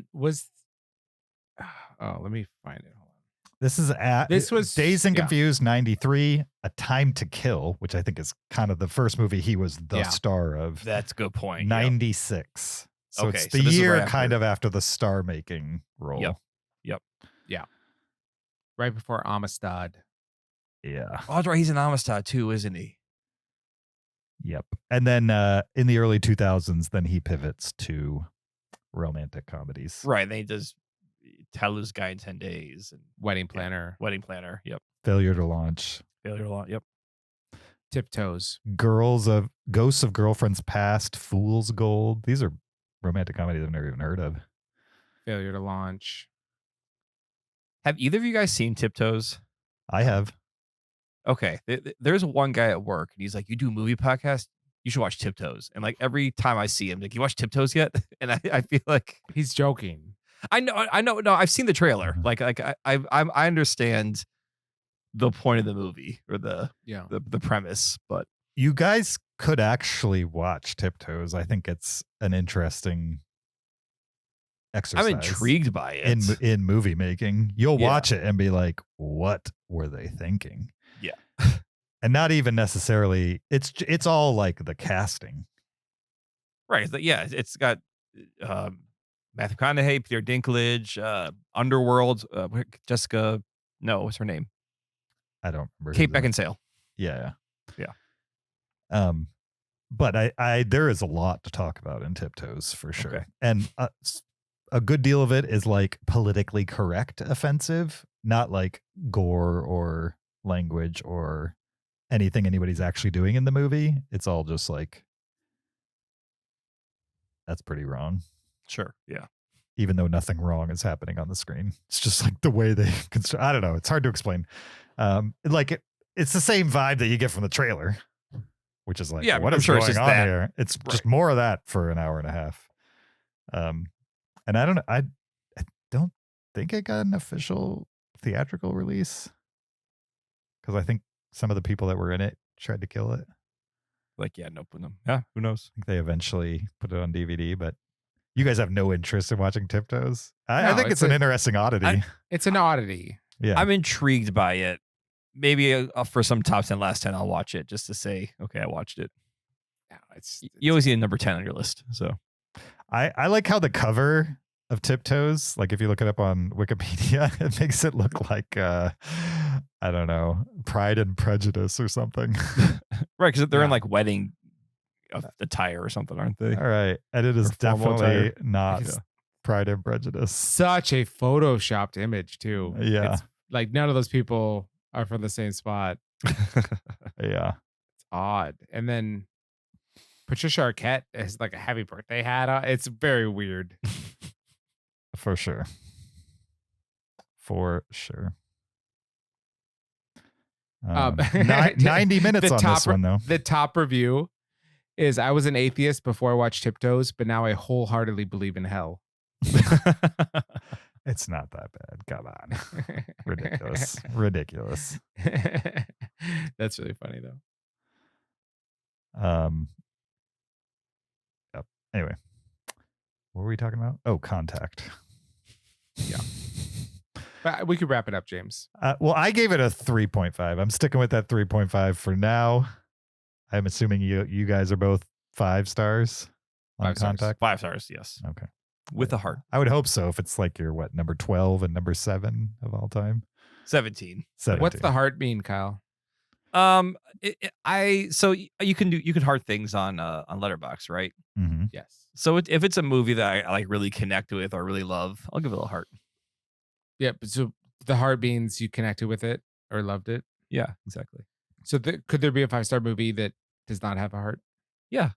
me find it. Hold on. This was Dazed and Confused 93, A Time to Kill, which I think is kind of the first movie he was the star of. That's a good point. 96. So Okay, it's the so this is year right kind of after the star making role. Yep. Yeah. Right before Amistad. Yeah. Oh, that's right. He's in Amistad too, isn't he? Yep. And then in the early 2000s, then he pivots to romantic comedies. Right. Then he does Tattoo's Guy in 10 Days and Wedding Planner. Wedding Planner. Yep. Failure to Launch. Yep. Tiptoes. Ghosts of Girlfriends Past, Fool's Gold. These are romantic comedies I've never even heard of. Failure to Launch. Have either of you guys seen Tiptoes? I have. Okay. There's one guy at work and he's like, you do a movie podcast? You should watch Tiptoes. And like every time I see him, like, you watch Tiptoes yet? And I feel like he's joking. I know. No, I've seen the trailer. Like I understand the point of the movie or the premise, but you guys could actually watch Tiptoes. I think it's an interesting exercise. I'm intrigued by it in movie making. You'll watch it and be like, "What were they thinking?" Yeah, and not even necessarily. It's all like the casting, right? Yeah, it's got Matthew McConaughey, Peter Dinklage, Underworld, Jessica. No, what's her name? I don't remember. Kate Beckinsale. Yeah. Yeah. But I there is a lot to talk about in Tiptoes for sure. Okay. And a good deal of it is like politically correct offensive, not like gore or language or anything anybody's actually doing in the movie. It's all just like, that's pretty wrong. Sure. Yeah. Even though nothing wrong is happening on the screen. It's just like the way they I don't know. It's hard to explain. It's the same vibe that you get from the trailer, which is like, what is going on here? It's just more of that for an hour and a half. And I don't think it got an official theatrical release because I think some of the people that were in it tried to kill it. Like, no, yeah, who knows? I think they eventually put it on DVD, but you guys have no interest in watching Tiptoes? I think it's an interesting oddity. It's an oddity. Yeah, I'm intrigued by it. Maybe for some top 10, last 10, I'll watch it just to say, okay, I watched it. No, you always need a number 10 on your list. So I like how the cover of Tiptoes, like if you look it up on Wikipedia, it makes it look like I don't know, Pride and Prejudice or something. Right, because they're in like wedding attire or something, aren't they? All right, and it is definitely not Pride and Prejudice. Such a photoshopped image too. Yeah, it's like none of those people are from the same spot. Yeah, it's odd. And then Patricia Arquette has like a happy birthday hat on. It's very weird. For sure. 90 minutes on this one, though. The top review is, I was an atheist before I watched Tiptoes, but now I wholeheartedly believe in hell. It's not that bad. Come on. Ridiculous. That's really funny, though. Yep. Anyway, what were we talking about? Oh, Contact. Yeah. But we could wrap it up, James. Well, I gave it a 3.5. I'm sticking with that 3.5 for now. I'm assuming you guys are both 5 stars on 5 stars. Contact. 5 stars, yes. Okay. With a heart. I would hope so. If it's like your number 12 and number 7 of all time. 17. What's the heart mean, Kyle? So you can heart things on Letterboxd, right? Mm-hmm. Yes. So if it's a movie that I like really connect with or really love, I'll give it a heart. Yeah. But so the heart means you connected with it or loved it. Yeah, exactly. So could there be a 5-star movie that does not have a heart? Yeah.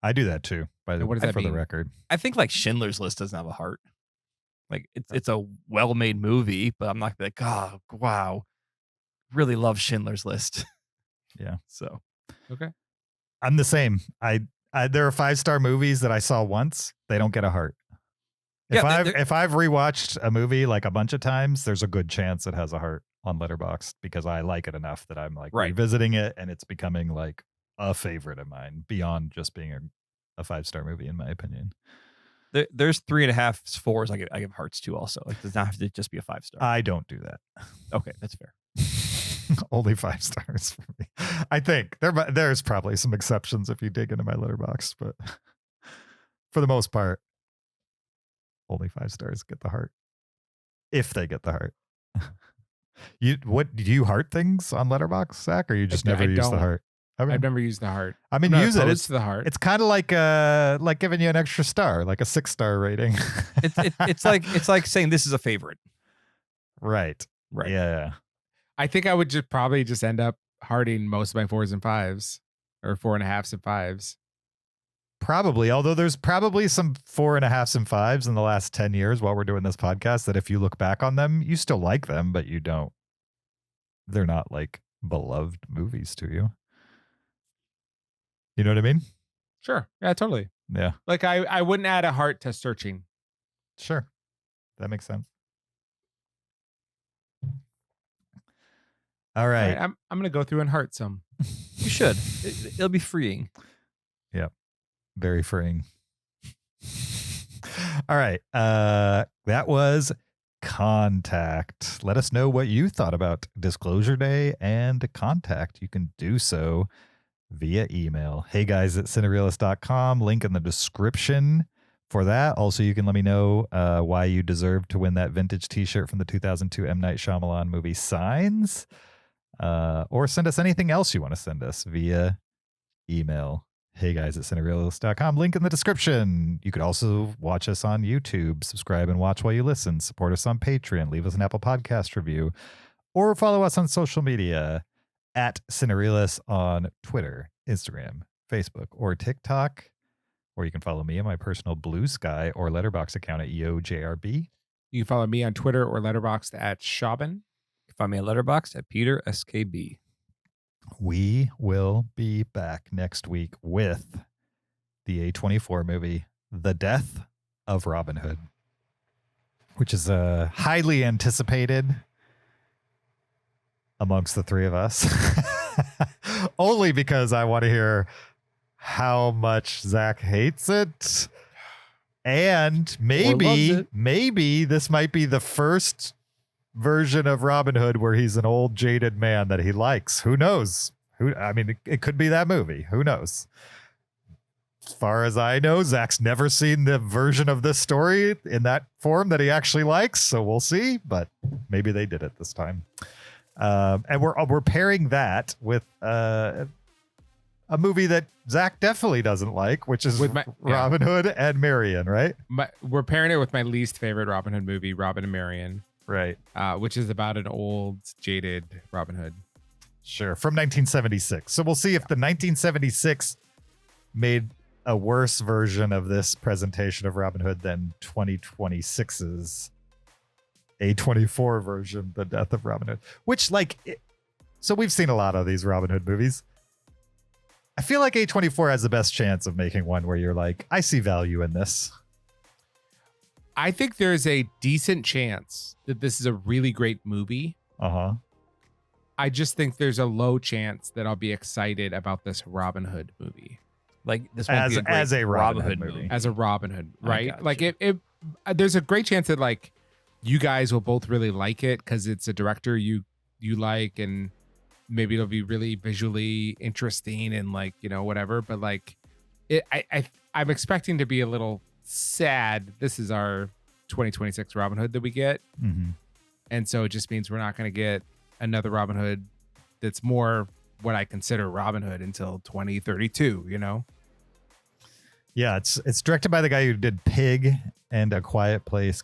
I do that too, by the What does that for the mean? record. I think like Schindler's List doesn't have a heart. Like it's a well-made movie, but I'm not like, oh, wow. Really love Schindler's List. Yeah. So Okay. I'm the same. I there are 5-star movies that I saw once. They don't get a heart. If I've rewatched a movie like a bunch of times, there's a good chance it has a heart on Letterboxd because I like it enough that I'm like revisiting it and it's becoming like a favorite of mine beyond just being a 5-star movie in my opinion. There's 3.5 4s I give hearts to also. It does not have to just be a 5-star. I don't do that. Okay, that's fair. Only 5 stars for me. I think there's probably some exceptions if you dig into my Letterboxd, but for the most part, only 5 stars get the heart. If they get the heart. Do you heart things on Letterboxd, Zach, or you just never use the heart? I've never used the heart. I mean, use it. It's the heart. It's kind of like giving you an extra star, like a 6-star rating. It's like saying this is a favorite. Right. Yeah. I think I would probably end up hearting most of my 4s and 5s, or 4.5s and 5s. Probably, although there's probably some 4.5s and 5s in the last 10 years while we're doing this podcast that if you look back on them, you still like them, but you don't. They're not like beloved movies to you. You know what I mean? Sure. Yeah, totally. Yeah. Like I wouldn't add a heart to Searching. Sure. That makes sense. All right. I'm going to go through and heart some. You should. It'll be freeing. Yep. Very freeing. All right. That was Contact. Let us know what you thought about Disclosure Day and Contact. You can do so via email. heyguys@cinereelists.com. Link in the description for that. Also, you can let me know why you deserve to win that vintage t-shirt from the 2002 M. Night Shyamalan movie Signs. Or send us anything else you want to send us via email. heyguys@cinereelists.com. Link in the description. You could also watch us on YouTube. Subscribe and watch while you listen. Support us on Patreon. Leave us an Apple Podcast review. Or follow us on social media at Cinereelists on Twitter, Instagram, Facebook, or TikTok. Or you can follow me on my personal Blue Sky or Letterboxd account at EOJRB. You can follow me on Twitter or Letterboxd at Shaban. You can find me at Letterboxd at Peter SKB. We will be back next week with the A24 movie, The Death of Robin Hood, which is highly anticipated amongst the three of us. Only because I want to hear how much Zach hates it. And maybe this might be the first version of Robin Hood where he's an old jaded man that he likes. Who knows? It could be that movie. Who knows? As far as I know, Zach's never seen the version of this story in that form that he actually likes. So we'll see, but maybe they did it this time. And we're pairing that with a movie that Zach definitely doesn't like, which is Robin Hood and Marion, right? We're pairing it with my least favorite Robin Hood movie, Robin and Marion. Right. Which is about an old, jaded Robin Hood. Sure. From 1976. So we'll see if the 1976 made a worse version of this presentation of Robin Hood than 2026's A24 version, The Death of Robin Hood. Which, so we've seen a lot of these Robin Hood movies. I feel like A24 has the best chance of making one where you're like, I see value in this. I think there's a decent chance that this is a really great movie. Uh-huh. I just think there's a low chance that I'll be excited about this Robin Hood movie. Like this won't be as a Robin Hood movie. As a Robin Hood, right? Like there's a great chance that like you guys will both really like it because it's a director you like, and maybe it'll be really visually interesting and like, whatever. But like I'm expecting to be a little sad. This is our 2026 Robin Hood that we get. Mm-hmm. And so it just means we're not going to get another Robin Hood that's more what I consider Robin Hood until 2032, Yeah, it's directed by the guy who did Pig and A Quiet Place: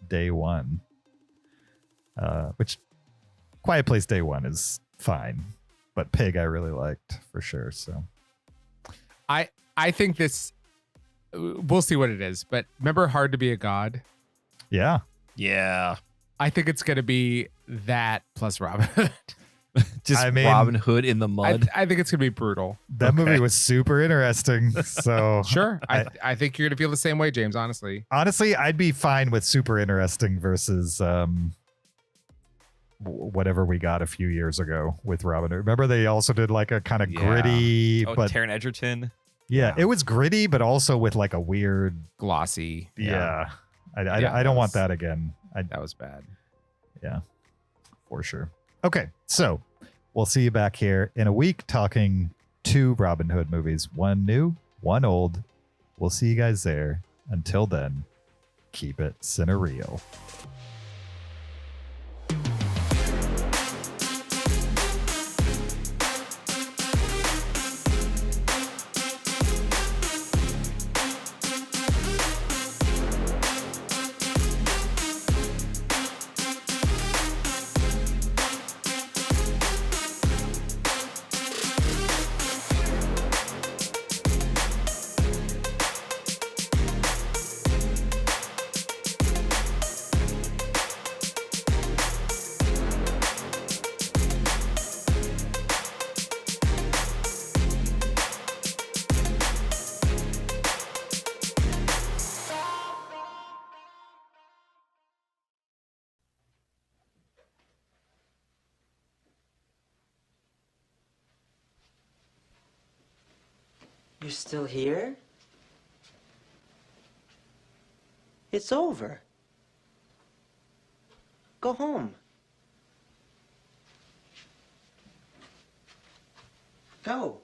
Day One. Which Quiet Place Day One is fine, but Pig I really liked for sure. So I think this, we'll see what it is. But remember Hard to Be a God? Yeah. Yeah. I think it's going to be that plus Robin Hood. Robin Hood in the mud. I think it's going to be brutal. That movie was super interesting. So sure. I think you're going to feel the same way, James, honestly. Honestly, I'd be fine with super interesting versus whatever we got a few years ago with Robin Hood. Remember they also did like a kind of gritty, but Taron Egerton. Yeah, it was gritty, but also with like a weird glossy. Yeah. I don't want that again. That was bad. Yeah, for sure. Okay, so we'll see you back here in a week talking 2 Robin Hood movies, one new, one old. We'll see you guys there. Until then, keep it cinereal. You're still here? It's over. Go home. Go.